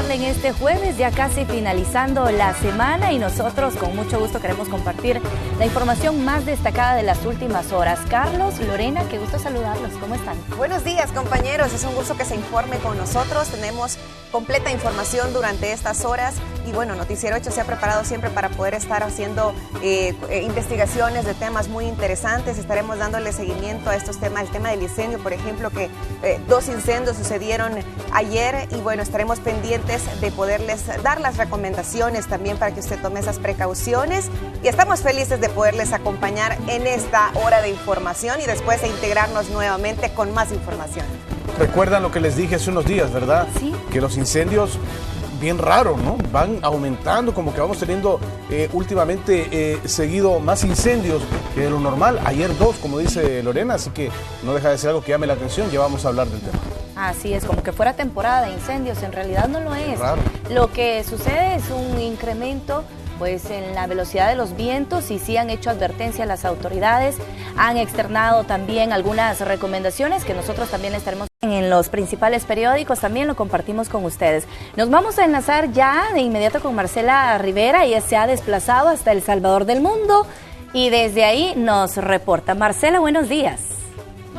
saludarle en este jueves, ya casi finalizando la semana, y nosotros con mucho gusto queremos compartir la información más destacada de las últimas horas. Carlos, Lorena, qué gusto saludarlos. ¿Cómo están? Buenos días, compañeros. Es un gusto que se informe con nosotros. Tenemos completa información durante estas horas y bueno, Noticiero 8 se ha preparado siempre para poder estar haciendo investigaciones de temas muy interesantes. Estaremos dándole seguimiento a estos temas, el tema del incendio, por ejemplo, que 2 incendios sucedieron ayer y bueno, estaremos pendientes de poderles dar las recomendaciones también para que usted tome esas precauciones y estamos felices de poderles acompañar en esta hora de información y después de integrarnos nuevamente con más información. Recuerdan lo que les dije hace unos días, ¿verdad? Sí. Que los incendios, bien raro, ¿no? Van aumentando, como que vamos teniendo últimamente seguido más incendios que de lo normal. Ayer 2, como dice Lorena, así que no deja de ser algo que llame la atención. Ya vamos a hablar del tema. Así es, como que fuera temporada de incendios, en realidad no lo es. Raro. Lo que sucede es un incremento pues en la velocidad de los vientos y sí han hecho advertencia a las autoridades, han externado también algunas recomendaciones que nosotros también estaremos en los principales periódicos, también lo compartimos con ustedes. Nos vamos a enlazar ya de inmediato con Marcela Rivera, ella se ha desplazado hasta El Salvador del Mundo y desde ahí nos reporta. Marcela, buenos días.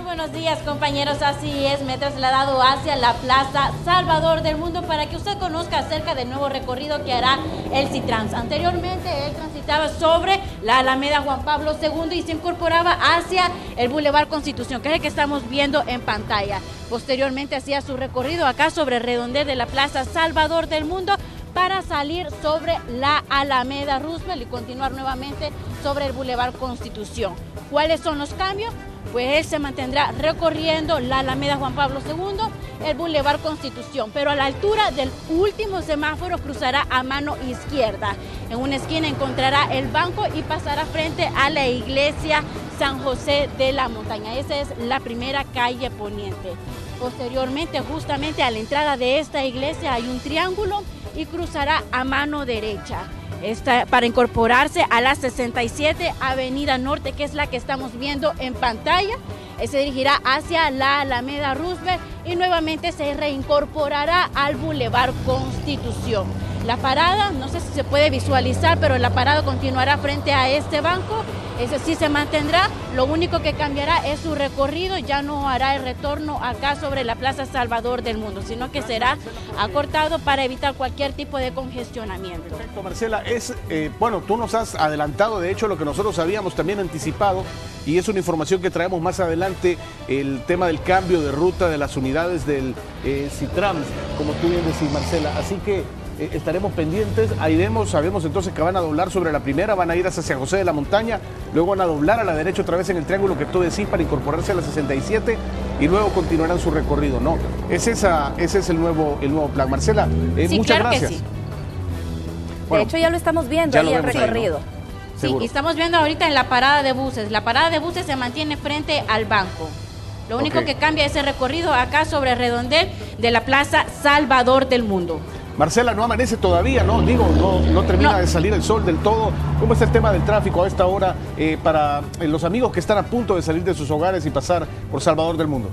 Buenos días, compañeros, así es, me he trasladado hacia la Plaza Salvador del Mundo para que usted conozca acerca del nuevo recorrido que hará el Citrans. Anteriormente él transitaba sobre la Alameda Juan Pablo II y se incorporaba hacia el Boulevard Constitución, que es el que estamos viendo en pantalla. Posteriormente hacía su recorrido acá sobre el redondel de la Plaza Salvador del Mundo para salir sobre la Alameda Roosevelt y continuar nuevamente sobre el Boulevard Constitución. ¿Cuáles son los cambios? Pues él se mantendrá recorriendo la Alameda Juan Pablo II, el Boulevard Constitución, pero a la altura del último semáforo cruzará a mano izquierda. En una esquina encontrará el banco y pasará frente a la iglesia San José de la Montaña. Esa es la primera calle poniente. Posteriormente, justamente a la entrada de esta iglesia hay un triángulo y cruzará a mano derecha. Para incorporarse a la 67 Avenida Norte, que es la que estamos viendo en pantalla. Se dirigirá hacia la Alameda Roosevelt y nuevamente se reincorporará al Boulevard Constitución. La parada, no sé si se puede visualizar, pero la parada continuará frente a este banco. Ese sí se mantendrá, lo único que cambiará es su recorrido, ya no hará el retorno acá sobre la Plaza Salvador del Mundo, sino que será acortado para evitar cualquier tipo de congestionamiento. Perfecto, Marcela, bueno, tú nos has adelantado, de hecho, lo que nosotros habíamos también anticipado, y es una información que traemos más adelante, el tema del cambio de ruta de las unidades del Citrans, como tú bien decís, Marcela, así que estaremos pendientes, ahí sabemos entonces que van a doblar sobre la primera, van a ir hacia San José de la Montaña, luego van a doblar a la derecha otra vez en el triángulo que tú decís para incorporarse a la 67 y luego continuarán su recorrido, ¿no? Ese es el nuevo plan. Marcela, sí, muchas claro gracias. Que sí. De hecho ya lo estamos viendo ahí el recorrido. ¿No? Sí, y estamos viendo ahorita en la parada de buses. La parada de buses se mantiene frente al banco. Lo único que cambia es el recorrido acá sobre el redondel de la Plaza Salvador del Mundo. Marcela, no amanece todavía, ¿no? Digo, no termina de salir el sol del todo. ¿Cómo está el tema del tráfico a esta hora para los amigos que están a punto de salir de sus hogares y pasar por Salvador del Mundo?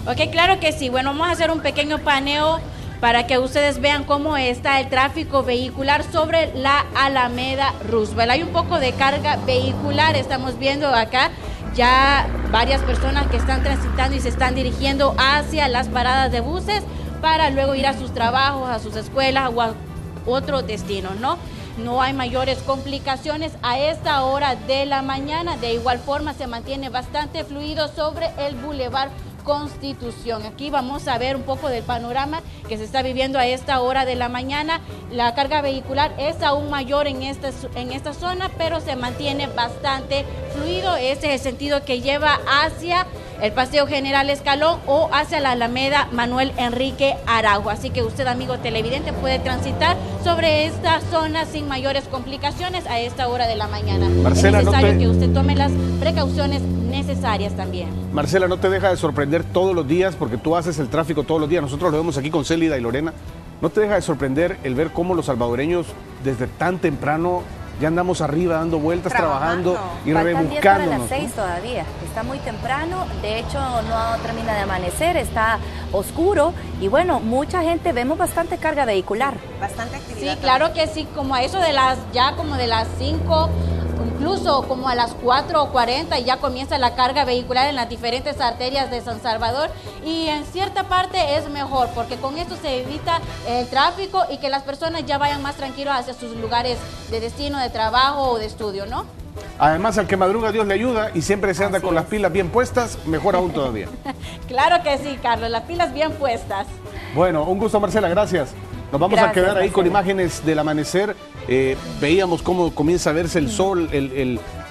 Ok, claro que sí. Bueno, vamos a hacer un pequeño paneo para que ustedes vean cómo está el tráfico vehicular sobre la Alameda Roosevelt. Hay un poco de carga vehicular, estamos viendo acá ya varias personas que están transitando y se están dirigiendo hacia las paradas de buses para luego ir a sus trabajos, a sus escuelas o a otros destinos, ¿no? No hay mayores complicaciones a esta hora de la mañana. De igual forma se mantiene bastante fluido sobre el Boulevard Constitución. Aquí vamos a ver un poco del panorama que se está viviendo a esta hora de la mañana. La carga vehicular es aún mayor en esta zona, pero se mantiene bastante fluido. Ese es el sentido que lleva hacia el Paseo General Escalón o hacia la Alameda Manuel Enrique Araujo. Así que usted, amigo televidente, puede transitar sobre esta zona sin mayores complicaciones a esta hora de la mañana. Marcela, es necesario que usted tome las precauciones necesarias también. Marcela, no te deja de sorprender todos los días, porque tú haces el tráfico todos los días. Nosotros lo vemos aquí con Célida y Lorena. ¿No te deja de sorprender el ver cómo los salvadoreños desde tan temprano ya andamos arriba dando vueltas, trabajando y Faltan 10 para las rebuscándonos. 6 todavía, está muy temprano, de hecho no termina de amanecer, está oscuro y bueno, mucha gente, vemos bastante carga vehicular. Bastante actividad. Sí, claro que sí, como a eso de las 5, incluso como a las 4:40 ya comienza la carga vehicular en las diferentes arterias de San Salvador, y en cierta parte es mejor porque con esto se evita el tráfico y que las personas ya vayan más tranquilos hacia sus lugares de destino, de trabajo o de estudio, ¿no? Además, al que madruga Dios le ayuda y siempre se anda con las pilas bien puestas, mejor aún todavía. Claro que sí, Carlos, las pilas bien puestas. Bueno, un gusto, Marcela, gracias. Nos vamos a quedar ahí con imágenes del amanecer. Veíamos cómo comienza a verse el sol.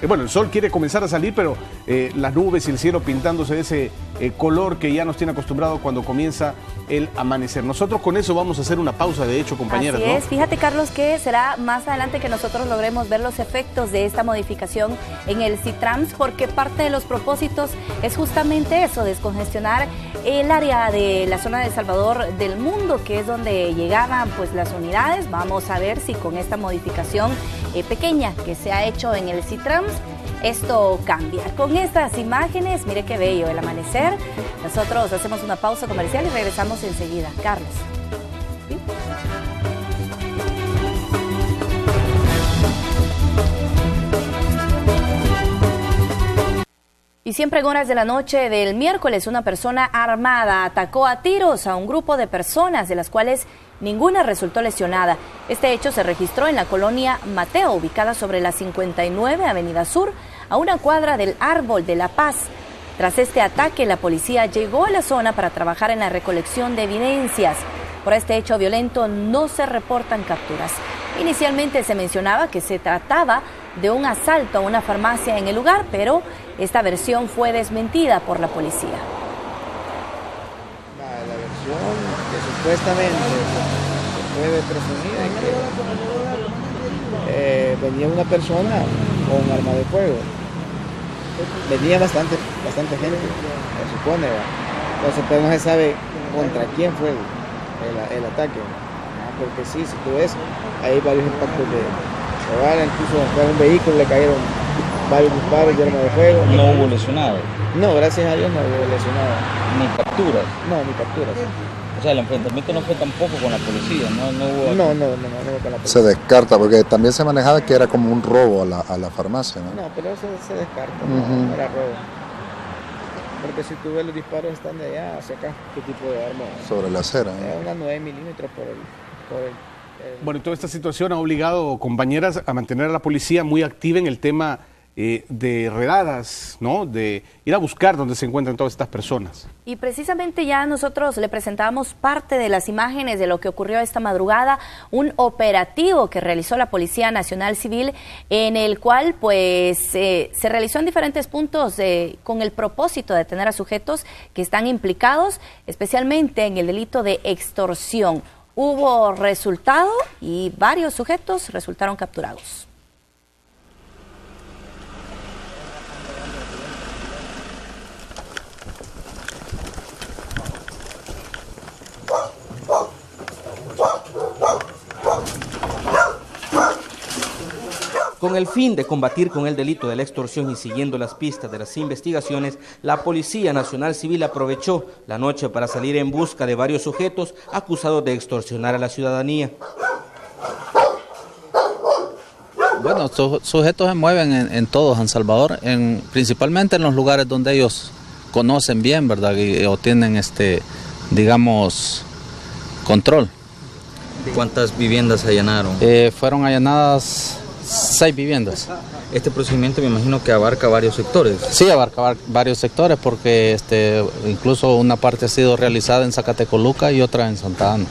Bueno, el sol quiere comenzar a salir, pero las nubes y el cielo pintándose de ese color que ya nos tiene acostumbrado cuando comienza el amanecer. Nosotros con eso vamos a hacer una pausa, de hecho, compañeras. Así es, fíjate, Carlos, que será más adelante que nosotros logremos ver los efectos de esta modificación en el CITRAMS, porque parte de los propósitos es justamente eso, descongestionar el área de la zona de Salvador del Mundo, que es donde llegaban pues las unidades. Vamos a ver si con esta modificación pequeña que se ha hecho en el CITRAMS, esto cambia. Con estas imágenes, mire qué bello el amanecer. Nosotros hacemos una pausa comercial y regresamos enseguida. Carlos. ¿Sí? Y siempre en horas de la noche del miércoles, una persona armada atacó a tiros a un grupo de personas, de las cuales ninguna resultó lesionada. Este hecho se registró en la colonia Mateo, ubicada sobre la 59 Avenida Sur, a una cuadra del Árbol de La Paz. Tras este ataque, la policía llegó a la zona para trabajar en la recolección de evidencias. Por este hecho violento no se reportan capturas. Inicialmente se mencionaba que se trataba de un asalto a una farmacia en el lugar, pero esta versión fue desmentida por la policía. La versión que supuestamente se puede presumir es que venía una persona con arma de fuego. Venía bastante gente, se supone, ¿va? Entonces, pero no se sabe contra quién fue el ataque, porque sí, si tú ves, hay varios impactos de bala, incluso a un vehículo le cayeron varios disparos de arma de fuego. ¿No hubo lesionados? No, gracias a Dios no hubo lesionados. ¿Ni capturas? No, ni capturas. O sea, el enfrentamiento no fue tampoco con la policía, no hubo... No con la policía. Se descarta, porque también se manejaba que era como un robo a la farmacia, ¿no? No, pero eso se descarta, no era robo. Porque si tú ves los disparos están de allá hacia acá, ¿qué tipo de arma? Sobre la acera, ¿no? Es una 9 milímetros por el... Bueno, toda esta situación ha obligado, compañeras, a mantener a la policía muy activa en el tema de redadas, ¿no? De ir a buscar dónde se encuentran todas estas personas. Y precisamente ya nosotros le presentamos parte de las imágenes de lo que ocurrió esta madrugada, un operativo que realizó la Policía Nacional Civil, en el cual pues se realizó en diferentes puntos con el propósito de detener a sujetos que están implicados, especialmente en el delito de extorsión. Hubo resultado y varios sujetos resultaron capturados. Con el fin de combatir con el delito de la extorsión y siguiendo las pistas de las investigaciones, la Policía Nacional Civil aprovechó la noche para salir en busca de varios sujetos acusados de extorsionar a la ciudadanía. Bueno, estos sujetos se mueven en todo San Salvador, principalmente en los lugares donde ellos conocen bien, ¿verdad? O tienen, digamos, control. ¿Cuántas viviendas allanaron? Fueron allanadas 6 viviendas. Este procedimiento me imagino que abarca varios sectores. Sí, abarca varios sectores porque incluso una parte ha sido realizada en Zacatecoluca y otra en Santa Ana.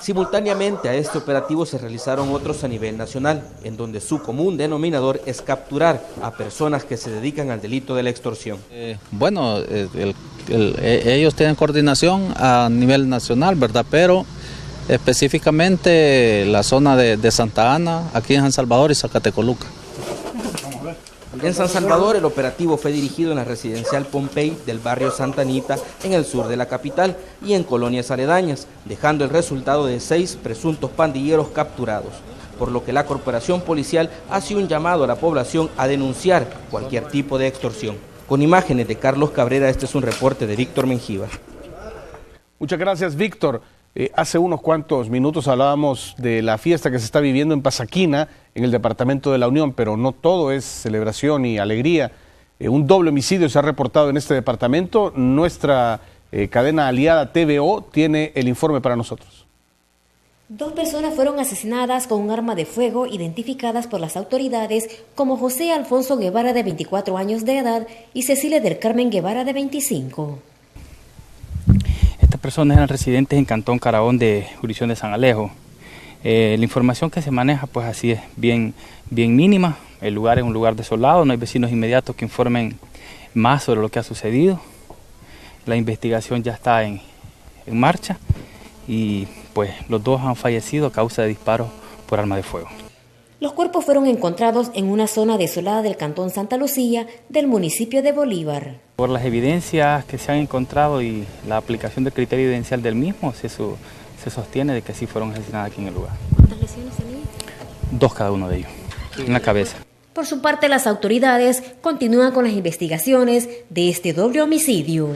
Simultáneamente a este operativo se realizaron otros a nivel nacional, en donde su común denominador es capturar a personas que se dedican al delito de la extorsión. Ellos tienen coordinación a nivel nacional, ¿verdad? Pero específicamente la zona de Santa Ana, aquí en San Salvador y Zacatecoluca. En San Salvador el operativo fue dirigido en la residencial Pompey del barrio Santa Anita, en el sur de la capital, y en colonias aledañas, dejando el resultado de 6 presuntos pandilleros capturados. por lo que la corporación policial hace un llamado a la población a denunciar cualquier tipo de extorsión. Con imágenes de Carlos Cabrera, este es un reporte de Víctor Mengíbar. Muchas gracias, Víctor. Hace unos cuantos minutos hablábamos de la fiesta que se está viviendo en Pasaquina, en el departamento de La Unión, pero no todo es celebración y alegría. Un doble homicidio se ha reportado en este departamento. Nuestra cadena aliada TVO tiene el informe para nosotros. 2 personas fueron asesinadas con un arma de fuego identificadas por las autoridades como José Alfonso Guevara, de 24 años de edad, y Cecilia del Carmen Guevara, de 25. Estas personas eran residentes en Cantón Caraón de jurisdicción de San Alejo. La información que se maneja pues así es bien mínima. El lugar es un lugar desolado, no hay vecinos inmediatos que informen más sobre lo que ha sucedido. La investigación ya está en marcha y pues los 2 han fallecido a causa de disparos por arma de fuego. Los cuerpos fueron encontrados en una zona desolada del cantón Santa Lucía del municipio de Bolívar. Por las evidencias que se han encontrado y la aplicación del criterio evidencial del mismo, se sostiene de que sí fueron asesinadas aquí en el lugar. ¿Cuántas lesiones tenían? 2 cada uno de ellos, en la cabeza. Por su parte, las autoridades continúan con las investigaciones de este doble homicidio.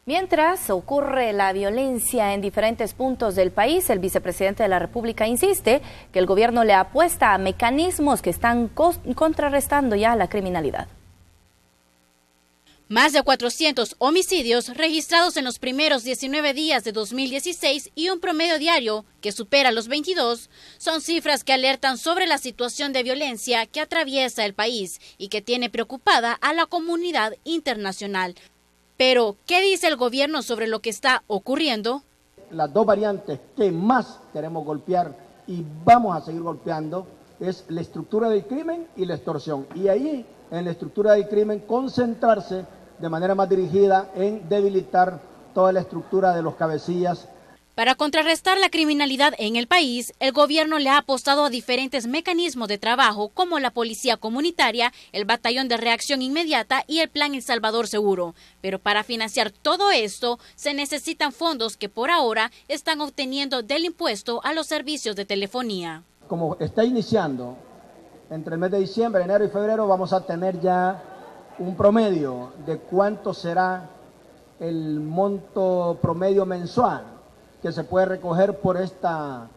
Mientras ocurre la violencia en diferentes puntos del país, el vicepresidente de la República insiste que el gobierno le apuesta a mecanismos que están contrarrestando ya la criminalidad. Más de 400 homicidios registrados en los primeros 19 días de 2016 y un promedio diario que supera los 22 son cifras que alertan sobre la situación de violencia que atraviesa el país y que tiene preocupada a la comunidad internacional. Pero, ¿qué dice el gobierno sobre lo que está ocurriendo? Las 2 variantes que más queremos golpear y vamos a seguir golpeando es la estructura del crimen y la extorsión. Y ahí, en la estructura del crimen, concentrarse de manera más dirigida en debilitar toda la estructura de los cabecillas. Para contrarrestar la criminalidad en el país, el gobierno le ha apostado a diferentes mecanismos de trabajo como la policía comunitaria, el batallón de reacción inmediata y el plan El Salvador Seguro. Pero para financiar todo esto se necesitan fondos que por ahora están obteniendo del impuesto a los servicios de telefonía. Como está iniciando, entre el mes de diciembre, enero y febrero vamos a tener ya un promedio de cuánto será el monto promedio mensual que se puede recoger por esta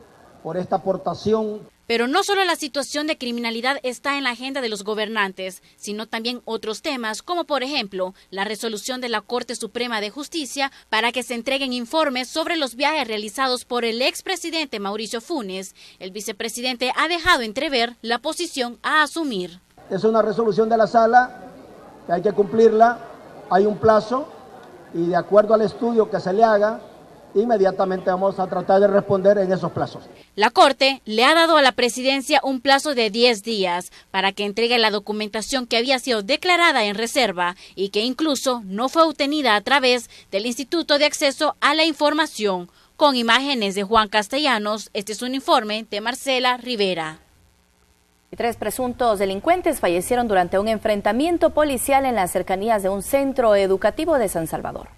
aportación. Pero no solo la situación de criminalidad está en la agenda de los gobernantes, sino también otros temas, como por ejemplo la resolución de la Corte Suprema de Justicia para que se entreguen informes sobre los viajes realizados por el expresidente Mauricio Funes. El vicepresidente ha dejado entrever la posición a asumir. Es una resolución de la sala que hay que cumplirla, hay un plazo y de acuerdo al estudio que se le haga, inmediatamente vamos a tratar de responder en esos plazos. La Corte le ha dado a la presidencia un plazo de 10 días para que entregue la documentación que había sido declarada en reserva y que incluso no fue obtenida a través del Instituto de Acceso a la Información. Con imágenes de Juan Castellanos, este es un informe de Marcela Rivera. 3 presuntos delincuentes fallecieron durante un enfrentamiento policial en las cercanías de un centro educativo de San Salvador.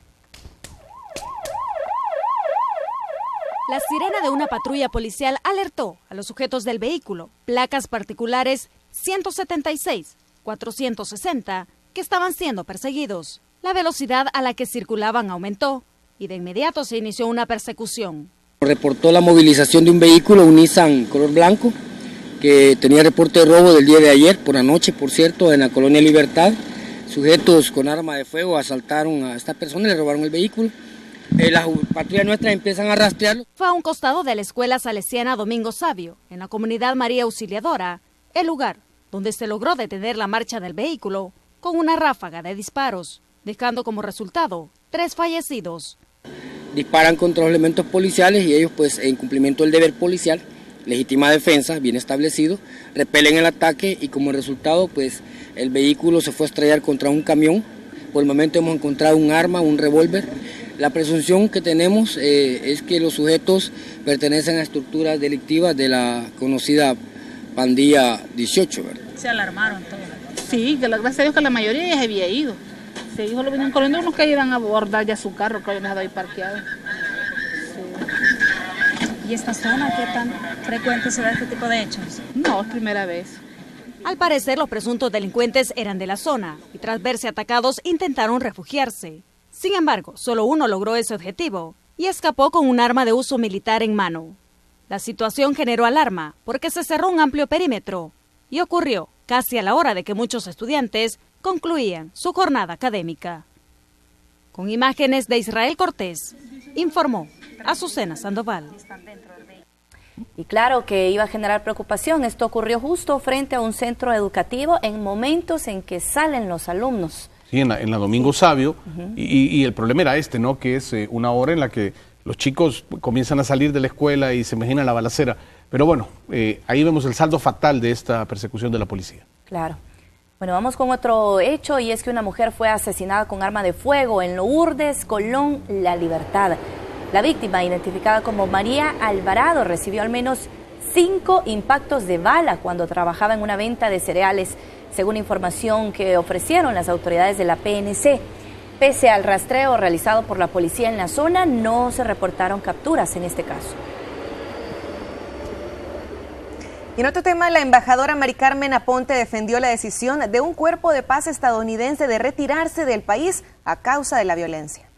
La sirena de una patrulla policial alertó a los sujetos del vehículo, placas particulares 176-460, que estaban siendo perseguidos. La velocidad a la que circulaban aumentó y de inmediato se inició una persecución. Reportó la movilización de un vehículo, un Nissan color blanco, que tenía reporte de robo del día de ayer, por anoche, por cierto, en la colonia Libertad. Sujetos con arma de fuego asaltaron a esta persona y le robaron el vehículo. Las patrullas nuestras empiezan a rastrearlo. Fue a un costado de la escuela salesiana Domingo Sabio, en la comunidad María Auxiliadora, el lugar donde se logró detener la marcha del vehículo con una ráfaga de disparos, dejando como resultado 3 fallecidos. Disparan contra los elementos policiales y ellos, pues, en cumplimiento del deber policial, legítima defensa, bien establecido, repelen el ataque y como resultado, pues, el vehículo se fue a estrellar contra un camión. Por el momento hemos encontrado un arma, un revólver. La presunción que tenemos es que los sujetos pertenecen a estructuras delictivas de la conocida pandilla 18, ¿verdad? Se alarmaron todos. Sí, que gracias a Dios que la mayoría ya se había ido. Sí, solo vienen corriendo unos que iban a abordar ya su carro que habían dejado ahí parqueado. ¿Y esta zona qué tan frecuente se da este tipo de hechos? No, es primera vez. Al parecer, los presuntos delincuentes eran de la zona y tras verse atacados intentaron refugiarse. Sin embargo, solo uno logró ese objetivo y escapó con un arma de uso militar en mano. La situación generó alarma porque se cerró un amplio perímetro y ocurrió casi a la hora de que muchos estudiantes concluían su jornada académica. Con imágenes de Israel Cortés, informó Azucena Sandoval. Y claro que iba a generar preocupación. Esto ocurrió justo frente a un centro educativo en momentos en que salen los alumnos. Sí, en la Domingo Sabio. Y el problema era este, ¿no? Que es una hora en la que los chicos comienzan a salir de la escuela y se imagina la balacera. Pero bueno, ahí vemos el saldo fatal de esta persecución de la policía. Claro. Bueno, vamos con otro hecho y es que una mujer fue asesinada con arma de fuego en Lourdes, Colón, La Libertad. La víctima, identificada como María Alvarado, recibió al menos 5 impactos de bala cuando trabajaba en una venta de cereales, según información que ofrecieron las autoridades de la PNC. Pese al rastreo realizado por la policía en la zona, no se reportaron capturas en este caso. Y en otro tema, la embajadora Mari Carmen Aponte defendió la decisión de un cuerpo de paz estadounidense de retirarse del país a causa de la violencia.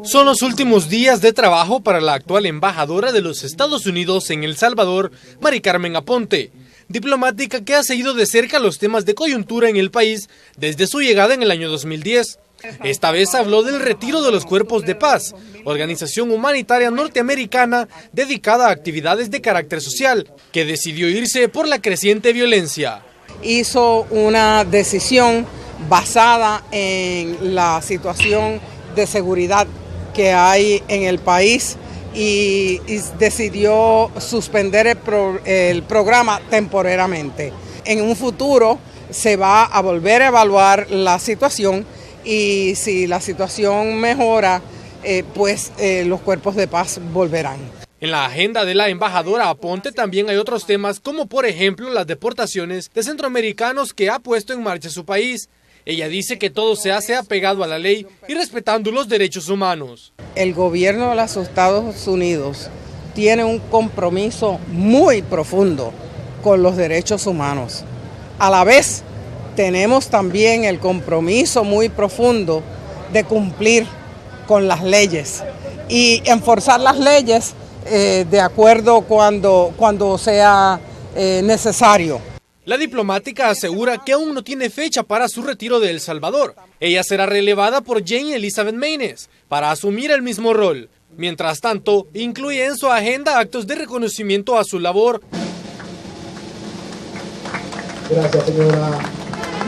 Son los últimos días de trabajo para la actual embajadora de los Estados Unidos en El Salvador, Mari Carmen Aponte, diplomática que ha seguido de cerca los temas de coyuntura en el país desde su llegada en el año 2010. Esta vez habló del retiro de los cuerpos de paz, organización humanitaria norteamericana dedicada a actividades de carácter social, que decidió irse por la creciente violencia. Hizo una decisión basada en la situación de seguridad que hay en el país y decidió suspender el programa temporariamente. En un futuro se va a volver a evaluar la situación y si la situación mejora, los cuerpos de paz volverán. En la agenda de la embajadora Aponte también hay otros temas como por ejemplo las deportaciones de centroamericanos que ha puesto en marcha su país. Ella dice que todo se hace apegado a la ley y respetando los derechos humanos. El gobierno de los Estados Unidos tiene un compromiso muy profundo con los derechos humanos. A la vez, tenemos también el compromiso muy profundo de cumplir con las leyes y enforzar las leyes de acuerdo cuando sea necesario. La diplomática asegura que aún no tiene fecha para su retiro de El Salvador. Ella será relevada por Jane Elizabeth Maynes para asumir el mismo rol. Mientras tanto, incluye en su agenda actos de reconocimiento a su labor. Gracias, señora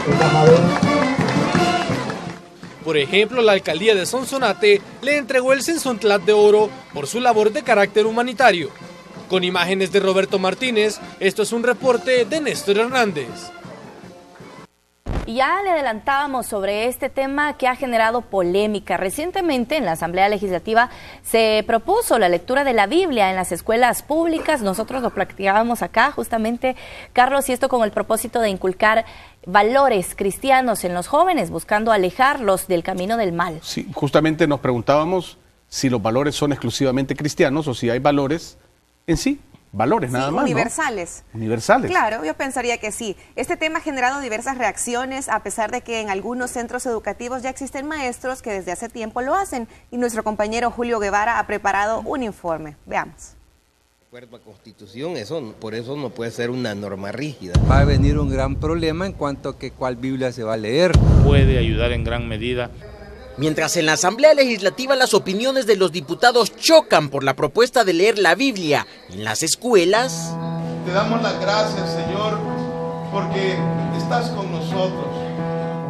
embajadora. Por ejemplo, la alcaldía de Sonsonate le entregó el Censontlat de Oro por su labor de carácter humanitario. Con imágenes de Roberto Martínez, esto es un reporte de Néstor Hernández. Y ya le adelantábamos sobre este tema que ha generado polémica. Recientemente en la Asamblea Legislativa se propuso la lectura de la Biblia en las escuelas públicas. Nosotros lo practicábamos acá justamente, Carlos, y esto con el propósito de inculcar valores cristianos en los jóvenes, buscando alejarlos del camino del mal. Sí, justamente nos preguntábamos si los valores son exclusivamente cristianos o si hay valores en sí, valores nada más, universales. ¿no? Universales. Claro, yo pensaría que sí. Este tema ha generado diversas reacciones, a pesar de que en algunos centros educativos ya existen maestros que desde hace tiempo lo hacen. Y nuestro compañero Julio Guevara ha preparado un informe. Veamos. De acuerdo a Constitución, por eso no puede ser una norma rígida. Va a venir un gran problema en cuanto a que cuál Biblia se va a leer. Puede ayudar en gran medida. Mientras en la Asamblea Legislativa las opiniones de los diputados chocan por la propuesta de leer la Biblia en las escuelas. Te damos las gracias, Señor, porque estás con nosotros.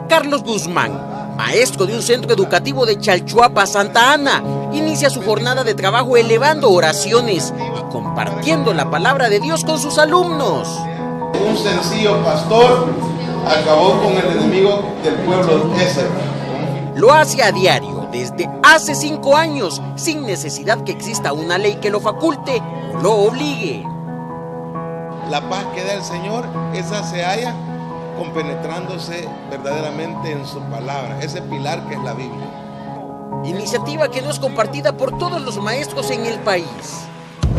Carlos Guzmán, maestro de un centro educativo de Chalchuapa, Santa Ana, inicia su jornada de trabajo elevando oraciones y compartiendo la palabra de Dios con sus alumnos. Un sencillo pastor acabó con el enemigo del pueblo de Éser. Lo hace a diario, desde hace 5 años, sin necesidad que exista una ley que lo faculte o lo obligue. La paz que da el Señor, esa se halla compenetrándose verdaderamente en su palabra, ese pilar que es la Biblia. Iniciativa que no es compartida por todos los maestros en el país.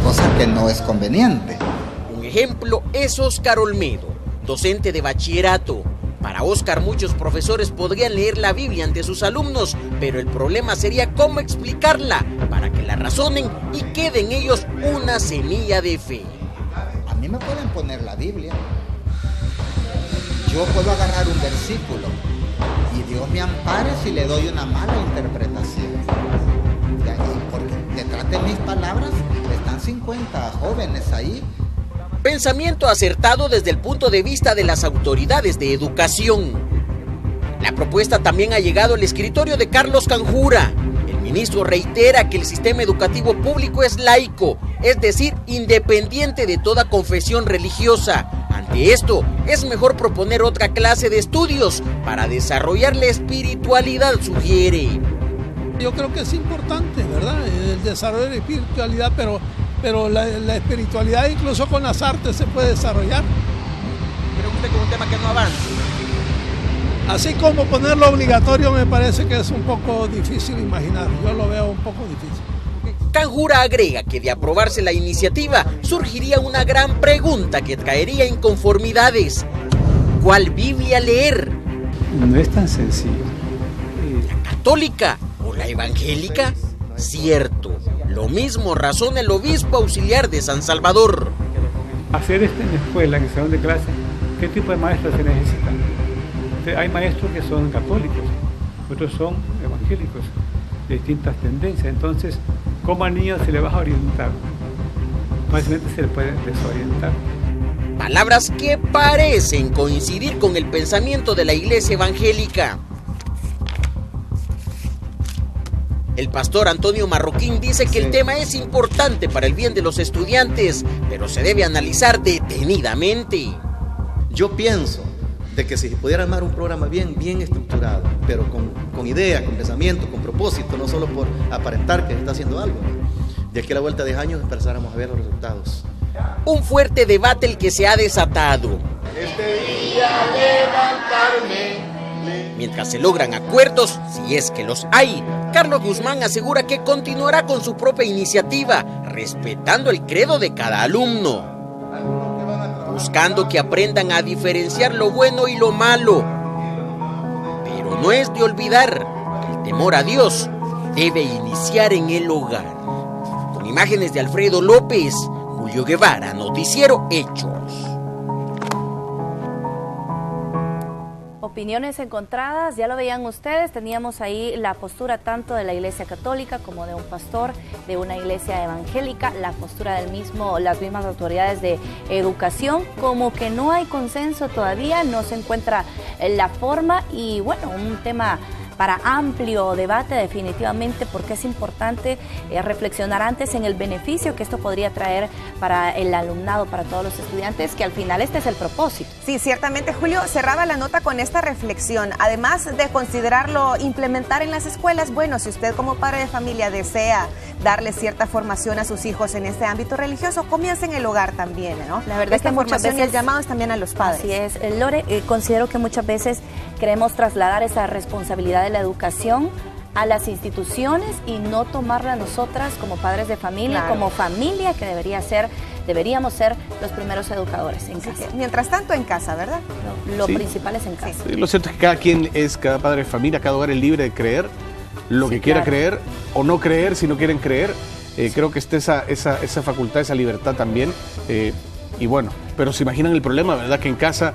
Cosa que no es conveniente. Un ejemplo es Óscar Olmedo, docente de bachillerato. Para Óscar, muchos profesores podrían leer la Biblia ante sus alumnos, pero el problema sería cómo explicarla para que la razonen y quede en ellos una semilla de fe. A mí me pueden poner la Biblia. Yo puedo agarrar un versículo y Dios me ampare si le doy una mala interpretación. Porque detrás de mis palabras están 50 jóvenes ahí. Pensamiento acertado desde el punto de vista de las autoridades de educación. La propuesta también ha llegado al escritorio de Carlos Canjura. El ministro reitera que el sistema educativo público es laico, es decir, independiente de toda confesión religiosa. Ante esto, es mejor proponer otra clase de estudios para desarrollar la espiritualidad, sugiere. Yo creo que es importante, ¿verdad? El desarrollo de la espiritualidad, pero la espiritualidad incluso con las artes se puede desarrollar. ¿Cree usted que es un tema que no avance? Así como ponerlo obligatorio me parece que es un poco difícil imaginar, yo lo veo un poco difícil. Canjura agrega que de aprobarse la iniciativa surgiría una gran pregunta que traería inconformidades. ¿Cuál Biblia leer? No es tan sencillo. ¿La católica o la evangélica? Cierto, lo mismo razona el obispo auxiliar de San Salvador. Hacer esto en la escuela, en el salón de clase, ¿qué tipo de maestros se necesitan? Hay maestros que son católicos, otros son evangélicos, de distintas tendencias. Entonces, ¿cómo al niño se le va a orientar? Fácilmente se le puede desorientar. Palabras que parecen coincidir con el pensamiento de la iglesia evangélica. El pastor Antonio Marroquín dice que el tema es importante para el bien de los estudiantes, pero se debe analizar detenidamente. Yo pienso de que si se pudiera armar un programa bien estructurado, pero con idea, con pensamiento, con propósito, no solo por aparentar que se está haciendo algo, de aquí a la vuelta de años empezáramos a ver los resultados. Un fuerte debate el que se ha desatado. Este día levantarme. Mientras se logran acuerdos, si es que los hay, Carlos Guzmán asegura que continuará con su propia iniciativa, respetando el credo de cada alumno, buscando que aprendan a diferenciar lo bueno y lo malo. Pero no es de olvidar que el temor a Dios debe iniciar en el hogar. Con imágenes de Alfredo López, Julio Guevara, Noticiero Hechos. Opiniones encontradas, ya lo veían ustedes, teníamos ahí la postura tanto de la Iglesia Católica como de un pastor, de una iglesia evangélica, la postura las mismas autoridades de educación, como que no hay consenso todavía, no se encuentra la forma y bueno, un tema para amplio debate definitivamente, porque es importante reflexionar antes en el beneficio que esto podría traer para el alumnado, para todos los estudiantes, que al final este es el propósito. Sí, ciertamente, Julio, cerraba la nota con esta reflexión. Además de considerarlo implementar en las escuelas, bueno, si usted como padre de familia desea darle cierta formación a sus hijos en este ámbito religioso, comience en el hogar también, ¿no? La verdad es que muchas veces el llamado es también a los padres. Así es, Lore, considero que muchas veces queremos trasladar esa responsabilidad de la educación a las instituciones y no tomarla nosotras como padres de familia, claro, como familia que deberíamos ser los primeros educadores en casa. Mientras tanto en casa, ¿verdad? Lo principal es en casa. Sí, lo cierto es que cada padre de familia, cada hogar es libre de creer lo que quiera creer o no creer si no quieren creer. Creo que está esa facultad, esa libertad también. Y bueno, pero se imaginan el problema, ¿verdad? Que en casa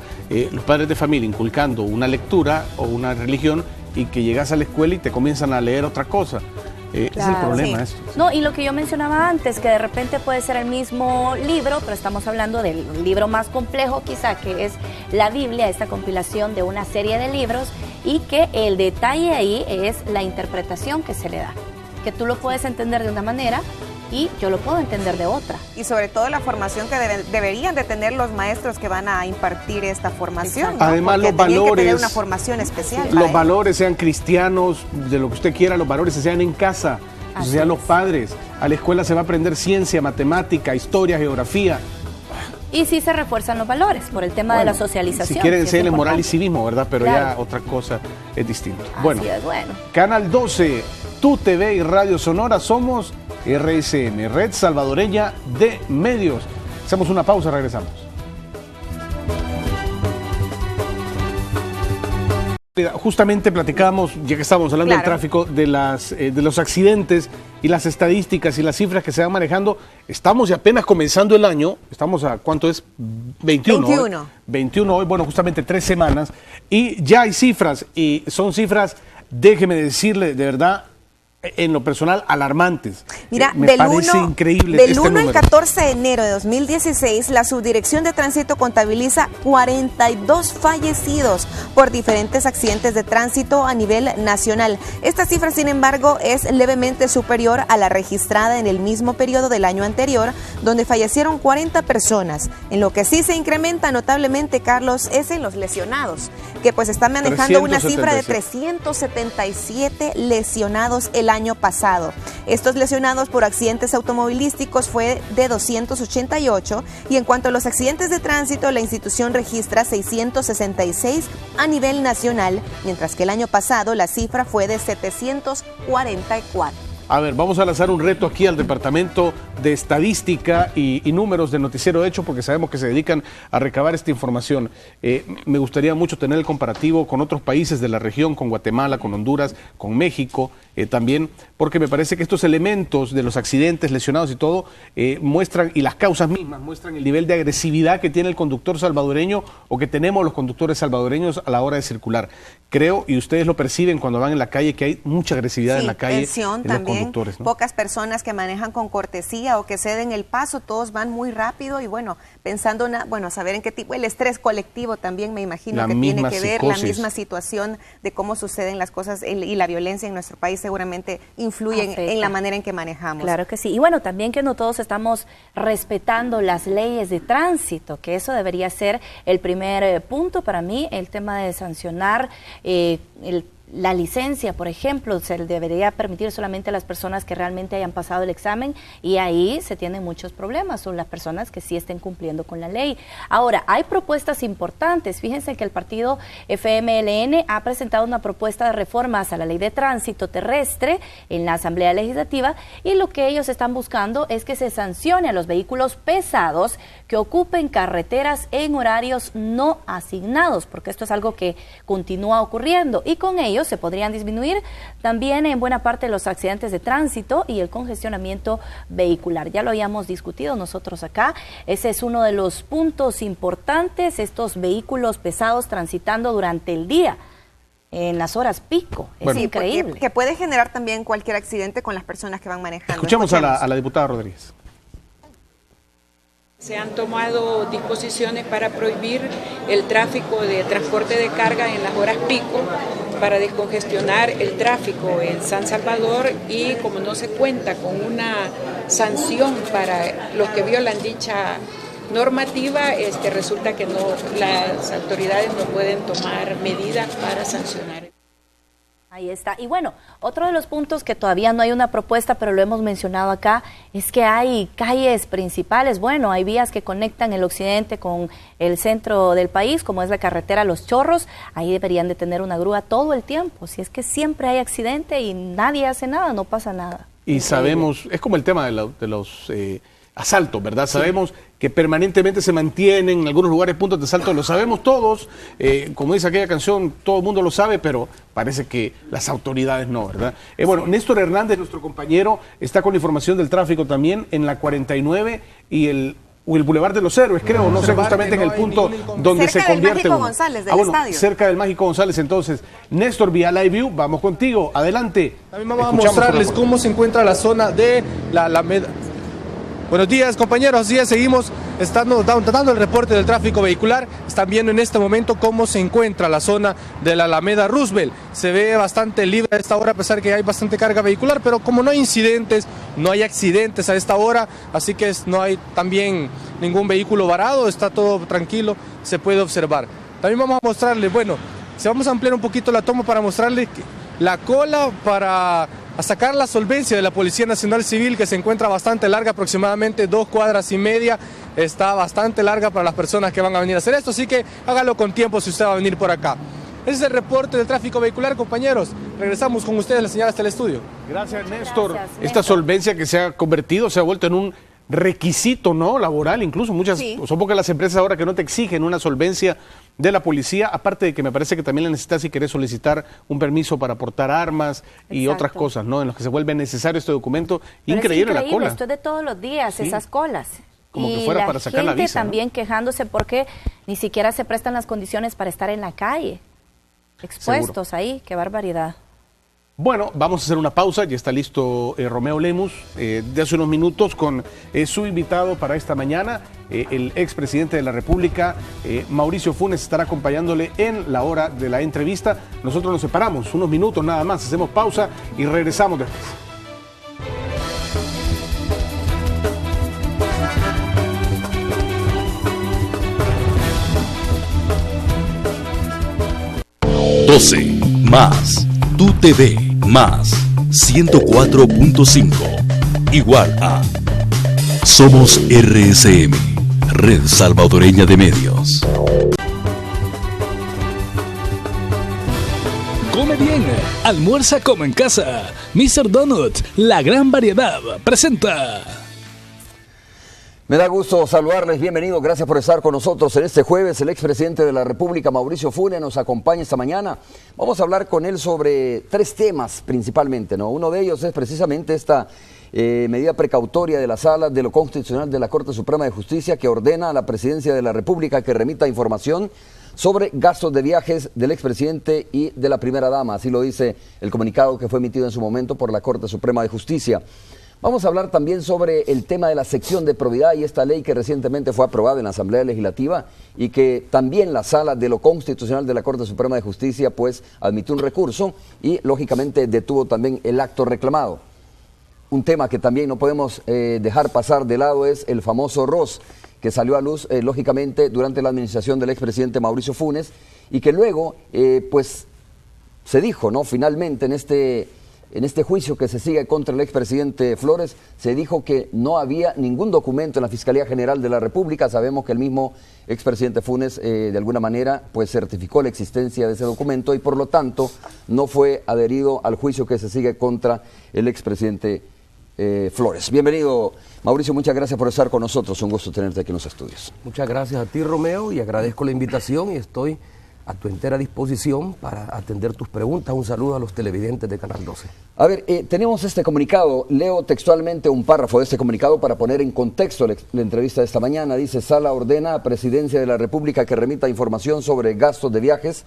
los padres de familia inculcando una lectura o una religión y que llegas a la escuela y te comienzan a leer otra cosa. Claro, es el problema esto. No, y lo que yo mencionaba antes, que de repente puede ser el mismo libro, pero estamos hablando del libro más complejo quizá, que es la Biblia, esta compilación de una serie de libros, y que el detalle ahí es la interpretación que se le da. Que tú lo puedes entender de una manera y yo lo puedo entender de otra. Y sobre todo la formación que deberían de tener los maestros que van a impartir esta formación, ¿no? Además, porque los valores, que tener una formación especial. Los valores, sean cristianos, de lo que usted quiera, los valores se sean en casa, sean los padres. A la escuela se va a aprender ciencia, matemática, historia, geografía. y sí se refuerzan los valores por el tema de la socialización. Si quieren enseñarle moral y importante. civismo, ¿verdad? Pero Claro. ya otra cosa es distinto. Así Bueno, es, bueno. Canal 12, Tu TV y Radio Sonora, somos RSM, Red Salvadoreña de Medios. Hacemos una pausa, regresamos. Justamente platicábamos, ya que estábamos hablando del tráfico, de los accidentes y las estadísticas y las cifras que se van manejando. Estamos ya apenas comenzando el año, estamos a, ¿cuánto es? 21. 21 hoy, bueno, justamente 3 semanas, y ya hay cifras, y son cifras, déjeme decirle, de verdad, en lo personal, alarmantes. Mira, Me parece increíble del este 1 al número. 14 de enero de 2016, la Subdirección de Tránsito contabiliza 42 fallecidos por diferentes accidentes de tránsito a nivel nacional. Esta cifra, sin embargo, es levemente superior a la registrada en el mismo periodo del año anterior, donde fallecieron 40 personas. En lo que sí se incrementa notablemente, Carlos, es en los lesionados, que pues están manejando una cifra de 377 lesionados el año pasado. Estos lesionados por accidentes automovilísticos fue de 288, y en cuanto a los accidentes de tránsito, la institución registra 666 a nivel nacional, mientras que el año pasado la cifra fue de 744. A ver, vamos a lanzar un reto aquí al Departamento de Estadística y Números de Noticiero Hecho, porque sabemos que se dedican a recabar esta información. Me gustaría mucho tener el comparativo con otros países de la región, con Guatemala, con Honduras, con México también, porque me parece que estos elementos de los accidentes, lesionados y todo, muestran, y las causas mismas, muestran el nivel de agresividad que tiene el conductor salvadoreño o que tenemos los conductores salvadoreños a la hora de circular. Creo, y ustedes lo perciben cuando van en la calle, que hay mucha agresividad en la calle. Tensión también, ¿no? Pocas personas que manejan con cortesía o que ceden el paso, todos van muy rápido y bueno, pensando, saber en qué tipo, el estrés colectivo también me imagino que tiene que ver, la misma situación de cómo suceden las cosas y la violencia en nuestro país seguramente influyen en la manera en que manejamos. Claro que sí, y bueno, también que no todos estamos respetando las leyes de tránsito, que eso debería ser el primer punto para mí, el tema de sancionar la licencia, por ejemplo, se debería permitir solamente a las personas que realmente hayan pasado el examen, y ahí se tienen muchos problemas, son las personas que sí estén cumpliendo con la ley. Ahora, hay propuestas importantes. Fíjense que el partido FMLN ha presentado una propuesta de reformas a la ley de tránsito terrestre en la Asamblea Legislativa, y lo que ellos están buscando es que se sancione a los vehículos pesados que ocupen carreteras en horarios no asignados, porque esto es algo que continúa ocurriendo, y con ello se podrían disminuir también en buena parte los accidentes de tránsito y el congestionamiento vehicular. Ya lo habíamos discutido nosotros acá, ese es uno de los puntos importantes, estos vehículos pesados transitando durante el día, en las horas pico, es increíble. Que puede generar también cualquier accidente con las personas que van manejando. Escuchemos a la diputada Rodríguez. Se han tomado disposiciones para prohibir el tráfico de transporte de carga en las horas pico para descongestionar el tráfico en San Salvador, y como no se cuenta con una sanción para los que violan dicha normativa, resulta que las autoridades no pueden tomar medidas para sancionar. Ahí está. Y bueno, otro de los puntos que todavía no hay una propuesta, pero lo hemos mencionado acá, es que hay calles principales. Bueno, hay vías que conectan el occidente con el centro del país, como es la carretera Los Chorros. Ahí deberían de tener una grúa todo el tiempo. Si es que siempre hay accidente y nadie hace nada, no pasa nada. Y sabemos, es como el tema de los asaltos, ¿verdad? Sí. Sabemos que permanentemente se mantienen en algunos lugares puntos de asalto, lo sabemos todos, como dice aquella canción, todo el mundo lo sabe, pero parece que las autoridades no, ¿verdad? Bueno, Néstor Hernández, nuestro compañero, está con información del tráfico también en la 49 y el Boulevard de los Héroes, creo, no sé justamente en el punto donde se convierte uno. González, del estadio. Cerca del Mágico González. Entonces, Néstor, vía Live View, vamos contigo, adelante. También vamos a mostrarles cómo se encuentra la zona de la Alameda. Buenos días, compañeros, así es, seguimos dando el reporte del tráfico vehicular. Están viendo en este momento cómo se encuentra la zona de la Alameda Roosevelt. Se ve bastante libre a esta hora, a pesar que hay bastante carga vehicular, pero como no hay incidentes, no hay accidentes a esta hora, así que no hay también ningún vehículo varado, está todo tranquilo, se puede observar. También vamos a mostrarles, bueno, si vamos a ampliar un poquito la toma para mostrarles la cola para a sacar la solvencia de la Policía Nacional Civil, que se encuentra bastante larga, aproximadamente 2,5 cuadras. Está bastante larga para las personas que van a venir a hacer esto, así que hágalo con tiempo si usted va a venir por acá. Ese es el reporte del tráfico vehicular, compañeros. Regresamos con ustedes, la señal hasta el estudio. Gracias, Néstor. Esta solvencia que se ha convertido, se ha vuelto en un requisito, ¿no? Laboral, incluso son pocas las empresas ahora que no te exigen una solvencia de la policía, aparte de que me parece que también la necesitas si querés solicitar un permiso para portar armas y otras cosas, ¿no? En los que se vuelve necesario este documento. Increíble la cola. Esto es de todos los días, esas colas. Como que fuera para sacar la visa, también ¿no? Quejándose porque ni siquiera se prestan las condiciones para estar en la calle, expuestos ahí, qué barbaridad. Bueno, vamos a hacer una pausa, ya está listo Romeo Lemus de hace unos minutos con su invitado para esta mañana, el expresidente de la República, Mauricio Funes, estará acompañándole en la hora de la entrevista. Nosotros nos separamos unos minutos nada más, hacemos pausa y regresamos después. Más Tu TV más 104.5 igual a Somos RSM, Red Salvadoreña de Medios. Come bien, almuerza como en casa. Mr. Donut, la gran variedad, presenta. Me da gusto saludarles, bienvenidos, gracias por estar con nosotros en este jueves. El expresidente de la República, Mauricio Funes, nos acompaña esta mañana. Vamos a hablar con él sobre 3 temas principalmente, ¿no? Uno de ellos es precisamente esta medida precautoria de la Sala de lo Constitucional de la Corte Suprema de Justicia que ordena a la Presidencia de la República que remita información sobre gastos de viajes del expresidente y de la primera dama. Así lo dice el comunicado que fue emitido en su momento por la Corte Suprema de Justicia. Vamos a hablar también sobre el tema de la sección de probidad y esta ley que recientemente fue aprobada en la Asamblea Legislativa y que también la Sala de lo Constitucional de la Corte Suprema de Justicia pues admitió un recurso y lógicamente detuvo también el acto reclamado. Un tema que también no podemos dejar pasar de lado es el famoso ROS que salió a luz lógicamente durante la administración del expresidente Mauricio Funes y que luego pues se dijo, ¿no? Finalmente en este juicio que se sigue contra el expresidente Flores, se dijo que no había ningún documento en la Fiscalía General de la República. Sabemos que el mismo expresidente Funes, de alguna manera, pues certificó la existencia de ese documento y por lo tanto no fue adherido al juicio que se sigue contra el expresidente Flores. Bienvenido, Mauricio, muchas gracias por estar con nosotros. Un gusto tenerte aquí en los estudios. Muchas gracias a ti, Romeo, y agradezco la invitación y estoy a tu entera disposición para atender tus preguntas. Un saludo a los televidentes de Canal 12. A ver, tenemos este comunicado, leo textualmente un párrafo de este comunicado para poner en contexto la entrevista de esta mañana. Dice: Sala ordena a Presidencia de la República que remita información sobre gastos de viajes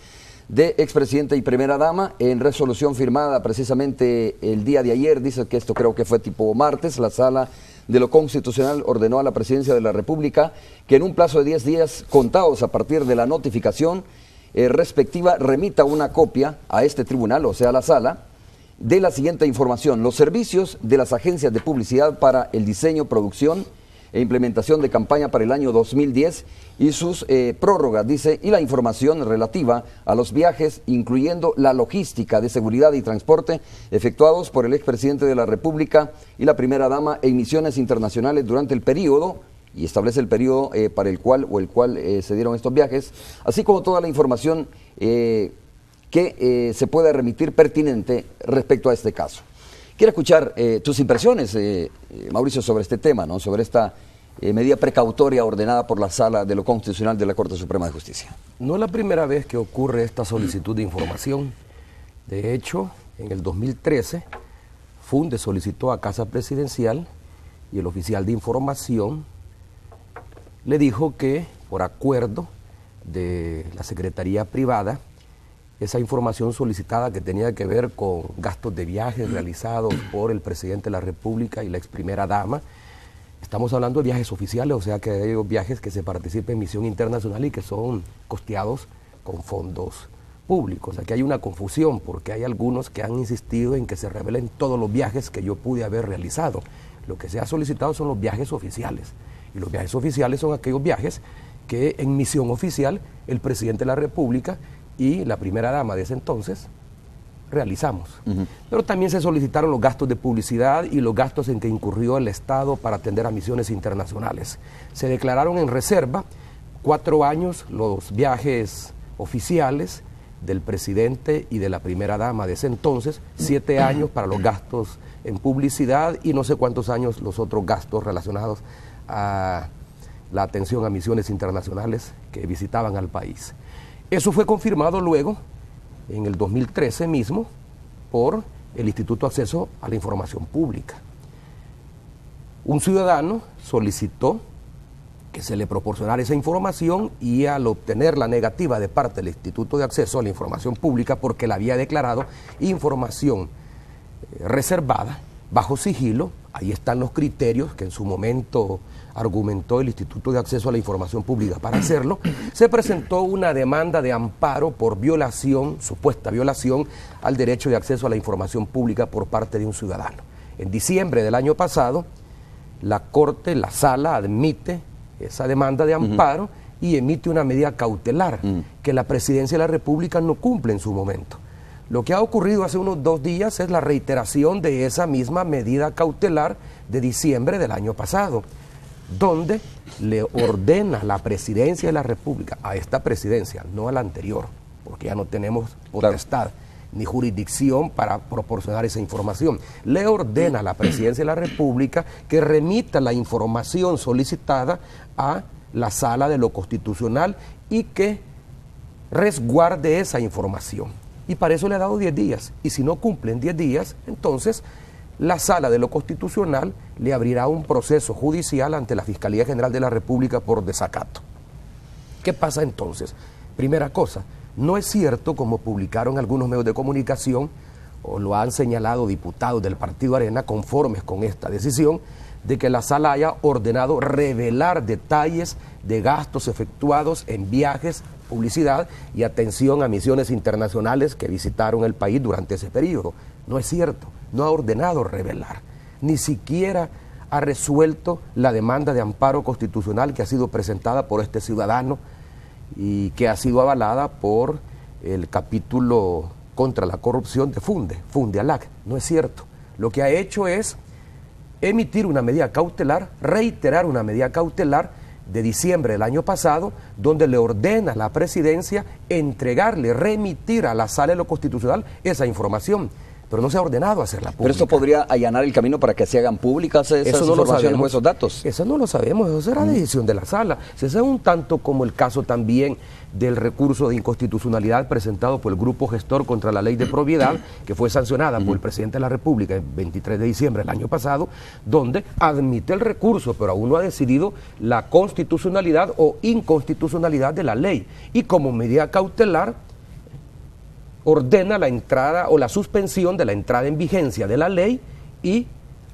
de expresidente y primera dama en resolución firmada precisamente el día de ayer. Dice que esto creo que fue tipo martes. La Sala de lo Constitucional ordenó a la Presidencia de la República que en un plazo de 10 días contados a partir de la notificación respectiva remita una copia a este tribunal, o sea, a la Sala, de la siguiente información: los servicios de las agencias de publicidad para el diseño, producción e implementación de campaña para el año 2010 y sus prórrogas, dice, y la información relativa a los viajes, incluyendo la logística de seguridad y transporte efectuados por el expresidente de la República y la primera dama en misiones internacionales durante el periodo, y establece el periodo para el cual se dieron estos viajes, así como toda la información que se pueda remitir pertinente respecto a este caso. Quiero escuchar tus impresiones, Mauricio, sobre este tema, ¿no? Sobre esta medida precautoria ordenada por la Sala de lo Constitucional de la Corte Suprema de Justicia. No es la primera vez que ocurre esta solicitud de información. De hecho, en el 2013, Funes solicitó a Casa Presidencial y el oficial de información le dijo que, por acuerdo de la Secretaría Privada, esa información solicitada que tenía que ver con gastos de viajes realizados por el presidente de la República y la ex primera dama, estamos hablando de viajes oficiales, o sea que hay viajes que se participan en misión internacional y que son costeados con fondos públicos. Aquí hay una confusión porque hay algunos que han insistido en que se revelen todos los viajes que yo pude haber realizado. Lo que se ha solicitado son los viajes oficiales. Y los viajes oficiales son aquellos viajes que en misión oficial el presidente de la República y la primera dama de ese entonces realizamos. Pero también se solicitaron los gastos de publicidad y los gastos en que incurrió el Estado para atender a misiones internacionales. Se declararon en reserva 4 años los viajes oficiales del presidente y de la primera dama de ese entonces, 7 años para los gastos en publicidad y no sé cuántos años los otros gastos relacionados a la atención a misiones internacionales que visitaban al país. Eso fue confirmado luego, en el 2013 mismo, por el Instituto de Acceso a la Información Pública. Un ciudadano solicitó que se le proporcionara esa información y al obtener la negativa de parte del Instituto de Acceso a la Información Pública, porque la había declarado información reservada, bajo sigilo, ahí están los criterios que en su momento argumentó el Instituto de Acceso a la Información Pública para hacerlo, se presentó una demanda de amparo por violación, supuesta violación, al derecho de acceso a la información pública por parte de un ciudadano. En diciembre del año pasado, la Corte, la Sala, admite esa demanda de amparo y emite una medida cautelar que la Presidencia de la República no cumple en su momento. Lo que ha ocurrido hace unos 2 días es la reiteración de esa misma medida cautelar de diciembre del año pasado, donde le ordena la Presidencia de la República, a esta presidencia, no a la anterior, porque ya no tenemos potestad ni jurisdicción para proporcionar esa información, le ordena a la Presidencia de la República que remita la información solicitada a la Sala de lo Constitucional y que resguarde esa información. Y para eso le ha dado 10 días, y si no cumplen 10 días, entonces la Sala de lo Constitucional le abrirá un proceso judicial ante la Fiscalía General de la República por desacato. ¿Qué pasa entonces? Primera cosa, no es cierto, como publicaron algunos medios de comunicación, o lo han señalado diputados del Partido Arena conformes con esta decisión, de que la Sala haya ordenado revelar detalles de gastos efectuados en viajes, publicidad y atención a misiones internacionales que visitaron el país durante ese periodo. No es cierto, no ha ordenado revelar, ni siquiera ha resuelto la demanda de amparo constitucional que ha sido presentada por este ciudadano y que ha sido avalada por el capítulo contra la corrupción de Fundealac. No es cierto. Lo que ha hecho es emitir una medida cautelar, reiterar una medida cautelar de diciembre del año pasado, donde le ordena a la Presidencia entregarle, remitir a la Sala de lo Constitucional esa información. Pero no se ha ordenado hacerla pública. ¿Pero esto podría allanar el camino para que se hagan públicas esas informaciones o esos datos? Eso no lo sabemos, eso será decisión de la Sala. Se sabe un tanto como el caso también del recurso de inconstitucionalidad presentado por el grupo gestor contra la ley de propiedad, que fue sancionada por el presidente de la República el 23 de diciembre del año pasado, donde admite el recurso, pero aún no ha decidido la constitucionalidad o inconstitucionalidad de la ley. Y como medida cautelar, ordena la entrada o la suspensión de la entrada en vigencia de la ley y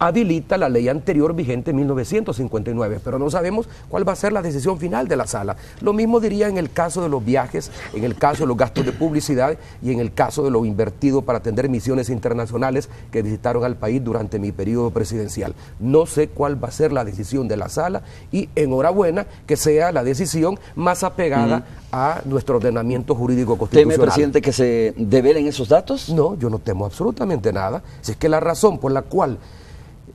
habilita la ley anterior vigente en 1959, pero no sabemos cuál va a ser la decisión final de la Sala. Lo mismo diría en el caso de los viajes, en el caso de los gastos de publicidad y en el caso de lo invertido para atender misiones internacionales que visitaron al país durante mi periodo presidencial. No sé cuál va a ser la decisión de la Sala y enhorabuena que sea la decisión más apegada a nuestro ordenamiento jurídico constitucional. ¿Teme, presidente, que se develen esos datos? No, yo no temo absolutamente nada. Si es que la razón por la cual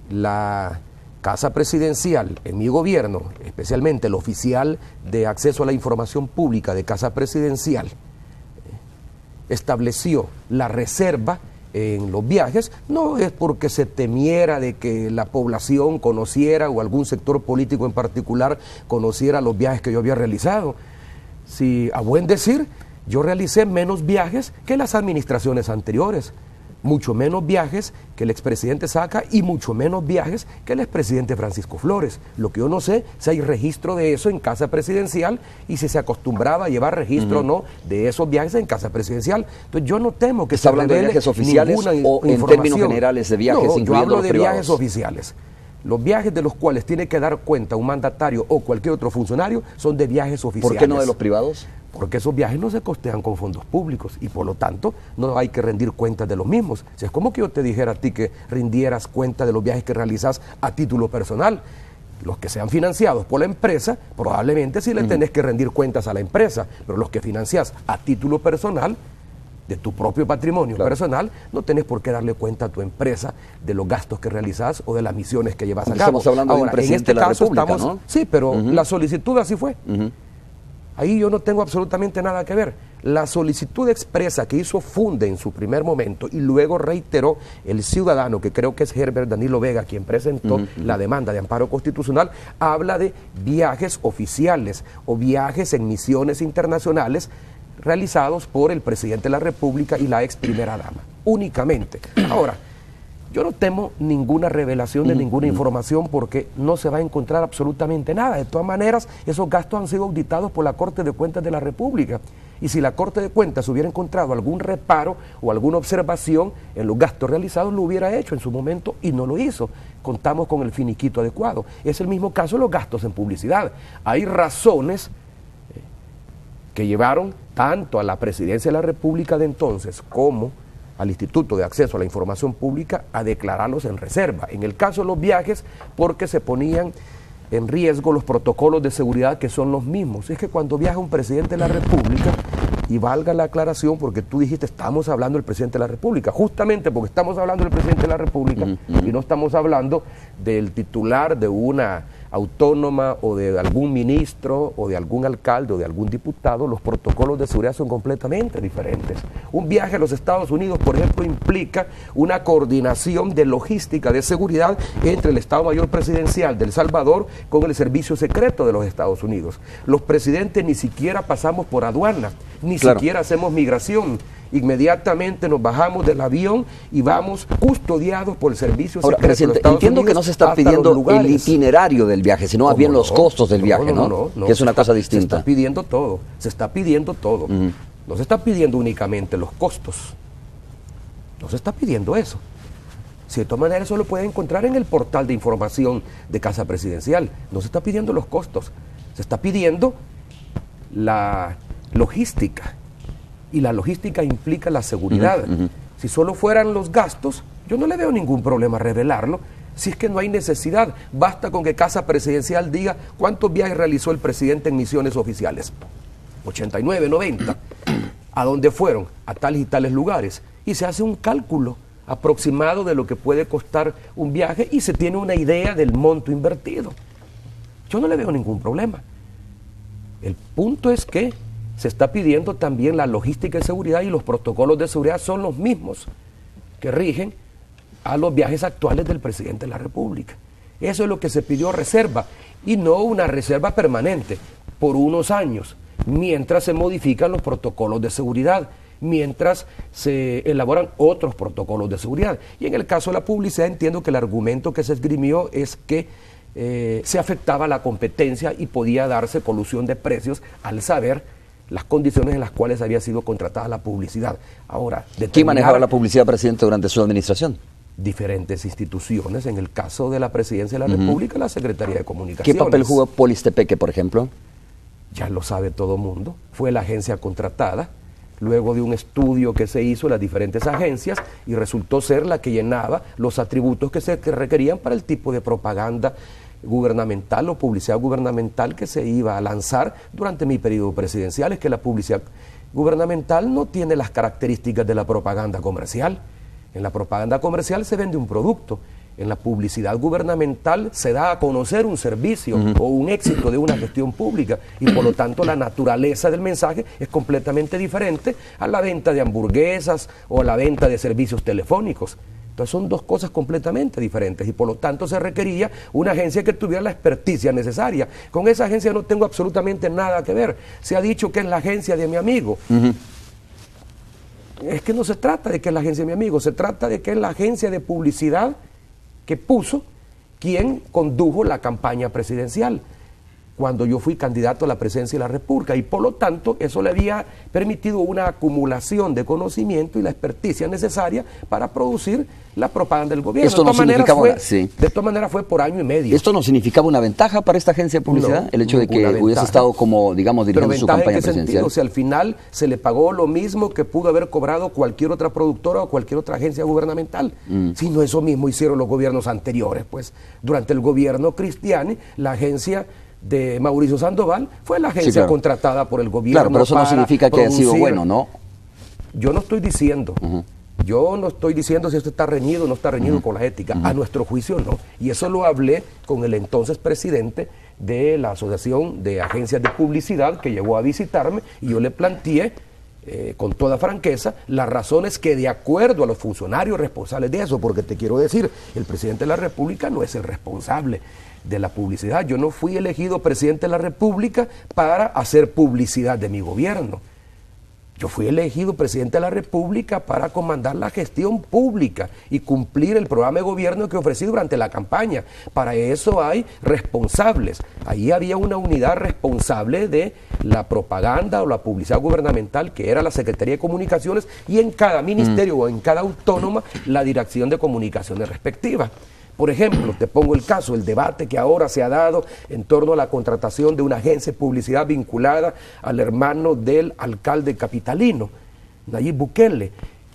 la Casa Presidencial en mi gobierno, especialmente el oficial de acceso a la información pública de Casa Presidencial, estableció la reserva en los viajes, no es porque se temiera de que la población conociera o algún sector político en particular conociera los viajes que yo había realizado. Si a buen decir, yo realicé menos viajes que las administraciones anteriores, mucho menos viajes que el expresidente Saca y mucho menos viajes que el expresidente Francisco Flores. Lo que yo no sé si hay registro de eso en Casa Presidencial y si se acostumbraba a llevar registro o no de esos viajes en Casa Presidencial. Entonces yo no temo que ¿Está hablando de viajes oficiales o en términos generales de viajes, no, incluyendo yo hablo los de privados? Viajes oficiales. Los viajes de los cuales tiene que dar cuenta un mandatario o cualquier otro funcionario son de viajes oficiales. ¿Por qué no de los privados? Porque esos viajes no se costean con fondos públicos y por lo tanto no hay que rendir cuentas de los mismos. O sea, es como que yo te dijera a ti que rindieras cuenta de los viajes que realizas a título personal. Los que sean financiados por la empresa, probablemente sí le tenés que rendir cuentas a la empresa, pero los que financias a título personal, de tu propio patrimonio personal, no tenés por qué darle cuenta a tu empresa de los gastos que realizás o de las misiones que llevas a cabo. Estamos hablando de un presidente de la República, ¿no? Sí, pero la solicitud así fue. Ahí yo no tengo absolutamente nada que ver. La solicitud expresa que hizo Funde en su primer momento y luego reiteró el ciudadano, que creo que es Herbert Danilo Vega, quien presentó la demanda de amparo constitucional, habla de viajes oficiales o viajes en misiones internacionales realizados por el presidente de la República y la ex primera dama, únicamente. Ahora, yo no temo ninguna revelación de ninguna información porque no se va a encontrar absolutamente nada. De todas maneras, esos gastos han sido auditados por la Corte de Cuentas de la República. Y si la Corte de Cuentas hubiera encontrado algún reparo o alguna observación en los gastos realizados, lo hubiera hecho en su momento y no lo hizo. Contamos con el finiquito adecuado. Es el mismo caso de los gastos en publicidad. Hay razones que llevaron tanto a la Presidencia de la República de entonces como al Instituto de Acceso a la Información Pública a declararlos en reserva. En el caso de los viajes, porque se ponían en riesgo los protocolos de seguridad que son los mismos. Es que cuando viaja un presidente de la República, y valga la aclaración porque tú dijiste estamos hablando del presidente de la República, justamente porque estamos hablando del presidente de la República y no estamos hablando del titular de una autónoma o de algún ministro o de algún alcalde o de algún diputado, los protocolos de seguridad son completamente diferentes. Un viaje a los Estados Unidos, por ejemplo, implica una coordinación de logística de seguridad entre el Estado Mayor Presidencial de El Salvador con el Servicio Secreto de los Estados Unidos. Los presidentes ni siquiera pasamos por aduana, ni siquiera hacemos migración. Inmediatamente nos bajamos del avión y vamos custodiados por el Servicio Secreto de los Estados Unidos. Entiendo que no se está pidiendo el itinerario del viaje, sino más bien los costos del viaje, ¿no? Que es una cosa distinta. Se está pidiendo todo, se está pidiendo todo. No se está pidiendo únicamente los costos, no se está pidiendo eso. Si de todas maneras eso lo puede encontrar en el portal de información de Casa Presidencial. No se está pidiendo los costos, se está pidiendo la logística. Y la logística implica la seguridad. Si solo fueran los gastos, yo no le veo ningún problema revelarlo. Si es que no hay necesidad, basta con que Casa Presidencial diga cuántos viajes realizó el presidente en misiones oficiales. 89, 90. ¿A dónde fueron? A tales y tales lugares. Y se hace un cálculo aproximado de lo que puede costar un viaje y se tiene una idea del monto invertido. Yo no le veo ningún problema. El punto es que se está pidiendo también la logística de seguridad y los protocolos de seguridad son los mismos que rigen a los viajes actuales del presidente de la República. Eso es lo que se pidió reserva y no una reserva permanente por unos años, mientras se modifican los protocolos de seguridad, mientras se elaboran otros protocolos de seguridad. Y en el caso de la publicidad entiendo que el argumento que se esgrimió es que se afectaba la competencia y podía darse colusión de precios al saber las condiciones en las cuales había sido contratada la publicidad. Ahora, ¿quién manejaba la publicidad, presidente, durante su administración? Diferentes instituciones. En el caso de la Presidencia de la República, la Secretaría de Comunicaciones. ¿Qué papel jugó Polistepeque, por ejemplo? Ya lo sabe todo mundo. Fue la agencia contratada, luego de un estudio que se hizo en las diferentes agencias, y resultó ser la que llenaba los atributos que se requerían para el tipo de propaganda gubernamental o publicidad gubernamental que se iba a lanzar durante mi periodo presidencial. Es que la publicidad gubernamental no tiene las características de la propaganda comercial. En la propaganda comercial se vende un producto, en la publicidad gubernamental se da a conocer un servicio o un éxito de una gestión pública y por lo tanto la naturaleza del mensaje es completamente diferente a la venta de hamburguesas o a la venta de servicios telefónicos. Entonces son dos cosas completamente diferentes y por lo tanto se requería una agencia que tuviera la experticia necesaria. Con esa agencia no tengo absolutamente nada que ver. Se ha dicho que es la agencia de mi amigo. Es que no se trata de que es la agencia de mi amigo, se trata de que es la agencia de publicidad que puso quien condujo la campaña presidencial cuando yo fui candidato a la presidencia de la República y por lo tanto eso le había permitido una acumulación de conocimiento y la experticia necesaria para producir la propaganda del gobierno. Esto de todas maneras fue por año y medio. ¿Esto no significaba una ventaja para esta agencia de publicidad? No, el hecho de que hubiese estado como, digamos, dirigiendo su campaña presidencial. O sea, al final se le pagó lo mismo que pudo haber cobrado cualquier otra productora o cualquier otra agencia gubernamental. Sino eso mismo hicieron los gobiernos anteriores, pues. Durante el gobierno Cristiani, la agencia de Mauricio Sandoval fue la agencia contratada por el gobierno. Claro, pero eso no significa que haya sido bueno, ¿no? yo no estoy diciendo... Yo no estoy diciendo si esto está reñido o no está reñido con la ética. A nuestro juicio no. Y eso lo hablé con el entonces presidente de la Asociación de Agencias de Publicidad, que llegó a visitarme, y yo le planteé con toda franqueza las razones que, de acuerdo a los funcionarios responsables de eso, porque te quiero decir, el presidente de la República no es el responsable de la publicidad. Yo no fui elegido presidente de la República para hacer publicidad de mi gobierno. Yo fui elegido presidente de la República para comandar la gestión pública y cumplir el programa de gobierno que ofrecí durante la campaña. Para eso hay responsables. Ahí había una unidad responsable de la propaganda o la publicidad gubernamental, que era la Secretaría de Comunicaciones, y en cada ministerio o en cada autónoma la dirección de comunicaciones respectiva. Por ejemplo, te pongo el caso, el debate que ahora se ha dado en torno a la contratación de una agencia de publicidad vinculada al hermano del alcalde capitalino, Nayib Bukele,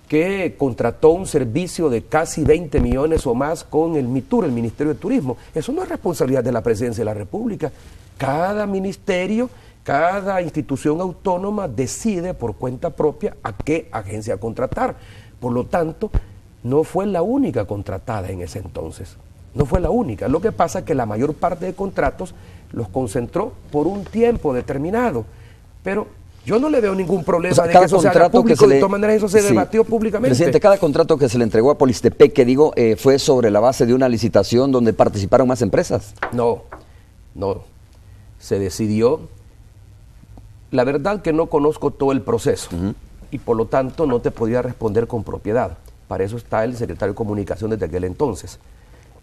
que contrató un servicio de casi 20 millones o más con el MITUR, el Ministerio de Turismo. Eso no es responsabilidad de la Presidencia de la República. Cada ministerio, cada institución autónoma decide por cuenta propia a qué agencia contratar. Por lo tanto, no fue la única contratada en ese entonces, no fue la única. Lo que pasa es que la mayor parte de contratos los concentró por un tiempo determinado, pero yo no le veo ningún problema de que eso se haga público, de todas maneras eso se debatió públicamente. Presidente, cada contrato que se le entregó a Polistepec, que digo, fue sobre la base de una licitación donde participaron más empresas. No, se decidió, la verdad que no conozco todo el proceso y por lo tanto no te podía responder con propiedad. Para eso está el secretario de Comunicación desde aquel entonces.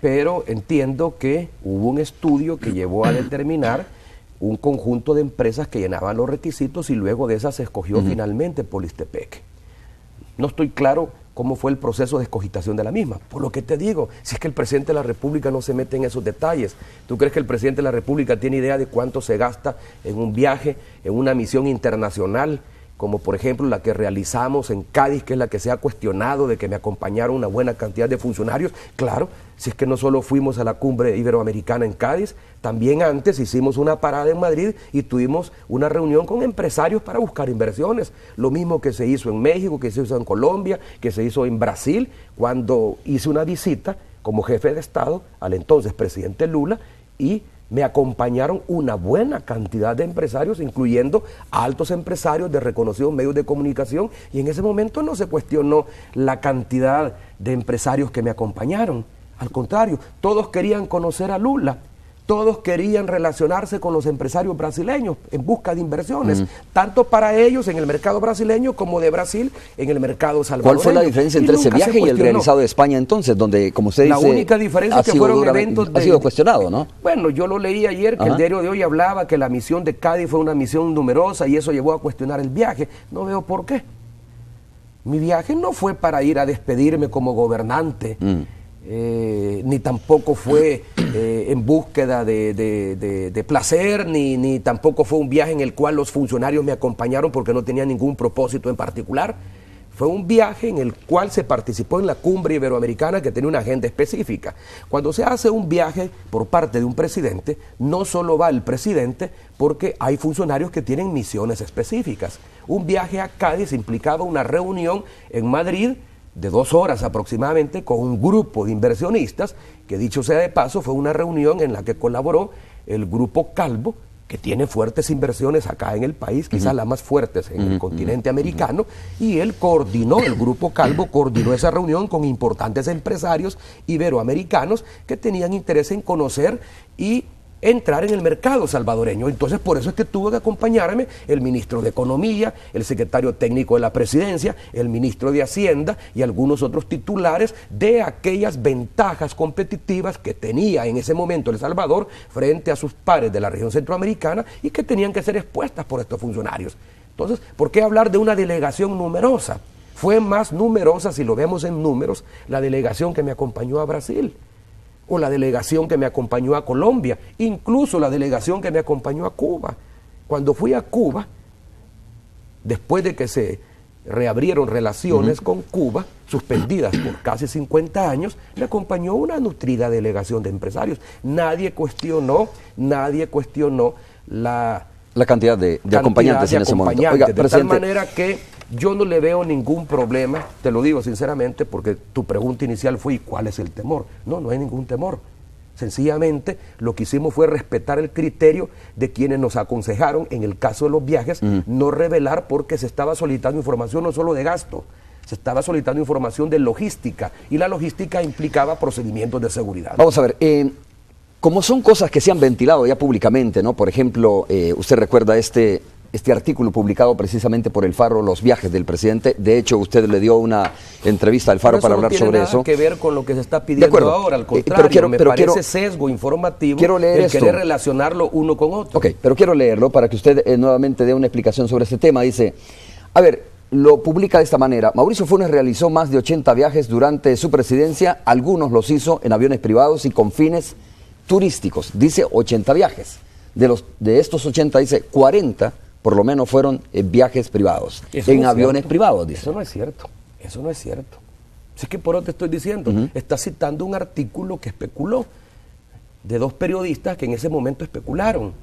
Pero entiendo que hubo un estudio que llevó a determinar un conjunto de empresas que llenaban los requisitos y luego de esas se escogió finalmente Polistepec. No estoy claro cómo fue el proceso de escogitación de la misma. Por lo que te digo, si es que el presidente de la República no se mete en esos detalles. ¿Tú crees que el presidente de la República tiene idea de cuánto se gasta en un viaje, en una misión internacional, como por ejemplo la que realizamos en Cádiz, que es la que se ha cuestionado de que me acompañaron una buena cantidad de funcionarios? Claro, si es que no solo fuimos a la cumbre iberoamericana en Cádiz, también antes hicimos una parada en Madrid y tuvimos una reunión con empresarios para buscar inversiones. Lo mismo que se hizo en México, que se hizo en Colombia, que se hizo en Brasil, cuando hice una visita como jefe de Estado al entonces presidente Lula, y me acompañaron una buena cantidad de empresarios, incluyendo altos empresarios de reconocidos medios de comunicación, y en ese momento no se cuestionó la cantidad de empresarios que me acompañaron. Al contrario, todos querían conocer a Lula, todos querían relacionarse con los empresarios brasileños en busca de inversiones, tanto para ellos en el mercado brasileño como de Brasil en el mercado salvadoreño. ¿Cuál fue la diferencia entre ese viaje y el realizado de España entonces, donde, como usted dice, la única diferencia es que fueron eventos ha sido cuestionado, ¿no? Bueno, yo lo leí ayer, que el diario de hoy hablaba que la misión de Cádiz fue una misión numerosa y eso llevó a cuestionar el viaje. No veo por qué. Mi viaje no fue para ir a despedirme como gobernante, ni tampoco fue en búsqueda de placer, ni tampoco fue un viaje en el cual los funcionarios me acompañaron porque no tenía ningún propósito en particular. Fue un viaje en el cual se participó en la cumbre iberoamericana, que tenía una agenda específica. Cuando se hace un viaje por parte de un presidente, no solo va el presidente, porque hay funcionarios que tienen misiones específicas. Un viaje a Cádiz implicaba una reunión en Madrid de 2 horas aproximadamente con un grupo de inversionistas, que dicho sea de paso fue una reunión en la que colaboró el grupo Calvo, que tiene fuertes inversiones acá en el país, quizás las más fuertes en el continente americano, y él coordinó, el grupo Calvo coordinó esa reunión con importantes empresarios iberoamericanos que tenían interés en conocer y entrar en el mercado salvadoreño. Entonces, por eso es que tuvo que acompañarme el ministro de Economía, el secretario técnico de la Presidencia, el ministro de Hacienda y algunos otros titulares de aquellas ventajas competitivas que tenía en ese momento El Salvador frente a sus pares de la región centroamericana y que tenían que ser expuestas por estos funcionarios. Entonces, ¿por qué hablar de una delegación numerosa? Fue más numerosa, si lo vemos en números, la delegación que me acompañó a Brasil, o la delegación que me acompañó a Colombia, incluso la delegación que me acompañó a Cuba. Cuando fui a Cuba, después de que se reabrieron relaciones con Cuba, suspendidas por casi 50 años, me acompañó una nutrida delegación de empresarios. Nadie cuestionó la cantidad de acompañantes en ese momento. Oiga, de tal manera que Yo no le veo ningún problema, te lo digo sinceramente, porque tu pregunta inicial fue ¿y cuál es el temor? No, no hay ningún temor. Sencillamente lo que hicimos fue respetar el criterio de quienes nos aconsejaron, en el caso de los viajes, no revelar, porque se estaba solicitando información no solo de gasto, se estaba solicitando información de logística, y la logística implicaba procedimientos de seguridad. Vamos a ver, como son cosas que se han ventilado ya públicamente, ¿no? Por ejemplo, usted recuerda este artículo publicado precisamente por El Faro, los viajes del presidente. De hecho, usted le dio una entrevista al Faro para hablar sobre eso. No tiene nada que ver con lo que se está pidiendo ahora, al contrario, me parece sesgo informativo el querer relacionarlo uno con otro. Ok, pero quiero leerlo para que usted nuevamente dé una explicación sobre este tema. Dice, a ver, lo publica de esta manera: Mauricio Funes realizó más de 80 viajes durante su presidencia, algunos los hizo en aviones privados y con fines turísticos. Dice 80 viajes. De estos 80, dice 40 por lo menos fueron viajes privados, en aviones privados, dice. Eso no es cierto, eso no es cierto. Si es que por eso te estoy diciendo, está citando un artículo que especuló, de 2 periodistas que en ese momento especularon.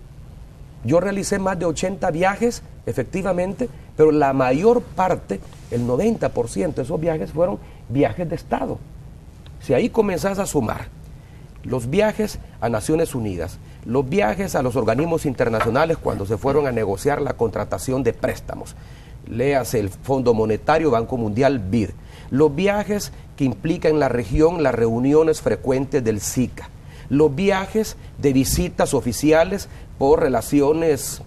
Yo realicé más de 80 viajes, efectivamente, pero la mayor parte, el 90% de esos viajes fueron viajes de Estado. Si ahí comenzás a sumar los viajes a Naciones Unidas, los viajes a los organismos internacionales cuando se fueron a negociar la contratación de préstamos, léase el Fondo Monetario, Banco Mundial, BID, los viajes que implican en la región las reuniones frecuentes del SICA, los viajes de visitas oficiales por relaciones,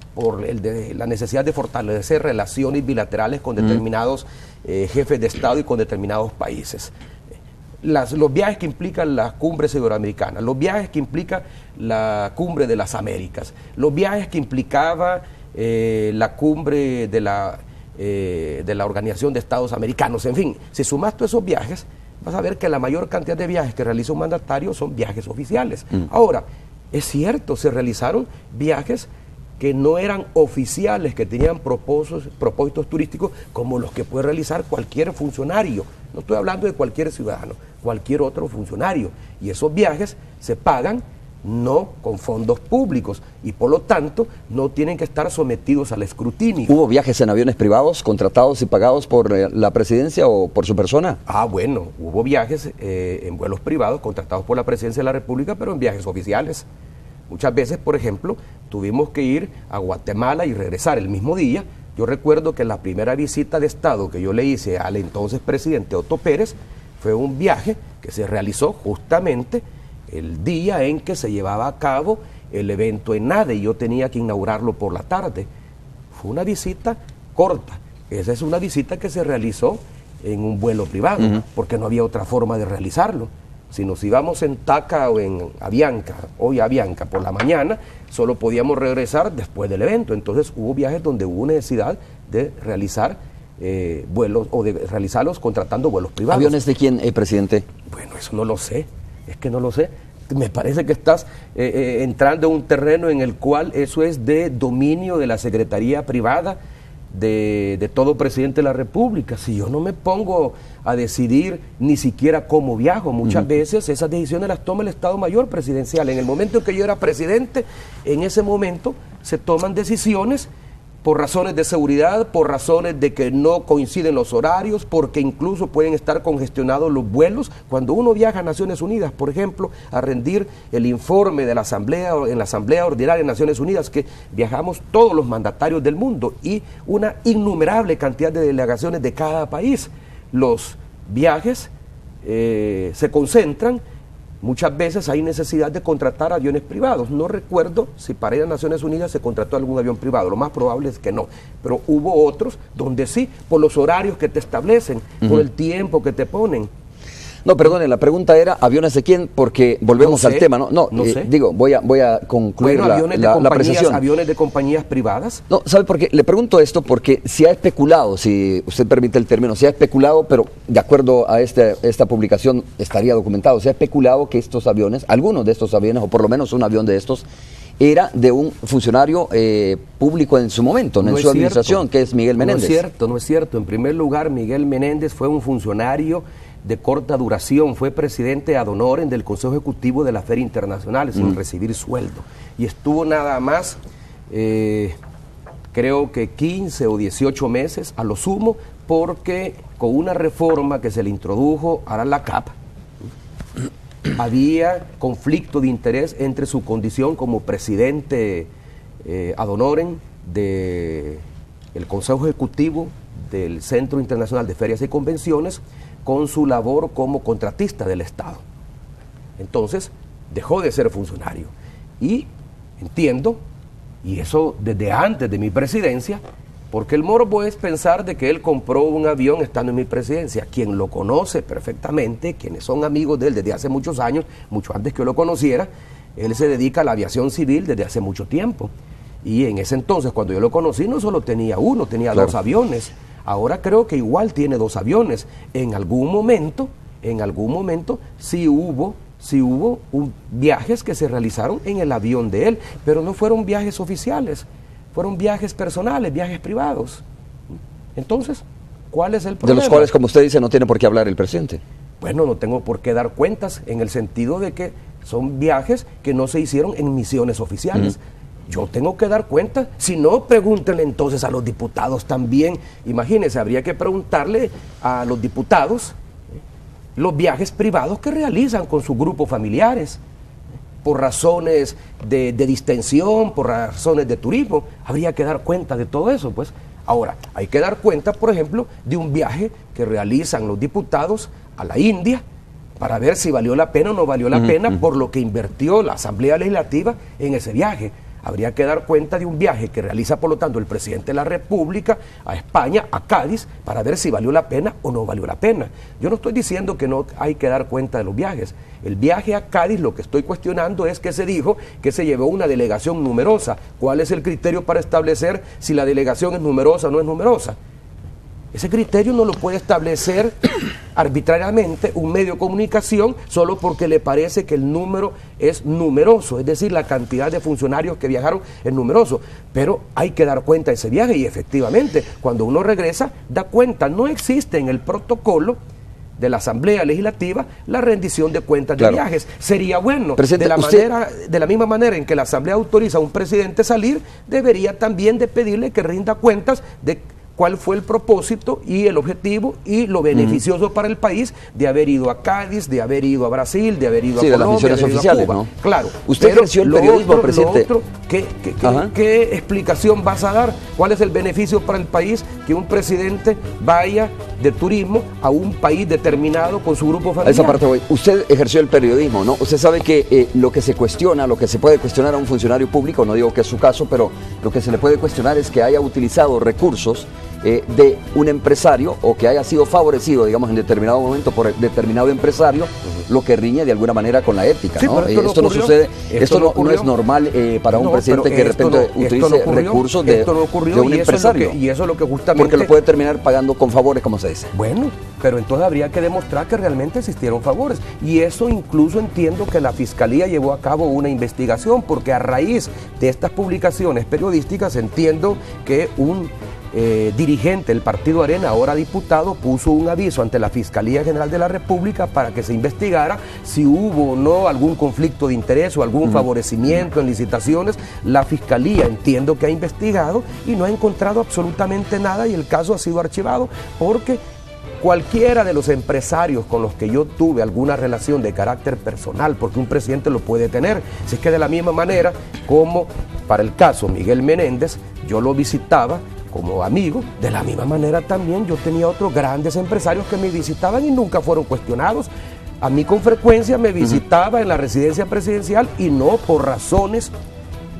la necesidad de fortalecer relaciones bilaterales con determinados jefes de Estado y con determinados países. Los viajes que implican las cumbres iberoamericanas, los viajes que implica la cumbre de las Américas, los viajes que implicaba la cumbre de la Organización de Estados Americanos, en fin, si sumas todos esos viajes, vas a ver que la mayor cantidad de viajes que realiza un mandatario son viajes oficiales. Ahora, es cierto, se realizaron viajes que no eran oficiales, que tenían propósitos turísticos como los que puede realizar cualquier funcionario. No estoy hablando de cualquier ciudadano, cualquier otro funcionario. Y esos viajes se pagan no con fondos públicos y por lo tanto no tienen que estar sometidos al escrutinio. ¿Hubo viajes en aviones privados contratados y pagados por la presidencia o por su persona? Ah, bueno, hubo viajes en vuelos privados contratados por la presidencia de la República, pero en viajes oficiales. Muchas veces, por ejemplo, tuvimos que ir a Guatemala y regresar el mismo día. Yo recuerdo que la primera visita de Estado que yo le hice al entonces presidente Otto Pérez fue un viaje que se realizó justamente el día en que se llevaba a cabo el evento en NADE y yo tenía que inaugurarlo por la tarde. Fue una visita corta. Esa es una visita que se realizó en un vuelo privado, porque no había otra forma de realizarlo. Si nos íbamos en TACA o en Avianca, hoy Avianca por la mañana, solo podíamos regresar después del evento. Entonces hubo viajes donde hubo necesidad de realizar vuelos o de realizarlos contratando vuelos privados. ¿Aviones de quién, presidente? Bueno, eso no lo sé, es que no lo sé. Me parece que estás entrando en un terreno en el cual eso es de dominio de la Secretaría Privada de todo presidente de la República. Si yo no me pongo a decidir ni siquiera cómo viajo, muchas veces esas decisiones las toma el Estado Mayor Presidencial. En el momento en que yo era presidente, en ese momento se toman decisiones por razones de seguridad, por razones de que no coinciden los horarios, porque incluso pueden estar congestionados los vuelos. Cuando uno viaja a Naciones Unidas, por ejemplo, a rendir el informe de la Asamblea, en la Asamblea Ordinaria de Naciones Unidas, que viajamos todos los mandatarios del mundo y una innumerable cantidad de delegaciones de cada país, los viajes se concentran. Muchas veces hay necesidad de contratar aviones privados. No recuerdo si para ir a Naciones Unidas se contrató algún avión privado. Lo más probable es que no. Pero hubo otros donde sí, por los horarios que te establecen, por el tiempo que te ponen. No, perdone, la pregunta era ¿aviones de quién? Porque volvemos al tema, ¿no? No sé. Digo, voy a concluir la precisión. ¿Aviones de compañías privadas? No, ¿sabe por qué? Le pregunto esto porque se ha especulado, si usted permite el término, se ha especulado, pero de acuerdo a esta publicación estaría documentado, se ha especulado que estos aviones, algunos de estos aviones, o por lo menos un avión de estos, era de un funcionario público en su momento, en su administración, que es Miguel Menéndez. No es cierto. En primer lugar, Miguel Menéndez fue un funcionario de corta duración, fue presidente ad honorem del Consejo Ejecutivo de la Feria Internacional sin recibir sueldo y estuvo nada más, ¿qué creo que 15 o 18 meses a lo sumo, porque con una reforma que se le introdujo a la CAP, había conflicto de interés entre su condición como presidente ad honorem del Consejo Ejecutivo del Centro Internacional de Ferias y Convenciones con su labor como contratista del Estado. Entonces, dejó de ser funcionario. Y entiendo, y eso desde antes de mi presidencia, porque el morbo es pensar de que él compró un avión estando en mi presidencia. Quien lo conoce perfectamente, quienes son amigos de él desde hace muchos años, mucho antes que yo lo conociera, él se dedica a la aviación civil desde hace mucho tiempo. Y en ese entonces, cuando yo lo conocí, no solo tenía uno, tenía dos aviones. Ahora creo que igual tiene dos aviones. En algún momento, sí hubo viajes que se realizaron en el avión de él, pero no fueron viajes oficiales. Fueron viajes personales, viajes privados. Entonces, ¿cuál es el problema? De los cuales, como usted dice, no tiene por qué hablar el presidente. Bueno, no tengo por qué dar cuentas en el sentido de que son viajes que no se hicieron en misiones oficiales. Yo tengo que dar cuenta, si no, pregúntenle entonces a los diputados también. Imagínense, habría que preguntarle a los diputados los viajes privados que realizan con sus grupos familiares, por razones de distensión, por razones de turismo. Habría que dar cuenta de todo eso, pues. Ahora, hay que dar cuenta, por ejemplo, de un viaje que realizan los diputados a la India para ver si valió la pena o no valió la pena por lo que invirtió la Asamblea Legislativa en ese viaje. Habría que dar cuenta de un viaje que realiza, por lo tanto, el presidente de la República a España, a Cádiz, para ver si valió la pena o no valió la pena. Yo no estoy diciendo que no hay que dar cuenta de los viajes. El viaje a Cádiz, lo que estoy cuestionando es que se dijo que se llevó una delegación numerosa. ¿Cuál es el criterio para establecer si la delegación es numerosa o no es numerosa? Ese criterio no lo puede establecer arbitrariamente un medio de comunicación solo porque le parece que el número es numeroso, es decir, la cantidad de funcionarios que viajaron es numeroso, pero hay que dar cuenta de ese viaje y efectivamente cuando uno regresa da cuenta. No existe en el protocolo de la Asamblea Legislativa la rendición de cuentas de viajes. Sería bueno, de la misma manera en que la Asamblea autoriza a un presidente salir, debería también de pedirle que rinda cuentas de cuál fue el propósito y el objetivo y lo beneficioso para el país de haber ido a Cádiz, de haber ido a Brasil, de haber ido a Colombia, de las misiones oficiales, Cuba. ¿no? Claro. Usted ejerció el periodismo, presidente. ¿Qué explicación vas a dar? ¿Cuál es el beneficio para el país que un presidente vaya de turismo a un país determinado con su grupo familiar? A esa parte voy. Usted ejerció el periodismo, ¿no? Usted sabe que lo que se cuestiona, lo que se puede cuestionar a un funcionario público, no digo que es su caso, pero lo que se le puede cuestionar es que haya utilizado recursos de un empresario o que haya sido favorecido, digamos, en determinado momento por determinado empresario, lo que riñe de alguna manera con la ética, sí, ¿no? Esto no sucede, esto no es normal para un presidente que de repente utilice recursos de un empresario. Y eso es lo que justamente... Porque lo puede terminar pagando con favores, como se dice. Bueno, pero entonces habría que demostrar que realmente existieron favores. Y eso incluso entiendo que la Fiscalía llevó a cabo una investigación, porque a raíz de estas publicaciones periodísticas entiendo que un dirigente del Partido Arena, ahora diputado, puso un aviso ante la Fiscalía General de la República para que se investigara si hubo o no algún conflicto de interés o algún favorecimiento en licitaciones. La Fiscalía entiendo que ha investigado y no ha encontrado absolutamente nada y el caso ha sido archivado porque cualquiera de los empresarios con los que yo tuve alguna relación de carácter personal, porque un presidente lo puede tener, si es que de la misma manera como para el caso Miguel Menéndez, yo lo visitaba como amigo, de la misma manera también yo tenía otros grandes empresarios que me visitaban y nunca fueron cuestionados. A mí con frecuencia me visitaba en la residencia presidencial y no por razones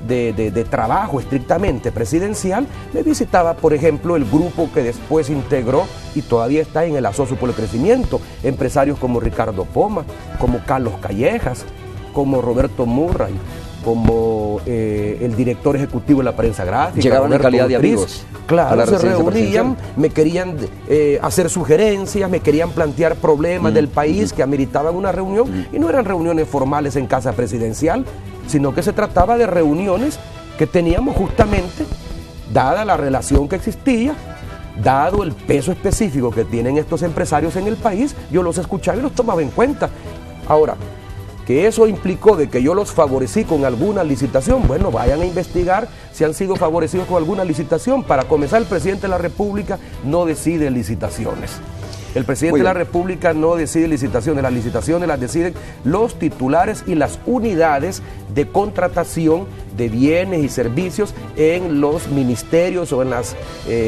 de trabajo estrictamente presidencial, me visitaba, por ejemplo, el grupo que después integró y todavía está en el Asocio por el Crecimiento, empresarios como Ricardo Poma, como Carlos Callejas, como Roberto Murray, como el director ejecutivo de la prensa gráfica. Llegaban en calidad de amigos. Claro, se reunían, me querían hacer sugerencias, me querían plantear problemas del país que ameritaban una reunión, y no eran reuniones formales en casa presidencial, sino que se trataba de reuniones que teníamos justamente, dada la relación que existía, dado el peso específico que tienen estos empresarios en el país, yo los escuchaba y los tomaba en cuenta. Ahora, que eso implicó de que yo los favorecí con alguna licitación, bueno, vayan a investigar si han sido favorecidos con alguna licitación. Para comenzar, el presidente de la República no decide licitaciones. El presidente de la República no decide licitaciones, las licitaciones las deciden los titulares y las unidades de contratación de bienes y servicios en los ministerios o en las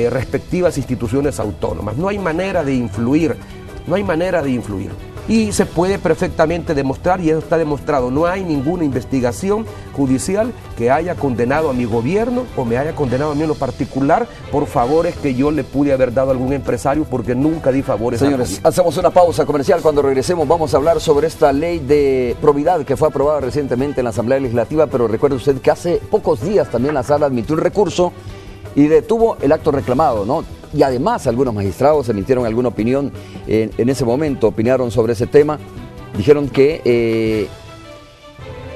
respectivas instituciones autónomas. No hay manera de influir, no hay manera de influir. Y se puede perfectamente demostrar, y eso está demostrado, no hay ninguna investigación judicial que haya condenado a mi gobierno o me haya condenado a mí en lo particular por favores que yo le pude haber dado a algún empresario, porque nunca di favores. Señores, hacemos una pausa comercial. Cuando regresemos vamos a hablar sobre esta ley de probidad que fue aprobada recientemente en la Asamblea Legislativa, pero recuerde usted que hace pocos días también la Sala admitió un recurso y detuvo el acto reclamado, ¿no? Y además algunos magistrados emitieron alguna opinión en ese momento, opinaron sobre ese tema, dijeron que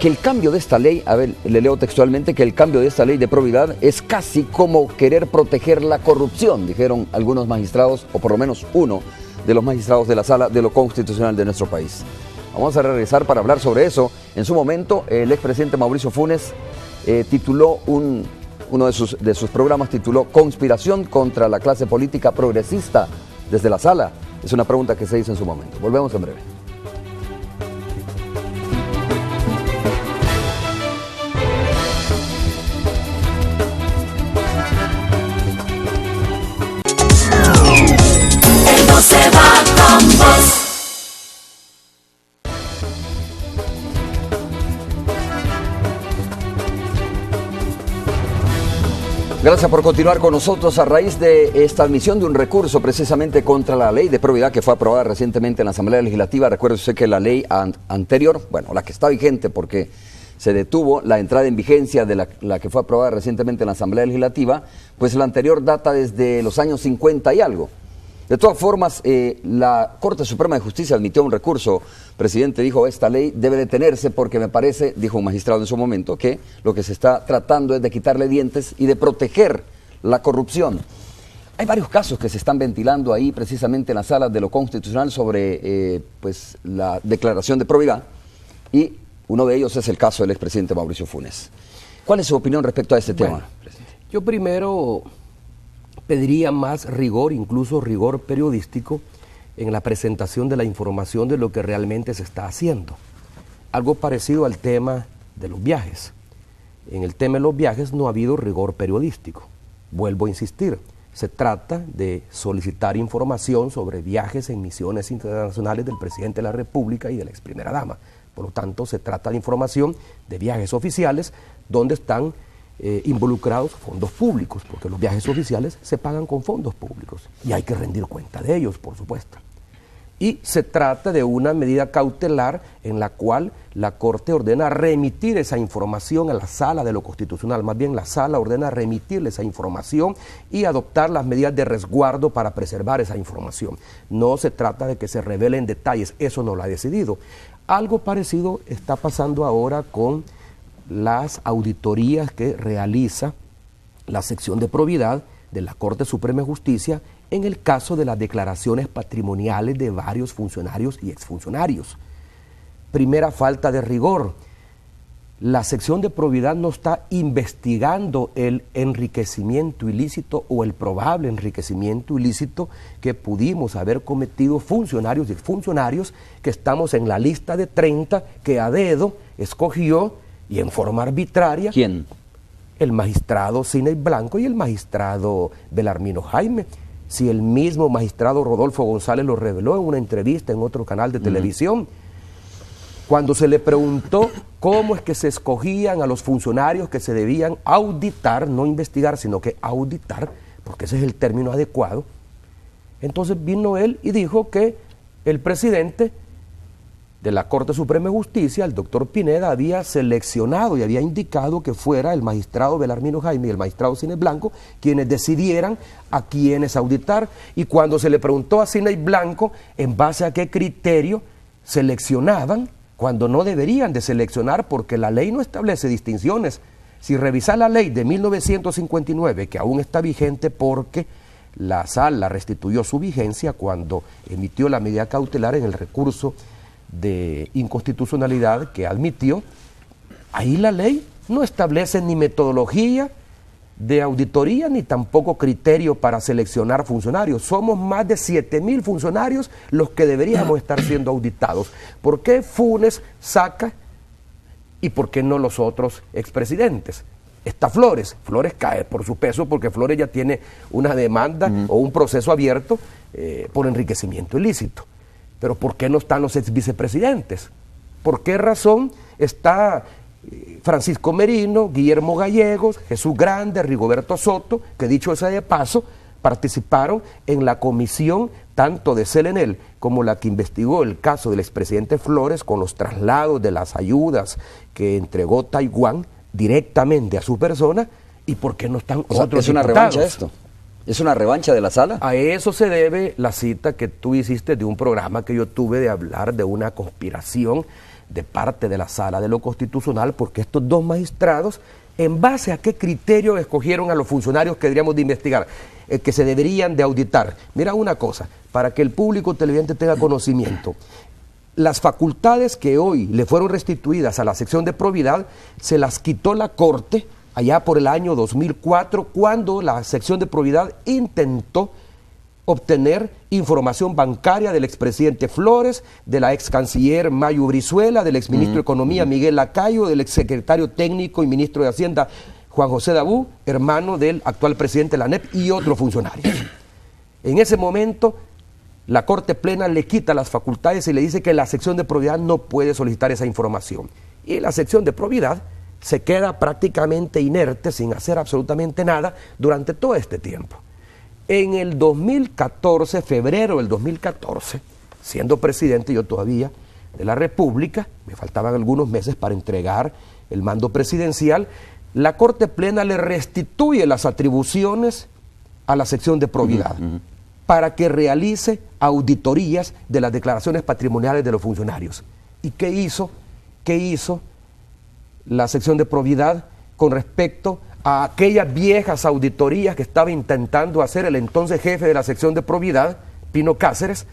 el cambio de esta ley, a ver, le leo textualmente, que el cambio de esta ley de probidad es casi como querer proteger la corrupción, dijeron algunos magistrados, o por lo menos uno de los magistrados de la Sala de lo Constitucional de nuestro país. Vamos a regresar para hablar sobre eso. En su momento, el expresidente Mauricio Funes tituló uno de sus programas tituló Conspiración contra la clase política progresista desde la Sala. Es una pregunta que se hizo en su momento. Volvemos en breve. Él no se va con vos. Gracias por continuar con nosotros a raíz de esta admisión de un recurso precisamente contra la ley de probidad que fue aprobada recientemente en la Asamblea Legislativa. Recuerde usted que la ley anterior, bueno, la que está vigente porque se detuvo la entrada en vigencia de la que fue aprobada recientemente en la Asamblea Legislativa, pues la anterior data desde los años 50 y algo. De todas formas, la Corte Suprema de Justicia admitió un recurso. El presidente dijo, esta ley debe detenerse porque me parece, dijo un magistrado en su momento, que lo que se está tratando es de quitarle dientes y de proteger la corrupción. Hay varios casos que se están ventilando ahí precisamente en la Sala de lo Constitucional sobre pues, la declaración de probidad, y uno de ellos es el caso del expresidente Mauricio Funes. ¿Cuál es su opinión respecto a este tema? Yo primero pediría más rigor, incluso rigor periodístico, en la presentación de la información de lo que realmente se está haciendo. Algo parecido al tema de los viajes. En el tema de los viajes no ha habido rigor periodístico. Vuelvo a insistir, se trata de solicitar información sobre viajes en misiones internacionales del presidente de la República y de la ex primera dama. Por lo tanto, se trata de información de viajes oficiales donde están involucrados fondos públicos, porque los viajes oficiales se pagan con fondos públicos y hay que rendir cuenta de ellos, por supuesto. Y se trata de una medida cautelar en la cual la Corte ordena remitir esa información a la Sala de lo Constitucional, más bien la Sala ordena remitirle esa información y adoptar las medidas de resguardo para preservar esa información. No se trata de que se revelen detalles, eso no lo ha decidido. Algo parecido está pasando ahora con las auditorías que realiza la sección de probidad de la Corte Suprema de Justicia en el caso de las declaraciones patrimoniales de varios funcionarios y exfuncionarios. Primera falta de rigor. La sección de probidad no está investigando el enriquecimiento ilícito o el probable enriquecimiento ilícito que pudimos haber cometido funcionarios y exfuncionarios que estamos en la lista de 30 que a dedo escogió y en forma arbitraria. ¿Quién? El magistrado Sidney Blanco y el magistrado Belarmino Jaime. Si el mismo magistrado Rodolfo González lo reveló en una entrevista en otro canal de televisión, cuando se le preguntó cómo es que se escogían a los funcionarios que se debían auditar, no investigar, sino que auditar, porque ese es el término adecuado, entonces vino él y dijo que el presidente de la Corte Suprema de Justicia, el doctor Pineda, había seleccionado y había indicado que fuera el magistrado Belarmino Jaime y el magistrado Sidney Blanco quienes decidieran a quiénes auditar. Y cuando se le preguntó a Sidney Blanco en base a qué criterio seleccionaban, cuando no deberían de seleccionar, porque la ley no establece distinciones. Si revisar la ley de 1959, que aún está vigente porque la Sala restituyó su vigencia cuando emitió la medida cautelar en el recurso de inconstitucionalidad que admitió, ahí la ley no establece ni metodología de auditoría ni tampoco criterio para seleccionar funcionarios. Somos más de 7,000 funcionarios los que deberíamos estar siendo auditados. ¿Por qué Funes saca y por qué no los otros expresidentes? Está Flores cae por su peso porque Flores ya tiene una demanda o un proceso abierto por enriquecimiento ilícito. Pero ¿por qué no están los exvicepresidentes? ¿Por qué razón está Francisco Merino, Guillermo Gallegos, Jesús Grande, Rigoberto Soto, que dicho sea de paso, participaron en la comisión tanto de Selenel como la que investigó el caso del expresidente Flores con los traslados de las ayudas que entregó Taiwán directamente a su persona? ¿Y por qué no están otros ¿Es una diputados? revancha esto? ¿Es una revancha de la sala? A eso se debe la cita que tú hiciste de un programa que yo tuve de hablar de una conspiración de parte de la Sala de lo Constitucional, porque estos dos magistrados, ¿en base a qué criterio escogieron a los funcionarios que deberíamos de investigar, que se deberían de auditar? Mira una cosa, para que el público televidente tenga conocimiento, las facultades que hoy le fueron restituidas a la sección de probidad, se las quitó la Corte allá por el año 2004, cuando la sección de probidad intentó obtener información bancaria del expresidente Flores, de la ex canciller Mayo Brizuela, del exministro de Economía Miguel Lacayo, del exsecretario técnico y ministro de Hacienda Juan José Dabú, hermano del actual presidente de la ANEP, y otros funcionarios. En ese momento, la Corte Plena le quita las facultades y le dice que la sección de probidad no puede solicitar esa información. Y la sección de probidad se queda prácticamente inerte, sin hacer absolutamente nada, durante todo este tiempo. En el 2014, febrero del 2014, siendo presidente yo todavía de la República, me faltaban algunos meses para entregar el mando presidencial, la Corte Plena le restituye las atribuciones a la sección de probidad para que realice auditorías de las declaraciones patrimoniales de los funcionarios. ¿Y qué hizo? ¿Qué hizo la sección de probidad con respecto a aquellas viejas auditorías que estaba intentando hacer el entonces jefe de la sección de probidad, Pino Cáceres,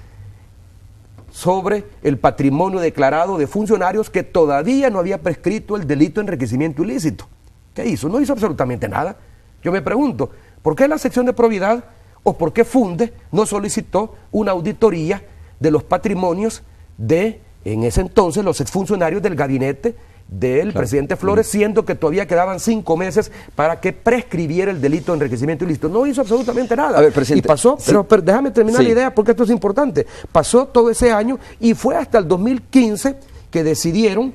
sobre el patrimonio declarado de funcionarios que todavía no había prescrito el delito de enriquecimiento ilícito? ¿Qué hizo? No hizo absolutamente nada. Yo me pregunto, ¿por qué la sección de probidad o por qué Funde no solicitó una auditoría de los patrimonios de, en ese entonces, los exfuncionarios del gabinete del presidente Flores, siendo que todavía quedaban 5 meses para que prescribiera el delito de enriquecimiento ilícito? No hizo absolutamente nada. A ver, presidente, y pasó, sí, pero déjame terminar sí, la idea porque esto es importante. Pasó todo ese año y fue hasta el 2015 que decidieron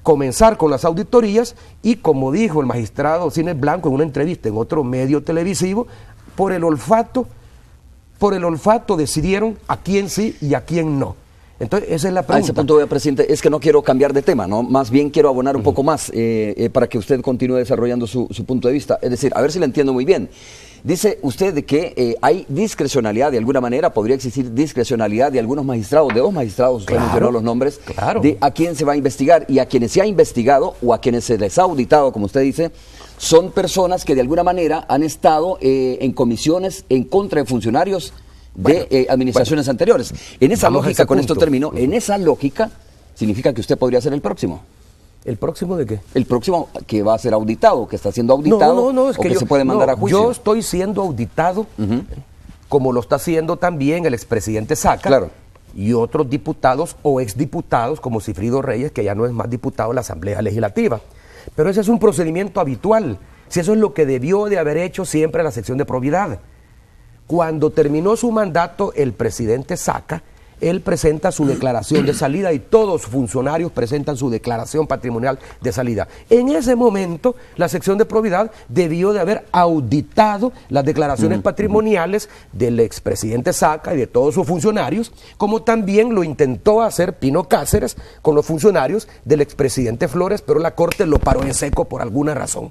comenzar con las auditorías y, como dijo el magistrado Cines Blanco en una entrevista en otro medio televisivo, por el olfato decidieron a quién sí y a quién no. Entonces, esa es la pregunta. A ese punto, presidente, es que no quiero cambiar de tema, ¿no? Más bien quiero abonar un poco más para que usted continúe desarrollando su punto de vista. Es decir, a ver si lo entiendo muy bien. Dice usted de que hay discrecionalidad, de alguna manera podría existir discrecionalidad de algunos magistrados, de 2 magistrados, usted mencionó los nombres, de a quién se va a investigar, y a quienes se ha investigado o a quienes se les ha auditado, como usted dice, son personas que de alguna manera han estado en comisiones en contra de funcionarios de administraciones anteriores. En esa lógica, con esto termino, en esa lógica significa que usted podría ser el próximo. ¿El próximo de qué? El próximo que va a ser auditado, que está siendo auditado, no, es o que se puede mandar a juicio. Yo estoy siendo auditado, como lo está haciendo también el expresidente Saca, y otros diputados o exdiputados, como Cifrido Reyes, que ya no es más diputado de la Asamblea Legislativa. Pero ese es un procedimiento habitual, si eso es lo que debió de haber hecho siempre la sección de probidad. Cuando terminó su mandato el presidente Saca, él presenta su declaración de salida y todos los funcionarios presentan su declaración patrimonial de salida. En ese momento, la sección de probidad debió de haber auditado las declaraciones patrimoniales del expresidente Saca y de todos sus funcionarios, como también lo intentó hacer Pino Cáceres con los funcionarios del expresidente Flores, pero la Corte lo paró en seco por alguna razón.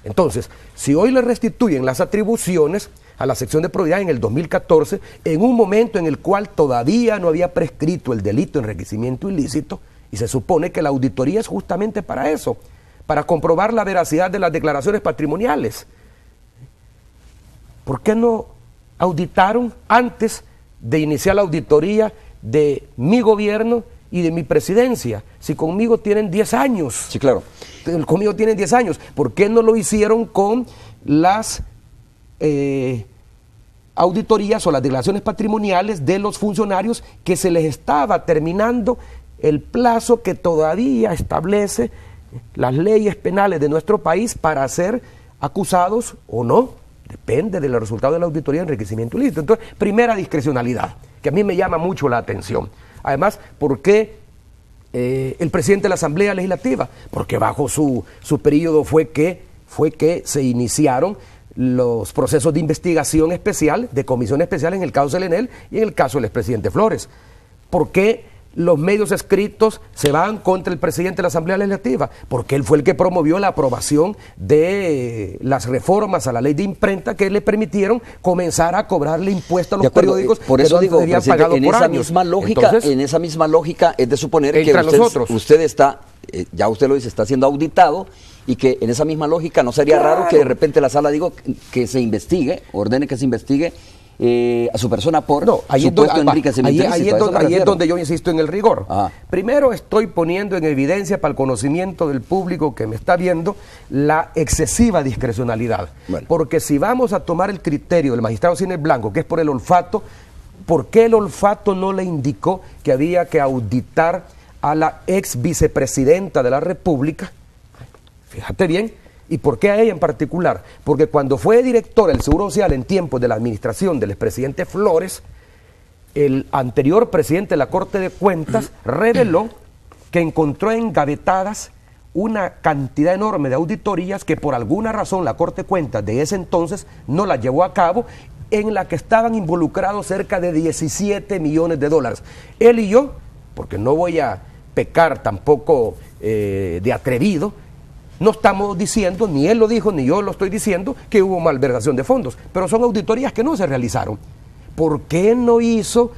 Entonces, si hoy le restituyen las atribuciones a la sección de probidad en el 2014, en un momento en el cual todavía no había prescrito el delito de enriquecimiento ilícito, y se supone que la auditoría es justamente para eso, para comprobar la veracidad de las declaraciones patrimoniales. ¿Por qué no auditaron antes de iniciar la auditoría de mi gobierno y de mi presidencia, si conmigo tienen 10 años. Sí, claro. Conmigo tienen 10 años. ¿Por qué no lo hicieron con las auditorías o las declaraciones patrimoniales de los funcionarios que se les estaba terminando el plazo que todavía establece las leyes penales de nuestro país para ser acusados o no? Depende del resultado de la auditoría de enriquecimiento ilícito. Entonces, primera discrecionalidad, que a mí me llama mucho la atención. Además, ¿por qué el presidente de la Asamblea Legislativa? Porque bajo su periodo fue que se iniciaron los procesos de investigación especial, de comisión especial en el caso de Enel y en el caso del expresidente Flores. ¿Por qué los medios escritos se van contra el presidente de la Asamblea Legislativa? Porque él fue el que promovió la aprobación de las reformas a la ley de imprenta que le permitieron comenzar a cobrarle impuestos a los periódicos. Por eso digo, en esa misma lógica, entonces, en esa misma lógica es de suponer que usted está, ya usted lo dice, está siendo auditado, y que en esa misma lógica no sería raro que de repente la sala que se investigue, ordene que se investigue a su persona por supuesto enriquecimiento ilícito. Ahí es donde yo insisto en el rigor. Primero estoy poniendo en evidencia para el conocimiento del público que me está viendo la excesiva discrecionalidad. Bueno. Porque si vamos a tomar el criterio del magistrado Cine Blanco, que es por el olfato, ¿por qué el olfato no le indicó que había que auditar a la ex vicepresidenta de la República? Fíjate bien. ¿Y por qué a ella en particular? Porque cuando fue directora del Seguro Social en tiempos de la administración del expresidente Flores, el anterior presidente de la Corte de Cuentas reveló que encontró engavetadas una cantidad enorme de auditorías que por alguna razón la Corte de Cuentas de ese entonces no la llevó a cabo, en la que estaban involucrados cerca de 17 millones de dólares. Él y yo, porque no voy a pecar tampoco de atrevido, no estamos diciendo, ni él lo dijo, ni yo lo estoy diciendo, que hubo malversación de fondos, pero son auditorías que no se realizaron. ¿Por qué no hizo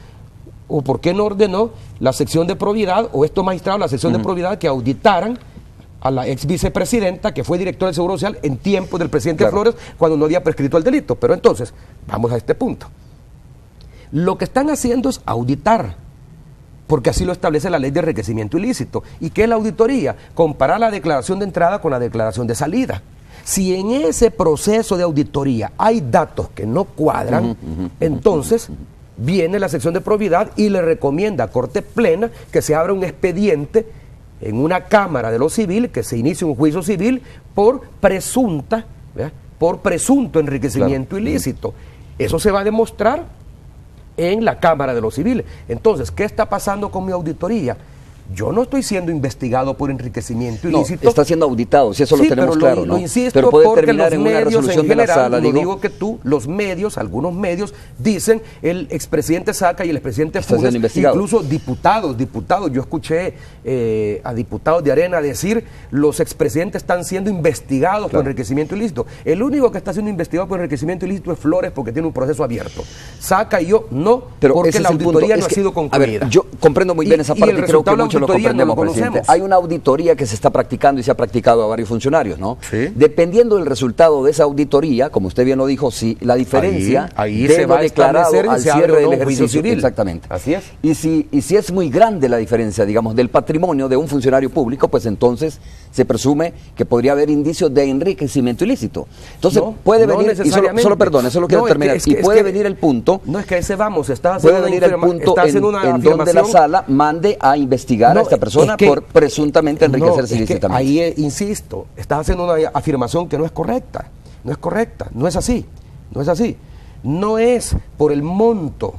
o por qué no ordenó la sección de probidad o estos magistrados, la sección de probidad, que auditaran a la ex vicepresidenta que fue directora del Seguro Social en tiempos del presidente Flores, cuando no había prescrito el delito? Pero entonces, vamos a este punto. Lo que están haciendo es auditar, porque así lo establece la ley de enriquecimiento ilícito. ¿Y qué es la auditoría? Comparar la declaración de entrada con la declaración de salida. Si en ese proceso de auditoría hay datos que no cuadran, entonces viene la sección de probidad y le recomienda a Corte Plena que se abra un expediente en una Cámara de lo Civil, que se inicie un juicio civil por presunto enriquecimiento ilícito. Eso se va a demostrar en la Cámara de lo Civil. Entonces, ¿qué está pasando con mi auditoría? Yo no estoy siendo investigado por enriquecimiento ilícito. No, está siendo auditado, si eso lo tenemos claro, ¿no? Lo insisto, pero puede porque terminar los en una medios resolución en de la general, sala. no digo que tú, los medios, algunos medios, dicen el expresidente Saca y el expresidente Funes, incluso diputados, yo escuché a diputados de Arena decir, los expresidentes están siendo investigados por enriquecimiento ilícito. El único que está siendo investigado por enriquecimiento ilícito es Flores, porque tiene un proceso abierto. Saca y yo no, pero porque la auditoría no ha sido concluida. A ver, yo comprendo muy bien esa parte y creo que muchos lo comprendemos, presidente. Hay una auditoría que se está practicando y se ha practicado a varios funcionarios, ¿no? Sí. Dependiendo del resultado de esa auditoría, como usted bien lo dijo, si la diferencia ahí de se lo va declarado al cierre del ejercicio civil. Exactamente. Así es. Y si es muy grande la diferencia, digamos, del patrimonio de un funcionario público, pues entonces se presume que podría haber indicios de enriquecimiento ilícito. Entonces puede venir, y solo perdón, eso lo quiero terminar, y puede venir el punto. No es que ese vamos, puede venir el punto en donde la sala mande a investigar a esta persona por presuntamente enriquecerse ilícitamente. Ahí insisto, estás haciendo una afirmación que no es correcta, no es así, no es por el monto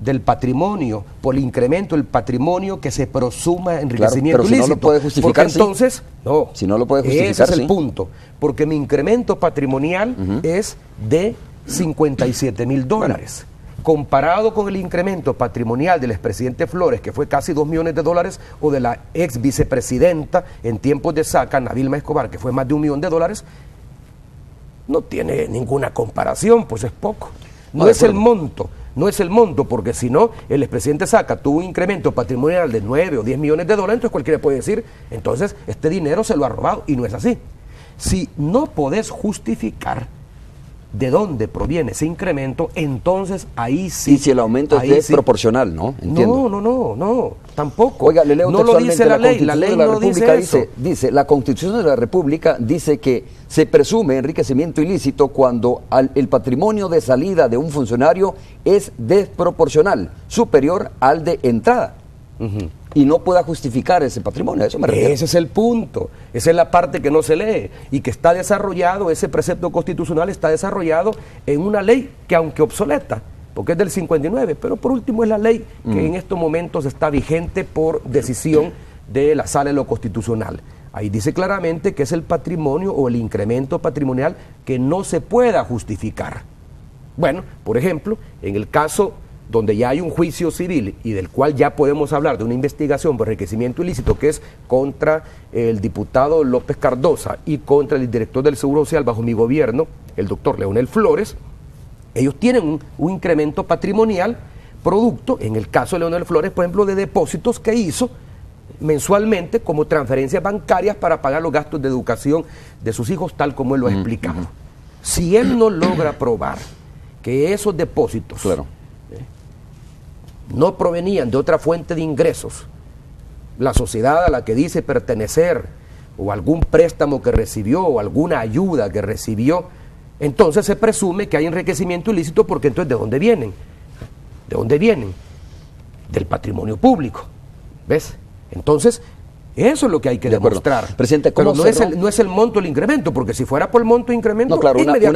del patrimonio, por el incremento del patrimonio que se presuma enriquecimiento ilícito. Si no lo puede justificar, porque entonces, no, si no lo puede justificar, ese es el punto, porque mi incremento patrimonial es de $57,000. Comparado con el incremento patrimonial del expresidente Flores, que fue casi $2 millones, o de la ex vicepresidenta en tiempos de Saca, Navilma Escobar, que fue más de $1 millón, no tiene ninguna comparación, pues es poco. No es el monto, porque si no, el expresidente Saca tuvo un incremento patrimonial de 9 o 10 millones de dólares, entonces cualquiera puede decir, entonces este dinero se lo ha robado, y no es así. Si no podés justificar de dónde proviene ese incremento, entonces ahí sí. Y si el aumento es desproporcional, ¿no? Entiendo. No, tampoco. Oiga, le leo no lo dice la ley de la no República dice eso. Dice, la Constitución de la República dice que se presume enriquecimiento ilícito cuando el patrimonio de salida de un funcionario es desproporcional, superior al de entrada. Y no pueda justificar ese patrimonio, a eso me refiero. Ese es el punto, esa es la parte que no se lee y que está desarrollado, ese precepto constitucional está desarrollado en una ley que, aunque obsoleta, porque es del 59, pero por último es la ley que en estos momentos está vigente por decisión de la Sala de lo Constitucional. Ahí dice claramente que es el patrimonio o el incremento patrimonial que no se pueda justificar. Bueno, por ejemplo, en el caso donde ya hay un juicio civil y del cual ya podemos hablar de una investigación por enriquecimiento ilícito que es contra el diputado López Cardosa y contra el director del Seguro Social bajo mi gobierno, el doctor Leonel Flores, ellos tienen un incremento patrimonial producto, en el caso de Leonel Flores, por ejemplo, de depósitos que hizo mensualmente como transferencias bancarias para pagar los gastos de educación de sus hijos, tal como él lo ha explicado. Si él no logra probar que esos depósitos no provenían de otra fuente de ingresos, la sociedad a la que dice pertenecer, o algún préstamo que recibió, o alguna ayuda que recibió, entonces se presume que hay enriquecimiento ilícito, porque entonces ¿de dónde vienen? ¿De dónde vienen? Del patrimonio público, ¿ves? Entonces, eso es lo que hay que demostrar. Presidente, pero no es el monto del incremento, porque si fuera por el monto de incremento, no, claro, inmediatamente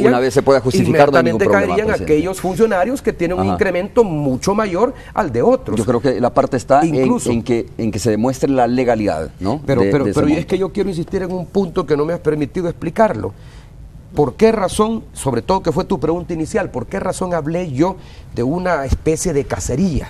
una vez se pueda justificar, no hay ningún problema, caerían aquellos funcionarios que tienen un incremento mucho mayor al de otros. Yo creo que la parte está en que se demuestre la legalidad, ¿no? Pero es que yo quiero insistir en un punto que no me has permitido explicarlo. ¿Por qué razón, sobre todo que fue tu pregunta inicial, por qué razón hablé yo de una especie de cacería?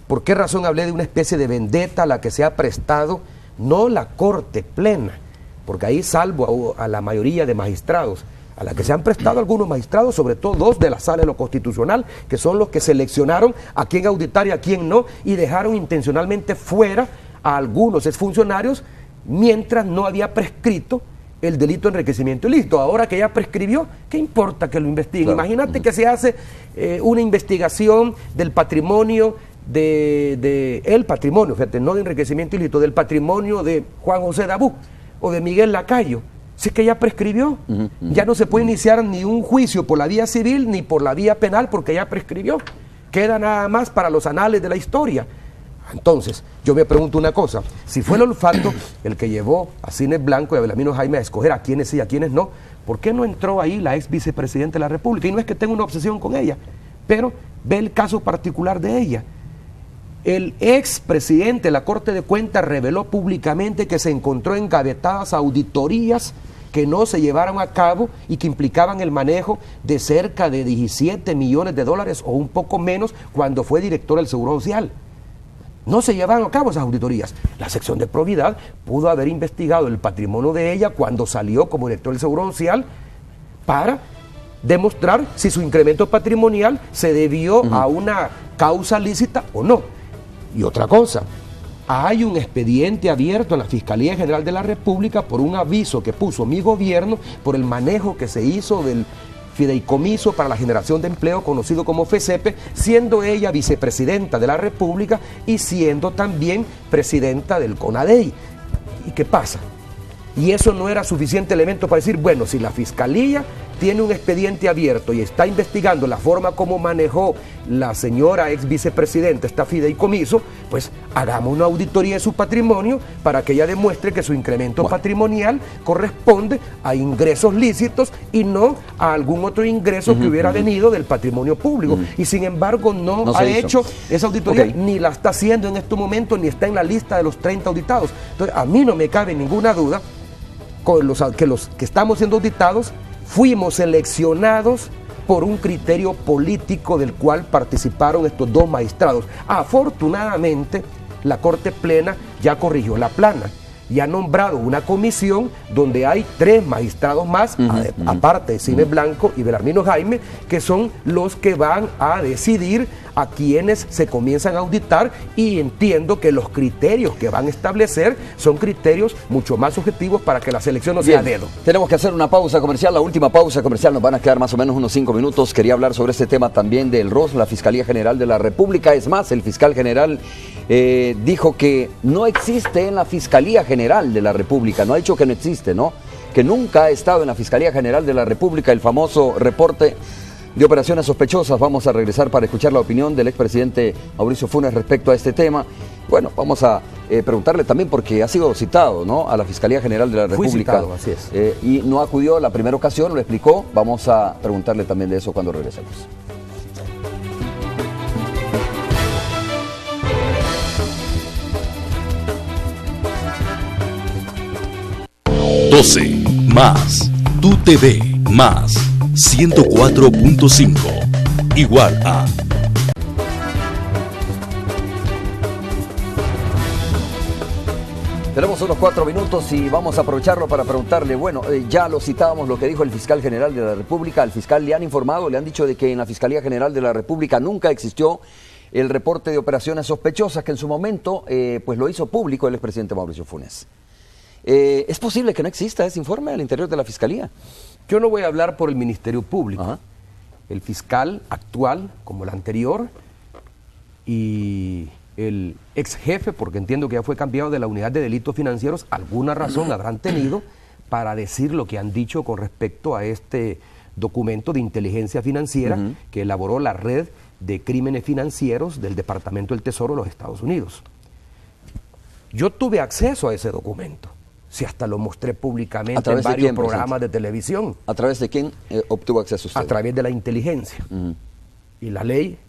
¿Por qué razón hablé de una especie de vendetta a la que se ha prestado, no la Corte Plena? Porque ahí salvo a la mayoría de magistrados, a la que se han prestado algunos magistrados, sobre todo dos de la Sala de lo Constitucional, que son los que seleccionaron a quién auditar y a quién no, y dejaron intencionalmente fuera a algunos exfuncionarios mientras no había prescrito el delito de enriquecimiento ilícito. Ahora que ya prescribió, ¿qué importa que lo investiguen? Claro. Imagínate que se hace una investigación del patrimonio el patrimonio, fíjate, no de enriquecimiento ilícito, del patrimonio de Juan José Dabú o de Miguel Lacayo. Si es que ya prescribió, ya no se puede iniciar ni un juicio por la vía civil ni por la vía penal porque ya prescribió. Queda nada más para los anales de la historia. Entonces, yo me pregunto una cosa, si fue el olfato el que llevó a Cines Blanco y a Belarmino Jaime a escoger a quienes sí y a quienes no, ¿por qué no entró ahí la ex vicepresidenta de la República? Y no es que tenga una obsesión con ella, pero ve el caso particular de ella. El ex presidente de la Corte de Cuentas reveló públicamente que se encontró engavetadas auditorías que no se llevaron a cabo y que implicaban el manejo de cerca de 17 millones de dólares o un poco menos cuando fue director del Seguro Social. No se llevaron a cabo esas auditorías. La sección de probidad pudo haber investigado el patrimonio de ella cuando salió como director del Seguro Social para demostrar si su incremento patrimonial se debió a una causa lícita o no. Y otra cosa, hay un expediente abierto en la Fiscalía General de la República por un aviso que puso mi gobierno por el manejo que se hizo del fideicomiso para la generación de empleo conocido como FECEPE, siendo ella vicepresidenta de la República y siendo también presidenta del CONADEI. ¿Y qué pasa? Y eso no era suficiente elemento para decir, bueno, si la Fiscalía tiene un expediente abierto y está investigando la forma como manejó la señora ex vicepresidenta esta fideicomiso, pues hagamos una auditoría de su patrimonio para que ella demuestre que su incremento patrimonial corresponde a ingresos lícitos y no a algún otro ingreso que hubiera venido del patrimonio público. Y sin embargo no ha hecho esa auditoría, ni la está haciendo en estos momentos, ni está en la lista de los 30 auditados. Entonces a mí no me cabe ninguna duda con los que estamos siendo auditados fuimos seleccionados por un criterio político del cual participaron estos dos magistrados. Afortunadamente, la Corte Plena ya corrigió la plana y ha nombrado una comisión donde hay 3 magistrados más, aparte de Cine Blanco y Belarmino Jaime, que son los que van a decidir a quienes se comienzan a auditar, y entiendo que los criterios que van a establecer son criterios mucho más objetivos para que la selección no sea a dedo. Tenemos que hacer una pausa comercial, la última pausa comercial, nos van a quedar más o menos unos 5 minutos. Quería hablar sobre este tema también del ROS, la Fiscalía General de la República. Es más, el fiscal general dijo que no existe en la Fiscalía General de la República, no ha dicho que no existe, ¿no? Que nunca ha estado en la Fiscalía General de la República el famoso reporte de operaciones sospechosas. Vamos a regresar para escuchar la opinión del expresidente Mauricio Funes respecto a este tema. Bueno, vamos a preguntarle también porque ha sido citado, ¿no?, a la Fiscalía General de la República. Fui citado, así es. Y no acudió la primera ocasión, lo explicó. Vamos a preguntarle también de eso cuando regresemos. 12 más Tu TV más 104.5 igual a. Tenemos unos 4 minutos y vamos a aprovecharlo para preguntarle, bueno, ya lo citábamos, lo que dijo el fiscal general de la República. Al fiscal le han informado, le han dicho de que en la Fiscalía General de la República nunca existió el reporte de operaciones sospechosas, que en su momento pues lo hizo público el expresidente Mauricio Funes. ¿Es posible que no exista ese informe al interior de la Fiscalía? Yo no voy a hablar por el Ministerio Público. El fiscal actual, como el anterior, y el ex jefe, porque entiendo que ya fue cambiado de la Unidad de Delitos Financieros, alguna razón habrán tenido para decir lo que han dicho con respecto a este documento de inteligencia financiera que elaboró la Red de Crímenes Financieros del Departamento del Tesoro de los Estados Unidos. Yo tuve acceso a ese documento. Si hasta lo mostré públicamente en varios programas de televisión. ¿A través de quién obtuvo acceso usted? A través de la inteligencia. Y la ley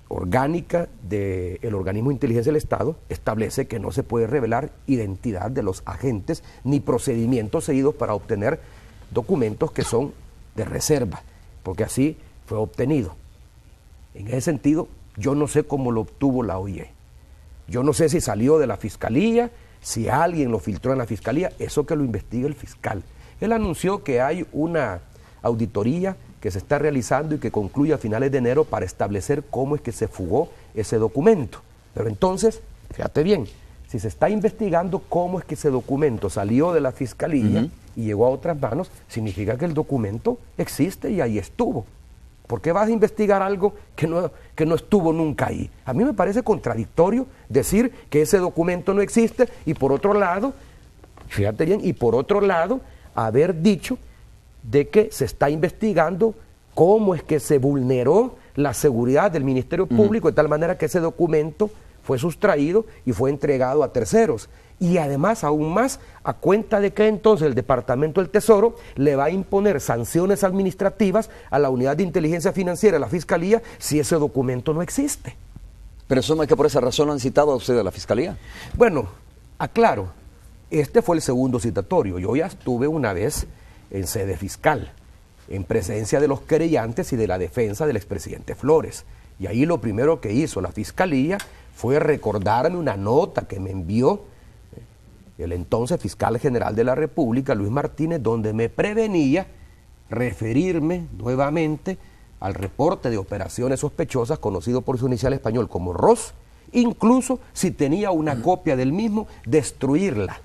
orgánica del organismo de inteligencia del Estado establece que no se puede revelar identidad de los agentes ni procedimientos seguidos para obtener documentos que son de reserva, porque así fue obtenido. En ese sentido, yo no sé cómo lo obtuvo la OIE. Yo no sé si salió de la Fiscalía, si alguien lo filtró en la Fiscalía, eso que lo investiga el fiscal. Él anunció que hay una auditoría que se está realizando y que concluye a finales de enero para establecer cómo es que se fugó ese documento. Pero entonces, fíjate bien, si se está investigando cómo es que ese documento salió de la Fiscalía y llegó a otras manos, significa que el documento existe y ahí estuvo. ¿Por qué vas a investigar algo que no estuvo nunca ahí? A mí me parece contradictorio decir que ese documento no existe y por otro lado, fíjate bien, y por otro lado, haber dicho de que se está investigando cómo es que se vulneró la seguridad del Ministerio Público de tal manera que ese documento fue sustraído y fue entregado a terceros. Y además, aún más, a cuenta de que entonces el Departamento del Tesoro le va a imponer sanciones administrativas a la Unidad de Inteligencia Financiera de la Fiscalía si ese documento no existe. Pero eso no es que por esa razón lo han citado a usted de la Fiscalía. Bueno, aclaro, este fue el segundo citatorio. Yo ya estuve una vez en sede fiscal, en presencia de los querellantes y de la defensa del expresidente Flores. Y ahí lo primero que hizo la Fiscalía fue recordarme una nota que me envió el entonces fiscal general de la República, Luis Martínez, donde me prevenía referirme nuevamente al reporte de operaciones sospechosas, conocido por su inicial español como ROS, incluso si tenía una copia del mismo, destruirla,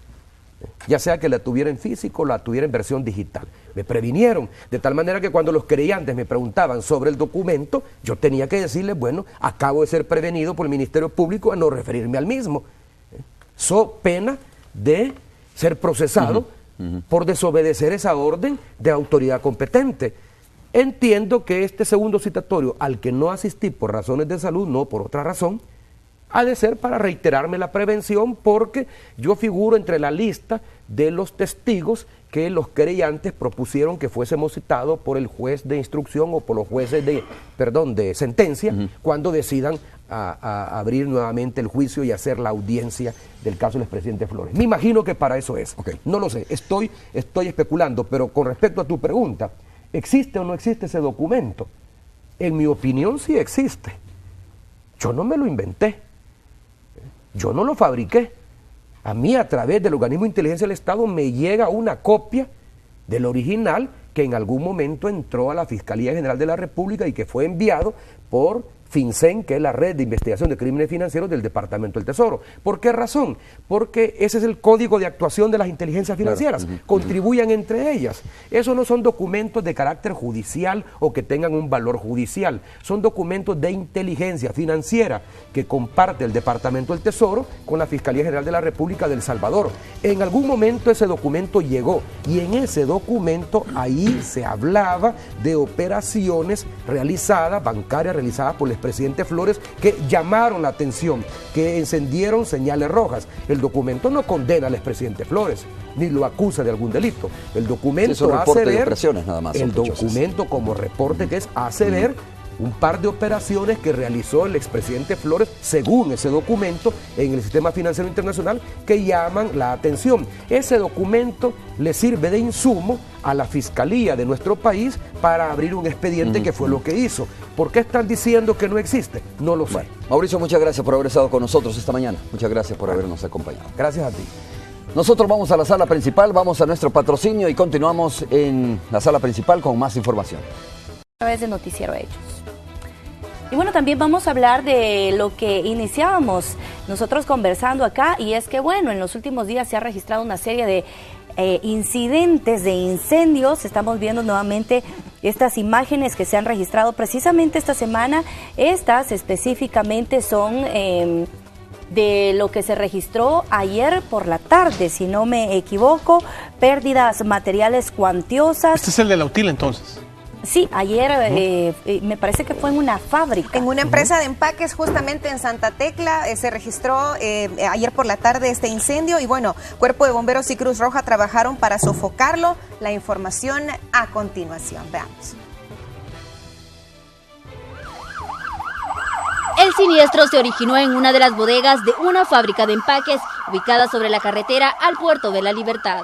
ya sea que la tuviera en físico o la tuviera en versión digital. Me previnieron, de tal manera que cuando los querellantes me preguntaban sobre el documento, yo tenía que decirles, bueno, acabo de ser prevenido por el Ministerio Público a no referirme al mismo. So pena de ser procesado por desobedecer esa orden de autoridad competente. Entiendo que este segundo citatorio, al que no asistí por razones de salud, no por otra razón, ha de ser para reiterarme la prevención, porque yo figuro entre la lista de los testigos que los querellantes propusieron que fuésemos citados por el juez de instrucción o por los jueces de sentencia cuando decidan a abrir nuevamente el juicio y hacer la audiencia del caso del expresidente Flores. Me imagino que para eso es. No lo sé, estoy especulando, pero con respecto a tu pregunta, ¿existe o no existe ese documento? En mi opinión sí existe. Yo no me lo inventé. Yo no lo fabriqué. A mí, a través del organismo de inteligencia del Estado, me llega una copia del original que en algún momento entró a la Fiscalía General de la República y que fue enviado por FinCEN, que es la red de investigación de crímenes financieros del Departamento del Tesoro. ¿Por qué razón? Porque ese es el código de actuación de las inteligencias financieras. Contribuyan entre ellas. Esos no son documentos de carácter judicial o que tengan un valor judicial. Son documentos de inteligencia financiera que comparte el Departamento del Tesoro con la Fiscalía General de la República de El Salvador. En algún momento ese documento llegó y en ese documento ahí se hablaba de operaciones bancarias realizadas por el expresidente Flores, que llamaron la atención, que encendieron señales rojas. El documento no condena al expresidente Flores, ni lo acusa de algún delito. El documento hace ver, nada más, el documento como reporte que es, hace ver un par de operaciones que realizó el expresidente Flores, según ese documento, en el sistema financiero internacional, que llaman la atención. Ese documento le sirve de insumo a la Fiscalía de nuestro país para abrir un expediente, que fue lo que hizo. ¿Por qué están diciendo que no existe? No lo sé. Bueno, Mauricio, muchas gracias por haber estado con nosotros esta mañana. Muchas gracias por habernos acompañado. Gracias a ti. Nosotros vamos a la sala principal, vamos a nuestro patrocinio y continuamos en la sala principal con más información. A través de Noticiero Hechos. Y bueno, también vamos a hablar de lo que iniciábamos nosotros conversando acá, y es que bueno, en los últimos días se ha registrado una serie de incidentes de incendios. Estamos viendo nuevamente estas imágenes que se han registrado precisamente esta semana. Estas específicamente son de lo que se registró ayer por la tarde, si no me equivoco, pérdidas materiales cuantiosas. Este es el de la UTIL entonces. Sí, ayer me parece que fue en una fábrica. En una empresa de empaques justamente en Santa Tecla se registró ayer por la tarde este incendio y bueno, Cuerpo de Bomberos y Cruz Roja trabajaron para sofocarlo. La información a continuación, veamos. El siniestro se originó en una de las bodegas de una fábrica de empaques ubicada sobre la carretera al Puerto de la Libertad.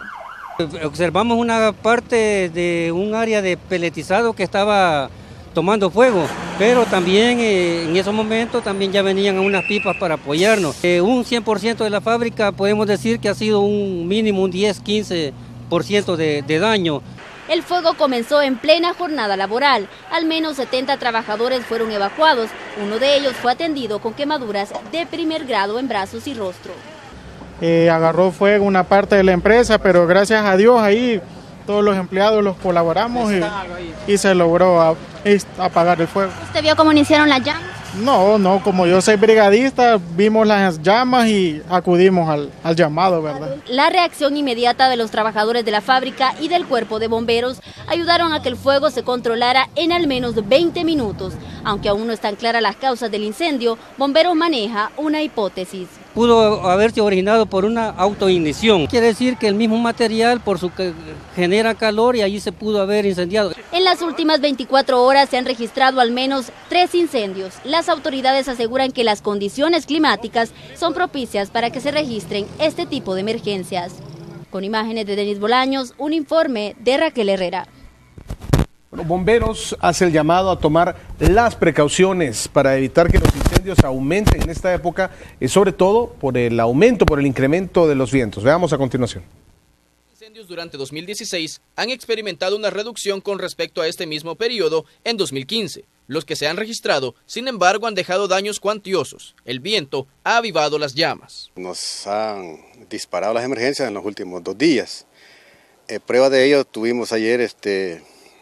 Observamos una parte de un área de peletizado que estaba tomando fuego, pero también en esos momentos también ya venían unas pipas para apoyarnos. Un 100% de la fábrica podemos decir que ha sido un mínimo, un 10-15% de daño. El fuego comenzó en plena jornada laboral. Al menos 70 trabajadores fueron evacuados. Uno de ellos fue atendido con quemaduras de primer grado en brazos y rostro. Agarró fuego una parte de la empresa, pero gracias a Dios ahí todos los empleados los colaboramos y se logró apagar el fuego. ¿Usted vio cómo iniciaron las llamas? No, como yo soy brigadista, vimos las llamas y acudimos al llamado, ¿verdad? La reacción inmediata de los trabajadores de la fábrica y del cuerpo de bomberos ayudaron a que el fuego se controlara en al menos 20 minutos. Aunque aún no están claras las causas del incendio, Bomberos maneja una hipótesis. Pudo haberse originado por una autoignición. Quiere decir que el mismo material genera calor y allí se pudo haber incendiado. En las últimas 24 horas se han registrado al menos 3 incendios. Las autoridades aseguran que las condiciones climáticas son propicias para que se registren este tipo de emergencias. Con imágenes de Denis Bolaños, un informe de Raquel Herrera. Bueno, Bomberos hace el llamado a tomar las precauciones para evitar que los incendios aumenten en esta época, sobre todo por el incremento de los vientos. Veamos a continuación. Incendios durante 2016 han experimentado una reducción con respecto a este mismo periodo en 2015. Los que se han registrado, sin embargo, han dejado daños cuantiosos. El viento ha avivado las llamas. Nos han disparado las emergencias en los últimos 2 días. Prueba de ello tuvimos ayer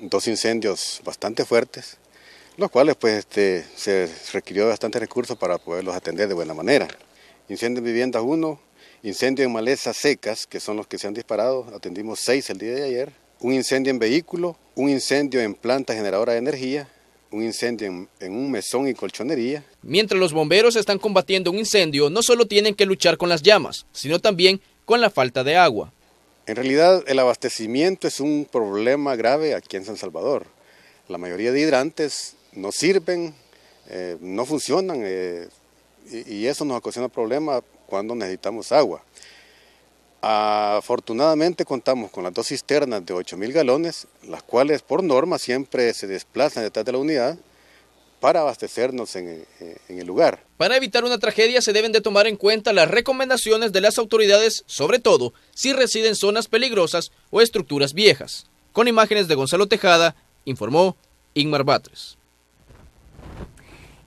2 incendios bastante fuertes, los cuales se requirió bastante recursos para poderlos atender de buena manera. Incendio en viviendas 1, incendio en malezas secas, que son los que se han disparado, atendimos 6 el día de ayer, un incendio en vehículo, un incendio en planta generadora de energía, un incendio en un mesón y colchonería. Mientras los bomberos están combatiendo un incendio, no solo tienen que luchar con las llamas, sino también con la falta de agua. En realidad el abastecimiento es un problema grave aquí en San Salvador. La mayoría de hidrantes no sirven, no funcionan y eso nos ocasiona problemas cuando necesitamos agua. Afortunadamente contamos con las 2 cisternas de 8.000 galones, las cuales por norma siempre se desplazan detrás de la unidad para abastecernos en el lugar. Para evitar una tragedia se deben de tomar en cuenta las recomendaciones de las autoridades, sobre todo si residen en zonas peligrosas o estructuras viejas. Con imágenes de Gonzalo Tejada, informó Ingmar Batres.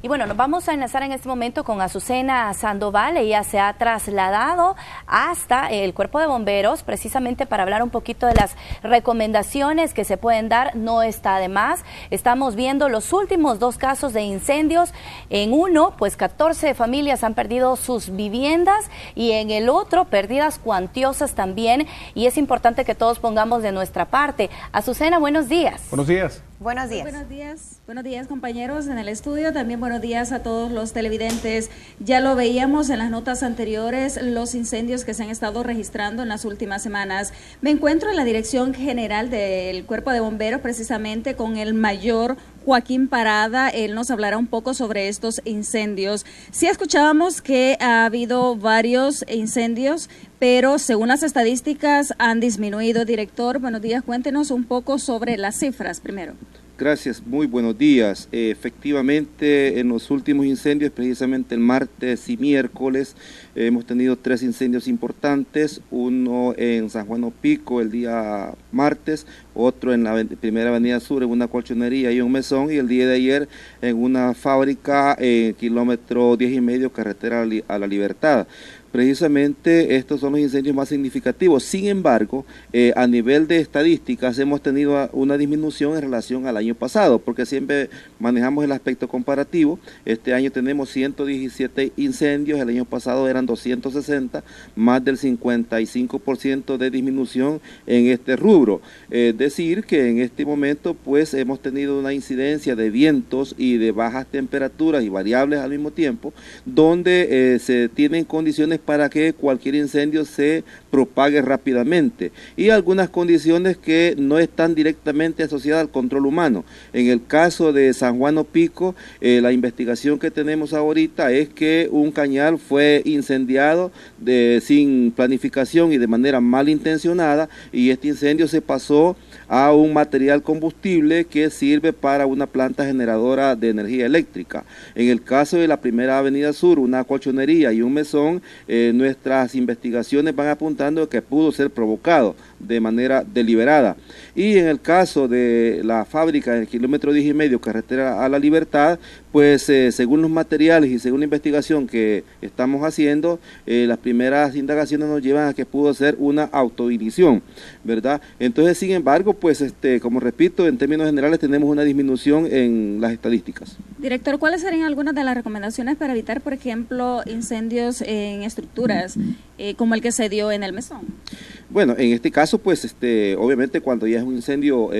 Y bueno, nos vamos a enlazar en este momento con Azucena Sandoval. Ella se ha trasladado hasta el Cuerpo de Bomberos precisamente para hablar un poquito de las recomendaciones que se pueden dar. No está de más. Estamos viendo los últimos 2 casos de incendios. En uno, pues 14 familias han perdido sus viviendas y en el otro, pérdidas cuantiosas también. Y es importante que todos pongamos de nuestra parte. Azucena, buenos días. Buenos días. Buenos días. Buenos días compañeros en el estudio, también buenos días a todos los televidentes. Ya lo veíamos en las notas anteriores, los incendios que se han estado registrando en las últimas semanas. Me encuentro en la Dirección General del Cuerpo de Bomberos precisamente con el mayor Joaquín Parada. Él nos hablará un poco sobre estos incendios. Sí escuchábamos que ha habido varios incendios, pero según las estadísticas han disminuido. Director, buenos días, cuéntenos un poco sobre las cifras primero. Gracias, muy buenos días. Efectivamente, en los últimos incendios, precisamente el martes y miércoles, hemos tenido 3 incendios importantes, uno en San Juan Opico el día martes, otro en la primera avenida sur en una colchonería y un mesón, y el día de ayer en una fábrica en kilómetro 10,5 carretera a la Libertad. Precisamente estos son los incendios más significativos. Sin embargo, a nivel de estadísticas hemos tenido una disminución en relación al año pasado, porque siempre manejamos el aspecto comparativo. Este año tenemos 117 incendios, el año pasado eran 260, más del 55% de disminución en este rubro. Es decir, que en este momento pues hemos tenido una incidencia de vientos y de bajas temperaturas y variables al mismo tiempo, donde se tienen condiciones para que cualquier incendio se propague rápidamente, y algunas condiciones que no están directamente asociadas al control humano. En el caso de San Juan Opico, la investigación que tenemos ahorita es que un cañal fue incendiado sin planificación y de manera malintencionada, y este incendio se pasó a un material combustible que sirve para una planta generadora de energía eléctrica. En el caso de la primera avenida sur, una colchonería y un mesón, nuestras investigaciones van apuntando que pudo ser provocado de manera deliberada. Y en el caso de la fábrica en el kilómetro 10,5 carretera a la Libertad, pues según los materiales y según la investigación que estamos haciendo, las primeras indagaciones nos llevan a que pudo ser una autoignición, ¿verdad? Entonces, sin embargo, pues como repito, en términos generales tenemos una disminución en las estadísticas. Director, ¿cuáles serían algunas de las recomendaciones para evitar, por ejemplo, incendios en estructuras como el que se dio en el mesón? Bueno, en este caso, pues obviamente cuando ya es un incendio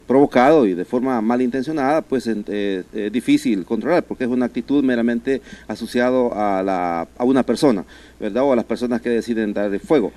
provocado y de forma malintencionada, pues es difícil controlar, porque es una actitud meramente asociado a una persona, ¿verdad? O a las personas que deciden darle fuego.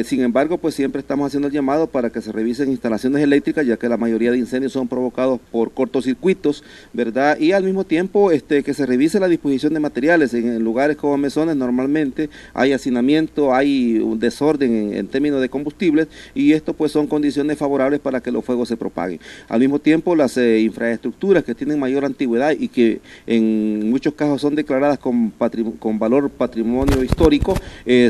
Sin embargo, pues siempre estamos haciendo el llamado para que se revisen instalaciones eléctricas, ya que la mayoría de incendios son provocados por cortocircuitos, ¿verdad? Y al mismo tiempo que se revise la disposición de materiales. En lugares como mesones normalmente hay hacinamiento, hay un desorden en términos de combustibles, y esto pues son condiciones favorables para que los fuegos se propaguen. Al mismo tiempo, las infraestructuras que tienen mayor antigüedad y que en muchos casos son declaradas con valor patrimonio histórico,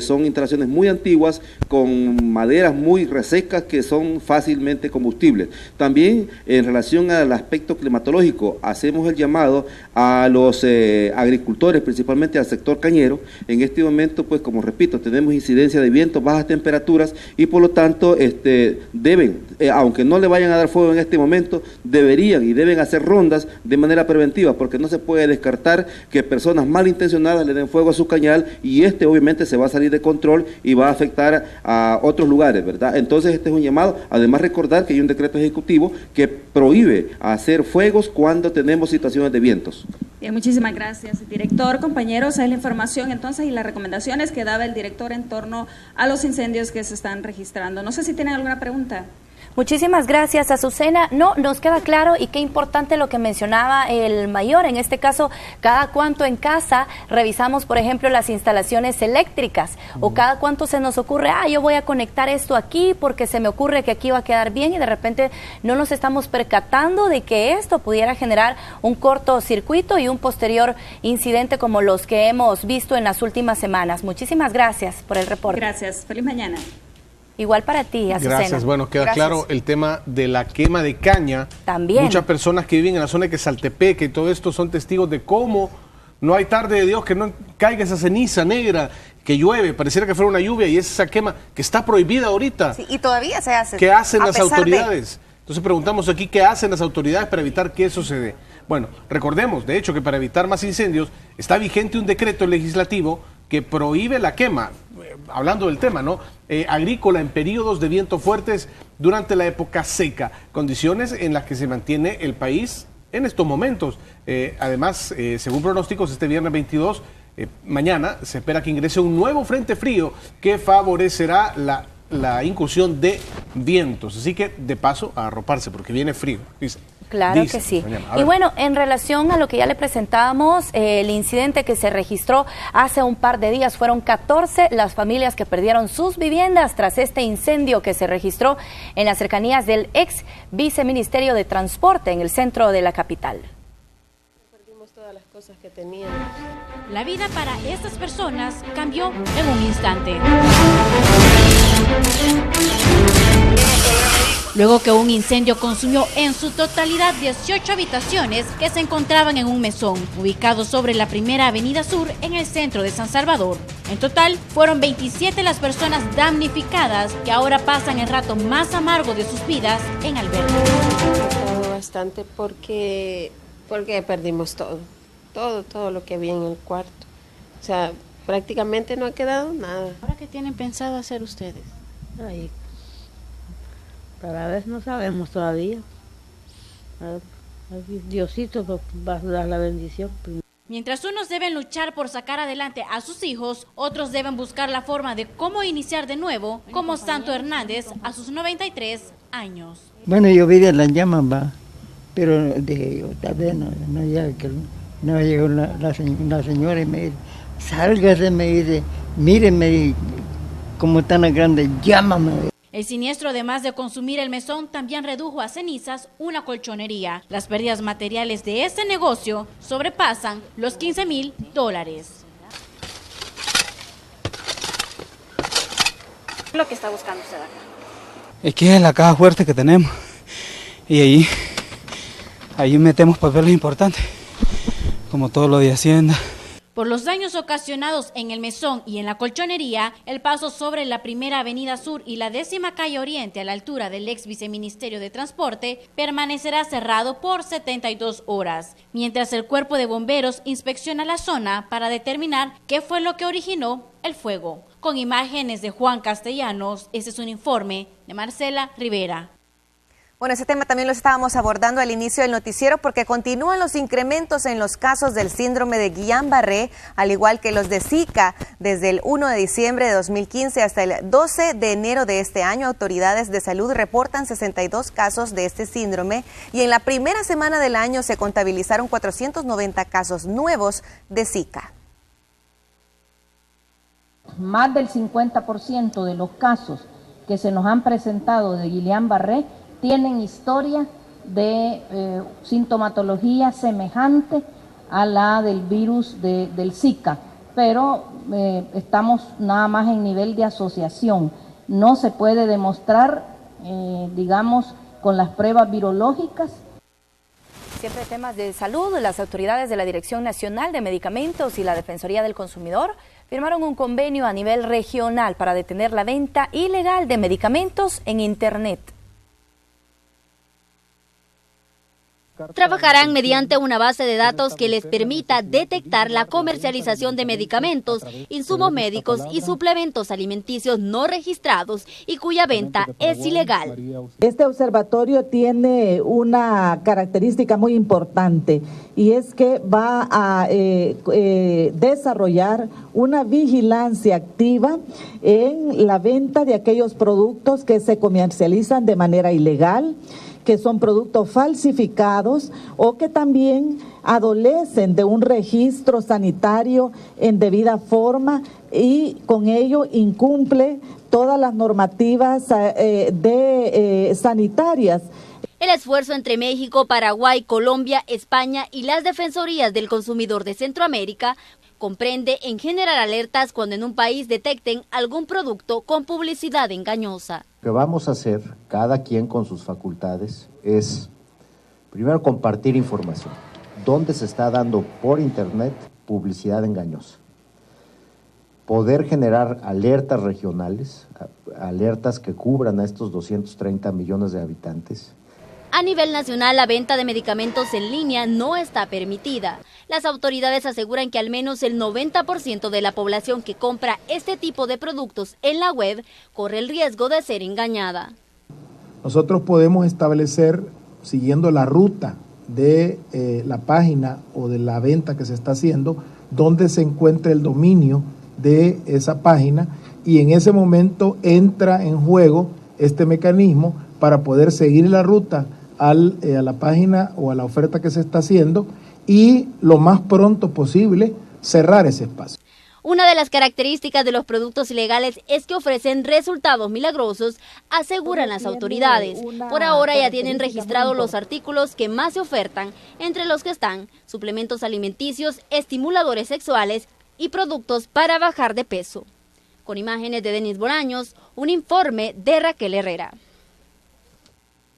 son instalaciones muy antiguas con maderas muy resecas que son fácilmente combustibles. También en relación al aspecto climatológico, hacemos el llamado a los agricultores, principalmente al sector cañero. En este momento, pues como repito, tenemos incidencia de vientos, bajas temperaturas, y por lo tanto deben, aunque no le vayan a dar fuego en este momento, deberían y deben hacer rondas de manera preventiva, porque no se puede descartar que personas malintencionadas le den fuego a su cañal, y obviamente se va a salir de control y va a afectar a otros lugares, ¿verdad? Entonces este es un llamado. Además, recordar que hay un decreto ejecutivo que prohíbe hacer fuegos cuando tenemos situaciones de vientos. Bien, muchísimas gracias, director. Compañeros, es la información entonces y las recomendaciones que daba el director en torno a los incendios que se están registrando. No sé si tienen alguna pregunta. Muchísimas gracias, Azucena. No, nos queda claro y qué importante lo que mencionaba el mayor. En este caso, cada cuánto en casa revisamos, por ejemplo, las instalaciones eléctricas o cada cuánto se nos ocurre, yo voy a conectar esto aquí porque se me ocurre que aquí va a quedar bien y de repente no nos estamos percatando de que esto pudiera generar un cortocircuito y un posterior incidente como los que hemos visto en las últimas semanas. Muchísimas gracias por el reporte. Gracias. Feliz mañana. Igual para ti, Azucena. Gracias. Bueno, queda claro el tema de la quema de caña. También. Muchas personas que viven en la zona de Quesaltepeque y todo esto son testigos de cómo no hay tarde de Dios que no caiga esa ceniza negra, que llueve, pareciera que fuera una lluvia y esa quema que está prohibida ahorita. Sí, y todavía se hace. ¿Qué hacen las autoridades? Entonces preguntamos aquí, ¿qué hacen las autoridades para evitar que eso se dé? Bueno, recordemos, de hecho, que para evitar más incendios está vigente un decreto legislativo que prohíbe la quema, hablando del tema, ¿no? Agrícola en periodos de viento fuertes durante la época seca, condiciones en las que se mantiene el país en estos momentos. Además, según pronósticos, este viernes 22, mañana, se espera que ingrese un nuevo frente frío que favorecerá la incursión de vientos. Así que, de paso, a arroparse, porque viene frío, dice. Claro que sí. Y bueno, en relación a lo que ya le presentábamos, el incidente que se registró hace un par de días, fueron 14 las familias que perdieron sus viviendas tras este incendio que se registró en las cercanías del ex viceministerio de Transporte en el centro de la capital. Perdimos todas las cosas que teníamos. La vida para estas personas cambió en un instante. Luego que un incendio consumió en su totalidad 18 habitaciones que se encontraban en un mesón, ubicado sobre la Primera Avenida Sur en el centro de San Salvador. En total, fueron 27 las personas damnificadas que ahora pasan el rato más amargo de sus vidas en albergue. Bastante porque perdimos todo lo que había en el cuarto. O sea, prácticamente no ha quedado nada. ¿Ahora qué tienen pensado hacer ustedes? Ay, para ver, no sabemos todavía. Diosito nos va a dar la bendición. Mientras unos deben luchar por sacar adelante a sus hijos, otros deben buscar la forma de cómo iniciar de nuevo, como Santo Hernández a sus 93 años. Bueno, yo vi de las llamas, va, pero dije yo, tal vez no llegó la señora y me dice, sálgase, me dice, míreme cómo están las grandes llamas, me dice. El siniestro, además de consumir el mesón, también redujo a cenizas una colchonería. Las pérdidas materiales de este negocio sobrepasan los $15,000. ¿Qué es lo que está buscando usted acá? Aquí es la caja fuerte que tenemos y ahí metemos papeles importantes, como todo lo de Hacienda. Por los daños ocasionados en el mesón y en la colchonería, el paso sobre la Primera Avenida Sur y la 10ª Calle Oriente a la altura del ex viceministerio de Transporte permanecerá cerrado por 72 horas, mientras el cuerpo de bomberos inspecciona la zona para determinar qué fue lo que originó el fuego. Con imágenes de Juan Castellanos, este es un informe de Marcela Rivera. Bueno, ese tema también lo estábamos abordando al inicio del noticiero porque continúan los incrementos en los casos del síndrome de Guillain-Barré, al igual que los de Zika. Desde el 1 de diciembre de 2015 hasta el 12 de enero de este año, autoridades de salud reportan 62 casos de este síndrome y en la primera semana del año se contabilizaron 490 casos nuevos de Zika. Más del 50% de los casos que se nos han presentado de Guillain-Barré tienen historia de sintomatología semejante a la del virus del Zika, pero estamos nada más en nivel de asociación. No se puede demostrar, digamos, con las pruebas virológicas. Siempre temas de salud, las autoridades de la Dirección Nacional de Medicamentos y la Defensoría del Consumidor firmaron un convenio a nivel regional para detener la venta ilegal de medicamentos en Internet. Trabajarán mediante una base de datos que les permita detectar la comercialización de medicamentos, insumos médicos y suplementos alimenticios no registrados y cuya venta es ilegal. Este observatorio tiene una característica muy importante y es que va a desarrollar una vigilancia activa en la venta de aquellos productos que se comercializan de manera ilegal, que son productos falsificados o que también adolecen de un registro sanitario en debida forma y con ello incumple todas las normativas sanitarias. El esfuerzo entre México, Paraguay, Colombia, España y las defensorías del consumidor de Centroamérica comprende en generar alertas cuando en un país detecten algún producto con publicidad engañosa. Lo que vamos a hacer, cada quien con sus facultades, es primero compartir información. ¿Dónde se está dando por internet publicidad engañosa? Poder generar alertas regionales, alertas que cubran a estos 230 millones de habitantes. A nivel nacional, la venta de medicamentos en línea no está permitida. Las autoridades aseguran que al menos el 90% de la población que compra este tipo de productos en la web corre el riesgo de ser engañada. Nosotros podemos establecer, siguiendo la ruta de la página o de la venta que se está haciendo, dónde se encuentra el dominio de esa página, y en ese momento entra en juego este mecanismo para poder seguir la ruta a la página o a la oferta que se está haciendo y lo más pronto posible cerrar ese espacio. Una de las características de los productos ilegales es que ofrecen resultados milagrosos, aseguran las autoridades. Por ahora ya tienen registrados los artículos que más se ofertan, entre los que están suplementos alimenticios, estimuladores sexuales y productos para bajar de peso. Con imágenes de Denis Bolaños, un informe de Raquel Herrera.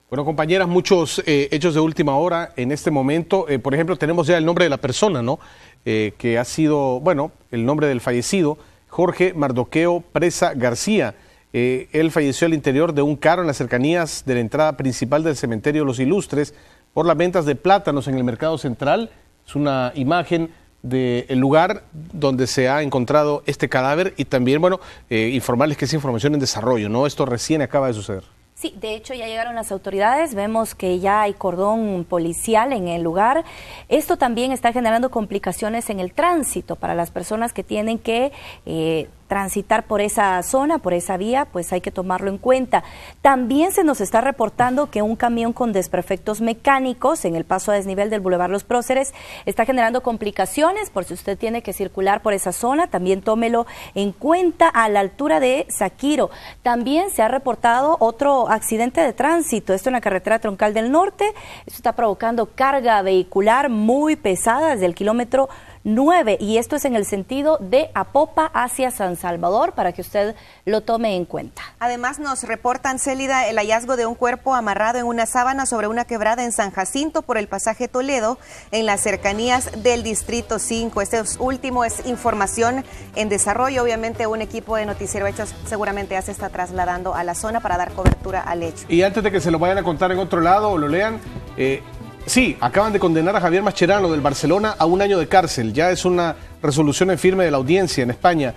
Bueno, compañeras, muchos hechos de última hora en este momento. Por ejemplo, tenemos ya el nombre de la persona, ¿no? Que ha sido, bueno, el nombre del fallecido, Jorge Mardoqueo Presa García. Él falleció al interior de un carro en las cercanías de la entrada principal del cementerio Los Ilustres por las ventas de plátanos en el mercado central. Es una imagen del lugar donde se ha encontrado este cadáver y también, bueno, informarles que es información en desarrollo, ¿no? Esto recién acaba de suceder. Sí, de hecho ya llegaron las autoridades, vemos que ya hay cordón policial en el lugar. Esto también está generando complicaciones en el tránsito para las personas que tienen que transitar por esa zona, por esa vía, pues hay que tomarlo en cuenta. También se nos está reportando que un camión con desperfectos mecánicos en el paso a desnivel del Boulevard Los Próceres está generando complicaciones, por si usted tiene que circular por esa zona, también tómelo en cuenta a la altura de Saquiro. También se ha reportado otro accidente de tránsito, esto en la carretera troncal del norte. Esto está provocando carga vehicular muy pesada desde el kilómetro 9, y esto es en el sentido de Apopa hacia San Salvador, para que usted lo tome en cuenta. Además nos reportan, Célida, el hallazgo de un cuerpo amarrado en una sábana sobre una quebrada en San Jacinto por el pasaje Toledo, en las cercanías del Distrito 5. Este último es información en desarrollo. Obviamente un equipo de Noticiero Hechos seguramente ya se está trasladando a la zona para dar cobertura al hecho. Y antes de que se lo vayan a contar en otro lado o lo lean, sí, acaban de condenar a Javier Mascherano del Barcelona a 1 año de cárcel. Ya es una resolución en firme de la audiencia en España,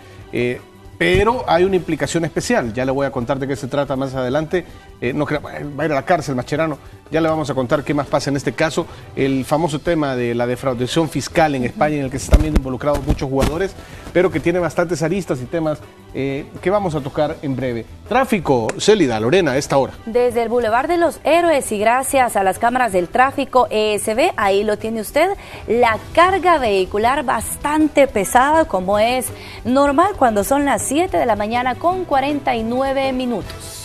pero hay una implicación especial. Ya le voy a contar de qué se trata más adelante. No creo, va a ir a la cárcel Mascherano. Ya le vamos a contar qué más pasa en este caso. El famoso tema de la defraudación fiscal en España, en el que se están viendo involucrados muchos jugadores, pero que tiene bastantes aristas y temas que vamos a tocar en breve. Tráfico, Célida, Lorena, a esta hora. Desde el Boulevard de los Héroes y gracias a las cámaras del tráfico ESB, ahí lo tiene usted, la carga vehicular bastante pesada, como es normal cuando son las 7 de la mañana con 49 minutos.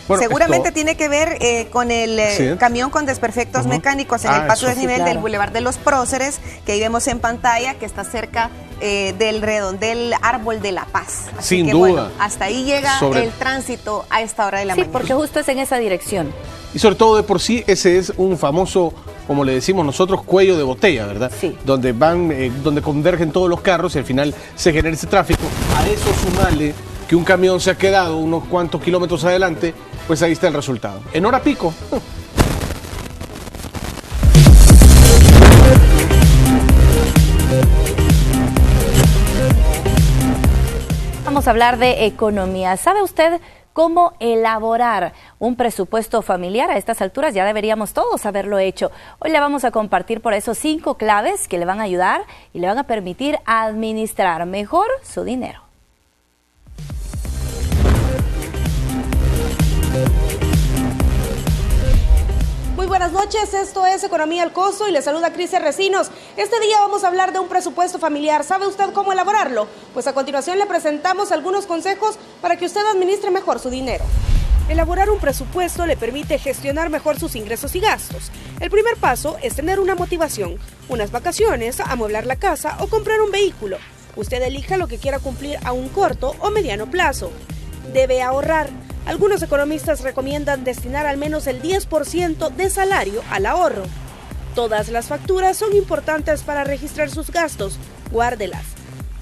Bueno, seguramente tiene que ver con el camión con desperfectos mecánicos en el paso de desnivel del Boulevard de los Próceres, que ahí vemos en pantalla, que está cerca del árbol de la Paz. Así Sin que, duda. Bueno, hasta ahí llega el tránsito a esta hora de la mañana. Sí, porque justo es en esa dirección. Y sobre todo de por sí, ese es un famoso, como le decimos nosotros, cuello de botella, ¿verdad? Sí. Donde donde convergen todos los carros y al final se genera ese tráfico. A eso sumale que un camión se ha quedado unos cuantos kilómetros adelante, pues ahí está el resultado. En hora pico. vamos a hablar de economía. ¿Sabe usted cómo elaborar un presupuesto familiar? A estas alturas ya deberíamos todos haberlo hecho. Hoy le vamos a compartir por eso 5 claves que le van a ayudar y le van a permitir administrar mejor su dinero. Muy buenas noches, esto es Economía al Costo y le saluda Cris Recinos. Este día vamos a hablar de un presupuesto familiar. ¿Sabe usted cómo elaborarlo? Pues a continuación le presentamos algunos consejos para que usted administre mejor su dinero. Elaborar un presupuesto le permite gestionar mejor sus ingresos y gastos. El primer paso es tener una motivación, unas vacaciones, amueblar la casa o comprar un vehículo. Usted elija lo que quiera cumplir a un corto o mediano plazo. Debe ahorrar. Algunos economistas recomiendan destinar al menos el 10% de salario al ahorro. Todas las facturas son importantes para registrar sus gastos. Guárdelas.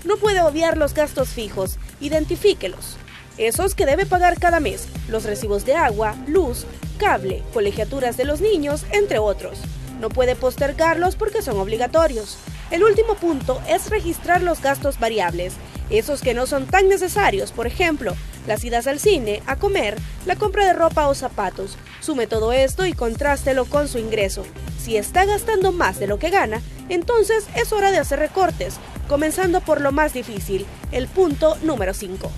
No puede obviar los gastos fijos. Identifíquelos. Esos que debe pagar cada mes. Los recibos de agua, luz, cable, colegiaturas de los niños, entre otros. No puede postergarlos porque son obligatorios. El último punto es registrar los gastos variables. Esos que no son tan necesarios, por ejemplo, las idas al cine, a comer, la compra de ropa o zapatos. Sume todo esto y contrástelo con su ingreso. Si está gastando más de lo que gana, entonces es hora de hacer recortes, comenzando por lo más difícil, el punto número 5.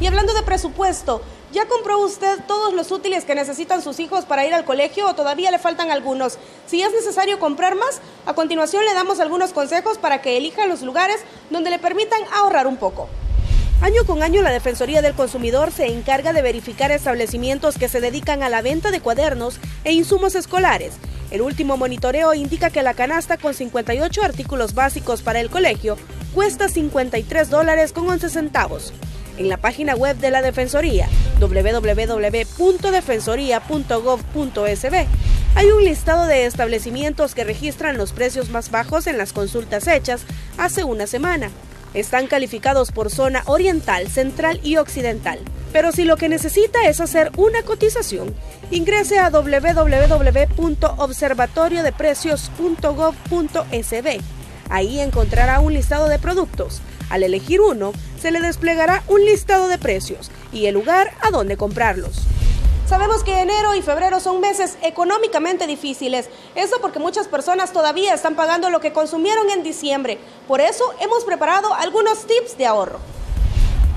Y hablando de presupuesto, ¿ya compró usted todos los útiles que necesitan sus hijos para ir al colegio o todavía le faltan algunos? Si es necesario comprar más, a continuación le damos algunos consejos para que elija los lugares donde le permitan ahorrar un poco. Año con año, la Defensoría del Consumidor se encarga de verificar establecimientos que se dedican a la venta de cuadernos e insumos escolares. El último monitoreo indica que la canasta con 58 artículos básicos para el colegio cuesta $53.11. En la página web de la Defensoría, www.defensoría.gov.sb, hay un listado de establecimientos que registran los precios más bajos en las consultas hechas hace una semana. Están calificados por zona oriental, central y occidental. Pero si lo que necesita es hacer una cotización, ingrese a www.observatoriodeprecios.gov.sb. Ahí encontrará un listado de productos. Al elegir uno, se le desplegará un listado de precios y el lugar a donde comprarlos. Sabemos que enero y febrero son meses económicamente difíciles. Eso porque muchas personas todavía están pagando lo que consumieron en diciembre. Por eso hemos preparado algunos tips de ahorro.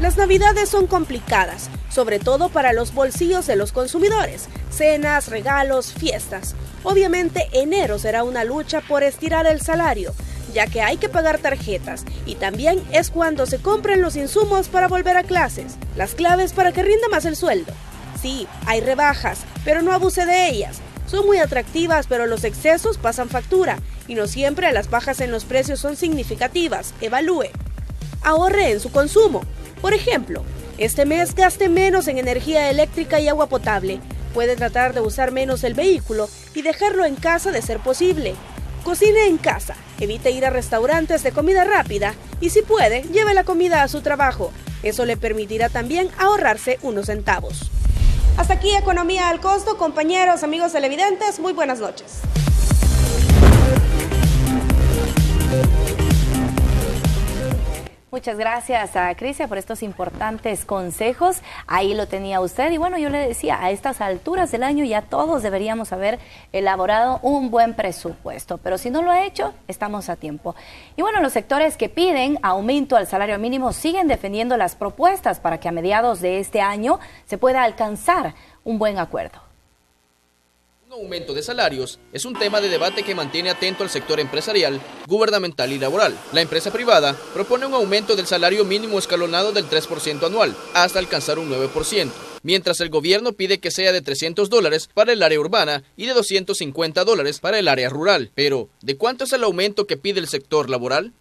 Las navidades son complicadas, sobre todo para los bolsillos de los consumidores. Cenas, regalos, fiestas. Obviamente enero será una lucha por estirar el salario, ya que hay que pagar tarjetas y también es cuando se compran los insumos para volver a clases. Las claves para que rinda más el sueldo. Sí, hay rebajas, pero no abuse de ellas. Son muy atractivas, pero los excesos pasan factura y no siempre las bajas en los precios son significativas. Evalúe. Ahorre en su consumo. Por ejemplo, este mes gaste menos en energía eléctrica y agua potable. Puede tratar de usar menos el vehículo y dejarlo en casa de ser posible. Cocine en casa, evite ir a restaurantes de comida rápida y si puede, lleve la comida a su trabajo. Eso le permitirá también ahorrarse unos centavos. Hasta aquí Economía al Costo, compañeros, amigos televidentes, muy buenas noches. Muchas gracias a Crisia por estos importantes consejos. Ahí lo tenía usted. Y bueno, yo le decía, a estas alturas del año ya todos deberíamos haber elaborado un buen presupuesto. Pero si no lo ha hecho, estamos a tiempo. Y bueno, los sectores que piden aumento al salario mínimo siguen defendiendo las propuestas para que a mediados de este año se pueda alcanzar un buen acuerdo. Un aumento de salarios es un tema de debate que mantiene atento al sector empresarial, gubernamental y laboral. La empresa privada propone un aumento del salario mínimo escalonado del 3% anual, hasta alcanzar un 9%, mientras el gobierno pide que sea de $300 para el área urbana y de $250 para el área rural. Pero, ¿de cuánto es el aumento que pide el sector laboral?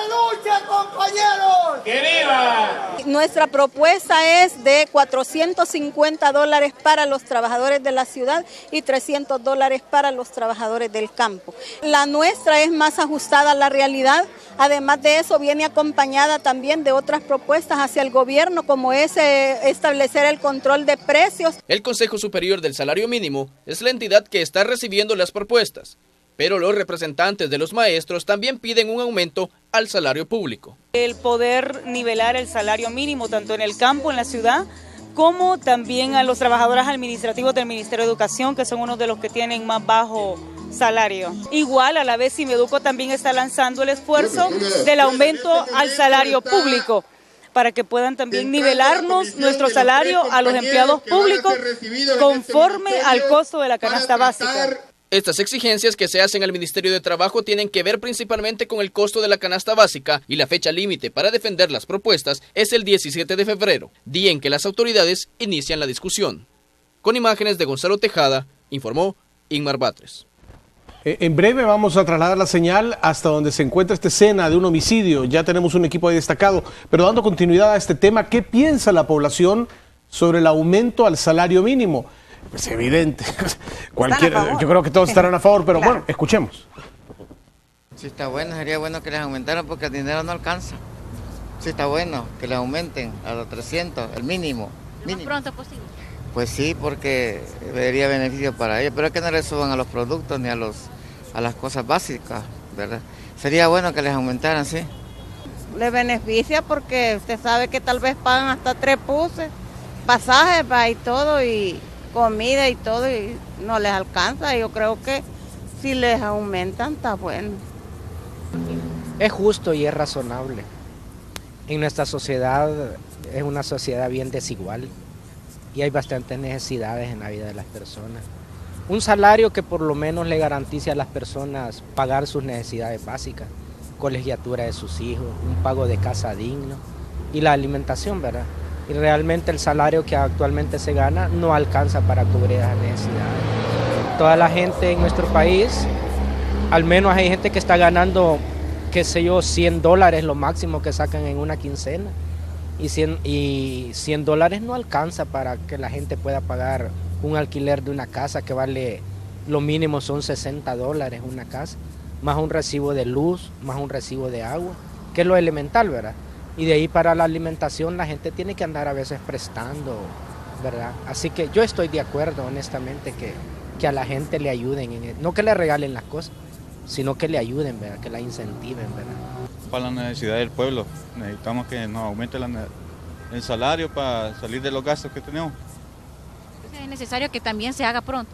¡Lucha, compañeros! ¡Que viva! Nuestra propuesta es de $450 para los trabajadores de la ciudad y $300 para los trabajadores del campo. La nuestra es más ajustada a la realidad. Además de eso, viene acompañada también de otras propuestas hacia el gobierno, como es establecer el control de precios. El Consejo Superior del Salario Mínimo es la entidad que está recibiendo las propuestas. Pero los representantes de los maestros también piden un aumento al salario público. El poder nivelar el salario mínimo tanto en el campo, en la ciudad, como también a los trabajadores administrativos del Ministerio de Educación, que son uno de los que tienen más bajo salario. Igual, a la vez, Simeduco también está lanzando el esfuerzo del aumento al salario público, para que puedan también nivelarnos nuestro salario a los empleados públicos conforme al costo de la canasta básica. Estas exigencias que se hacen al Ministerio de Trabajo tienen que ver principalmente con el costo de la canasta básica y la fecha límite para defender las propuestas es el 17 de febrero, día en que las autoridades inician la discusión. Con imágenes de Gonzalo Tejada, informó Inmar Batres. En breve vamos a trasladar la señal hasta donde se encuentra esta escena de un homicidio. Ya tenemos un equipo ahí destacado, pero dando continuidad a este tema, ¿qué piensa la población sobre el aumento al salario mínimo? Es evidente, yo creo que todos estarán a favor, pero claro. Bueno, escuchemos. Sí está bueno, sería bueno que les aumentaran porque el dinero no alcanza. Sí está bueno que les aumenten a los 300, el mínimo. Lo más pronto posible. Pues sí, porque vería beneficio para ellos, pero es que no les suban a los productos ni a las cosas básicas, ¿verdad? Sería bueno que les aumentaran, sí. Les beneficia porque usted sabe que tal vez pagan hasta 3 buses, pasajes y todo, y comida y todo, y no les alcanza. Yo creo que si les aumentan está bueno. Es justo y es razonable. En nuestra sociedad es una sociedad bien desigual y hay bastantes necesidades en la vida de las personas. Un salario que por lo menos le garantice a las personas pagar sus necesidades básicas, colegiatura de sus hijos, un pago de casa digno y la alimentación, ¿verdad? Y realmente el salario que actualmente se gana no alcanza para cubrir esas necesidades. Toda la gente en nuestro país, al menos hay gente que está ganando, qué sé yo, $100 lo máximo que sacan en una quincena. Y $100 no alcanza para que la gente pueda pagar un alquiler de una casa que vale, lo mínimo son $60 una casa, más un recibo de luz, más un recibo de agua, que es lo elemental, ¿verdad? Y de ahí para la alimentación la gente tiene que andar a veces prestando, ¿verdad? Así que yo estoy de acuerdo, honestamente, que a la gente le ayuden, no que le regalen las cosas, sino que le ayuden, ¿verdad? Que la incentiven, ¿verdad? Para la necesidad del pueblo, necesitamos que nos aumente el salario para salir de los gastos que tenemos. ¿Es necesario que también se haga pronto?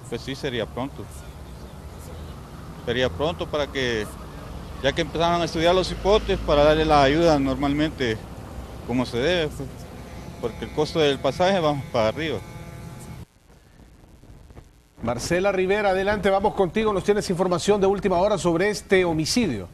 Pues sí, sería pronto. Sería pronto para que, ya que empezaron a estudiar los hipotes, para darle la ayuda normalmente como se debe, pues, porque el costo del pasaje vamos para arriba. Marcela Rivera, adelante, vamos contigo. Nos tienes información de última hora sobre este homicidio.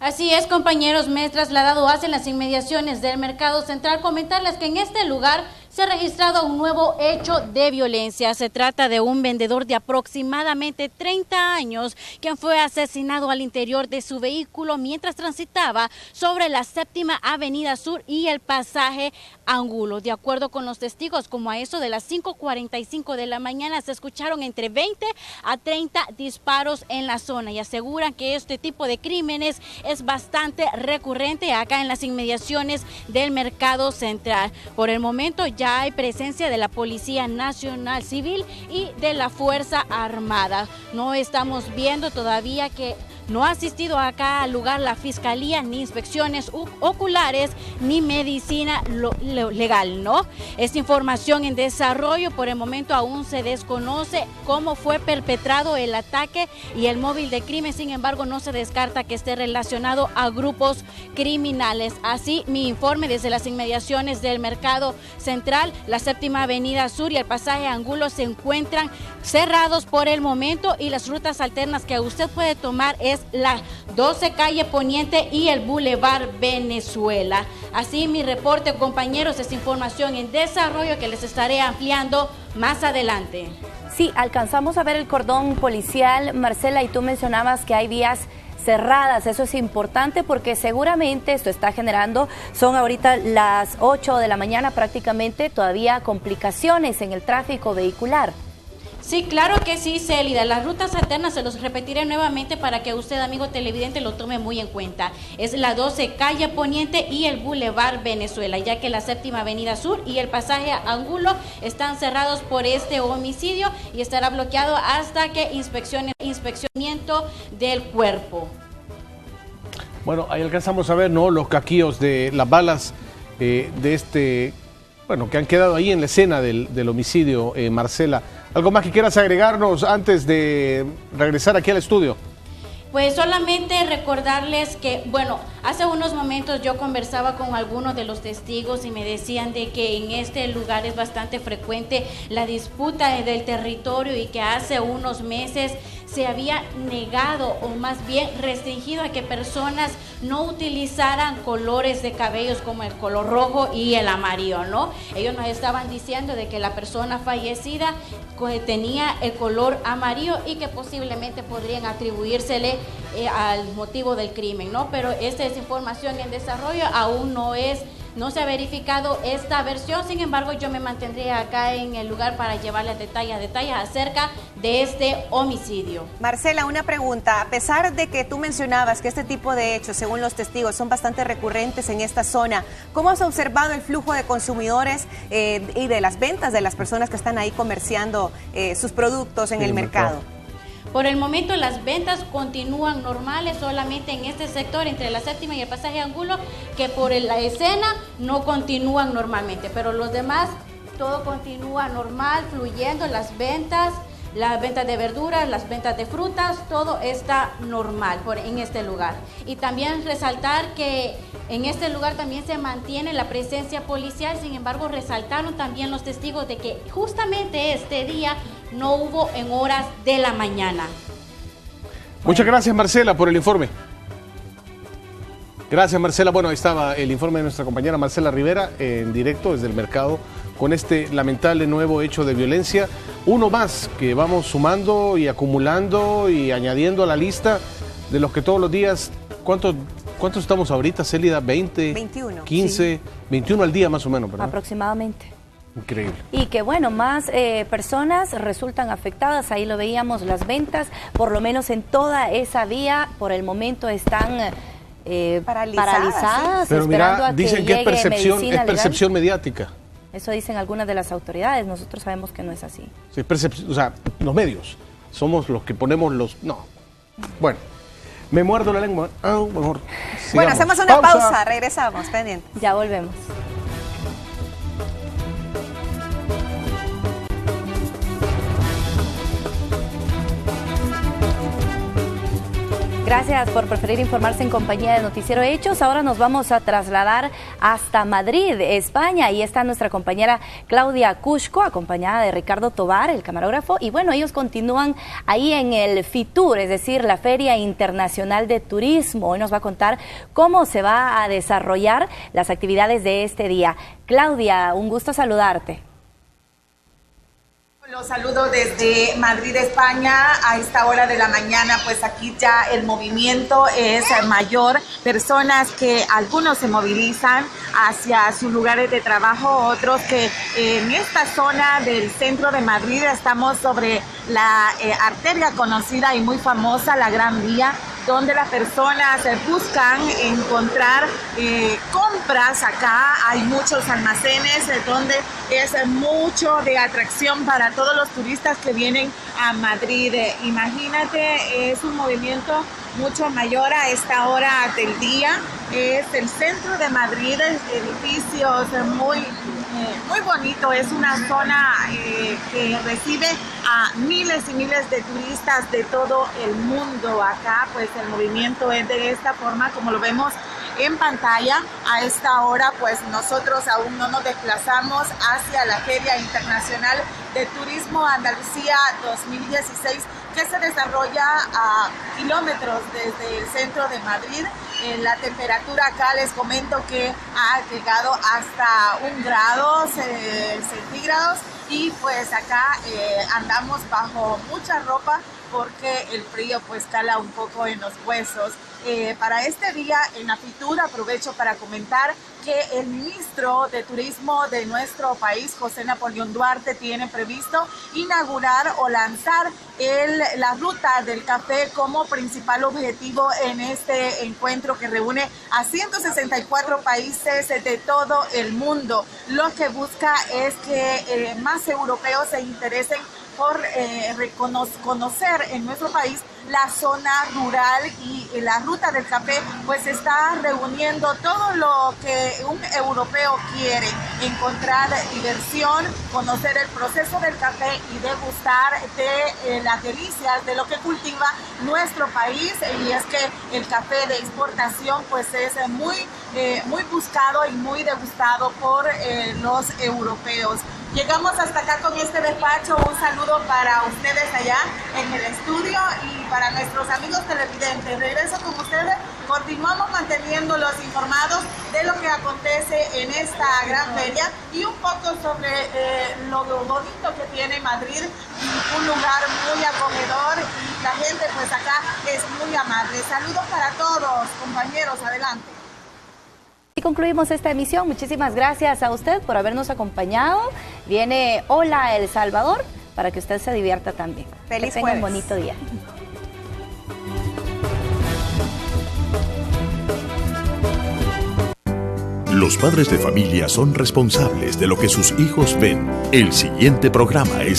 Así es, compañeros, me he trasladado hacia las inmediaciones del Mercado Central. Comentarles que en este lugar se ha registrado un nuevo hecho de violencia. Se trata de un vendedor de aproximadamente 30 años quien fue asesinado al interior de su vehículo mientras transitaba sobre la 7ª Avenida Sur y el pasaje Angulo. De acuerdo con los testigos, como a eso de las 5:45 de la mañana se escucharon entre 20 a 30 disparos en la zona y aseguran que este tipo de crímenes es bastante recurrente acá en las inmediaciones del Mercado Central. Por el momento ya hay presencia de la Policía Nacional Civil y de la Fuerza Armada. No estamos viendo todavía que no ha asistido acá al lugar la Fiscalía, ni inspecciones oculares, ni medicina legal, ¿no? Esta información en desarrollo, por el momento aún se desconoce cómo fue perpetrado el ataque y el móvil de crimen, sin embargo no se descarta que esté relacionado a grupos criminales. Así, mi informe desde las inmediaciones del Mercado Central, la 7ª Avenida Sur y el pasaje Angulo se encuentran cerrados por el momento y las rutas alternas que usted puede tomar es la 12 Calle Poniente y el Boulevard Venezuela. Así mi reporte, compañeros, es información en desarrollo que les estaré ampliando más adelante. Sí, alcanzamos a ver el cordón policial, Marcela, y tú mencionabas que hay vías cerradas. Eso es importante porque seguramente esto está generando, son ahorita las 8 de la mañana prácticamente, todavía complicaciones en el tráfico vehicular. Sí, claro que sí, Célida. Las rutas alternas se los repetiré nuevamente para que usted, amigo televidente, lo tome muy en cuenta. Es la 12 Calle Poniente y el Boulevard Venezuela, ya que la 7ª Avenida Sur y el pasaje Angulo están cerrados por este homicidio y estará bloqueado hasta que inspeccionamiento del cuerpo. Bueno, ahí alcanzamos a ver, ¿no?, los caquillos de las balas de este, bueno, que han quedado ahí en la escena del homicidio, Marcela. ¿Algo más que quieras agregarnos antes de regresar aquí al estudio? Pues solamente recordarles que, bueno, hace unos momentos yo conversaba con algunos de los testigos y me decían de que en este lugar es bastante frecuente la disputa del territorio y que hace unos meses se había negado o más bien restringido a que personas no utilizaran colores de cabellos como el color rojo y el amarillo, ¿no? Ellos nos estaban diciendo de que la persona fallecida tenía el color amarillo y que posiblemente podrían atribuírsele al motivo del crimen, ¿no? Pero esta es información en desarrollo, aún no se ha verificado esta versión. Sin embargo, yo me mantendré acá en el lugar para llevarles detalles acerca de este homicidio. Marcela, una pregunta. A pesar de que tú mencionabas que este tipo de hechos, según los testigos, son bastante recurrentes en esta zona, ¿cómo has observado el flujo de consumidores y de las ventas de las personas que están ahí comerciando sus productos en el mercado? Por el momento las ventas continúan normales, solamente en este sector entre la 7ª y el pasaje Angulo, que por la escena no continúan normalmente, pero los demás todo continúa normal, fluyendo, las ventas de verduras, las ventas de frutas, todo está normal en este lugar. Y también resaltar que en este lugar también se mantiene la presencia policial. Sin embargo, resaltaron también los testigos de que justamente este día no hubo en horas de la mañana. Muchas gracias, Marcela, por el informe. Gracias, Marcela. Bueno, ahí estaba el informe de nuestra compañera Marcela Rivera en directo desde el mercado con este lamentable nuevo hecho de violencia. Uno más que vamos sumando y acumulando y añadiendo a la lista de los que todos los días... ¿Cuántos estamos ahorita, Célida? ¿20? 21. 15, sí. 21 al día más o menos, ¿verdad? Aproximadamente. Increíble. Y que bueno, más personas resultan afectadas, ahí lo veíamos, las ventas, por lo menos en toda esa vía, por el momento están paralizadas, pero esperando mira, a que dicen que es percepción legal. mediática. Eso dicen algunas de las autoridades, nosotros sabemos que no es así. Sí, o sea, los medios somos los que ponemos los... No. Bueno, me muerdo la lengua. Mejor sigamos. Bueno, hacemos una pausa, regresamos, pendientes. Ya volvemos. Gracias por preferir informarse en compañía de Noticiero Hechos. Ahora nos vamos a trasladar hasta Madrid, España. Ahí está nuestra compañera Claudia Cusco, acompañada de Ricardo Tobar, el camarógrafo. Y bueno, ellos continúan ahí en el FITUR, es decir, la Feria Internacional de Turismo. Hoy nos va a contar cómo se va a desarrollar las actividades de este día. Claudia, un gusto saludarte. Los saludo desde Madrid, España. A esta hora de la mañana, pues aquí ya el movimiento es mayor. Personas que algunos se movilizan hacia sus lugares de trabajo, otros que en esta zona del centro de Madrid estamos sobre la arteria conocida y muy famosa, la Gran Vía, donde las personas buscan encontrar compras. Acá hay muchos almacenes donde es mucho de atracción para todos los turistas que vienen a Madrid. Imagínate, es un movimiento mucho mayor a esta hora del día. Es el centro de Madrid, edificios muy bonito. Es una zona que recibe a miles y miles de turistas de todo el mundo. Acá pues el movimiento es de esta forma, como lo vemos en pantalla. A esta hora pues nosotros aún no nos desplazamos hacia la Feria Internacional de Turismo Andalucía 2016, que se desarrolla a kilómetros desde el centro de Madrid. La temperatura acá les comento que ha llegado hasta 1 grado centígrados y pues acá andamos bajo mucha ropa porque el frío pues cala un poco en los huesos. para este día en Afitur aprovecho para comentar que el ministro de Turismo de nuestro país, José Napoleón Duarte, tiene previsto inaugurar o lanzar la ruta del café como principal objetivo en este encuentro que reúne a 164 países de todo el mundo. Lo que busca es que más europeos se interesen por conocer en nuestro país la zona rural, y la ruta del café pues está reuniendo todo lo que un europeo quiere: encontrar diversión, conocer el proceso del café y degustar de las delicias de lo que cultiva nuestro país. Y es que el café de exportación pues es muy buscado y muy degustado por los europeos. Llegamos hasta acá con este despacho. Un saludo para ustedes allá en el estudio y para nuestros amigos televidentes. Regreso con ustedes. Continuamos manteniéndolos informados de lo que acontece en esta gran feria y un poco sobre lo bonito que tiene Madrid, un lugar muy acogedor, y la gente pues acá es muy amable. Saludos para todos, compañeros, adelante. Y concluimos esta emisión. Muchísimas gracias a usted por habernos acompañado. Viene Hola El Salvador para que usted se divierta también. Feliz que tenga un bonito día. Los padres de familia son responsables de lo que sus hijos ven. El siguiente programa es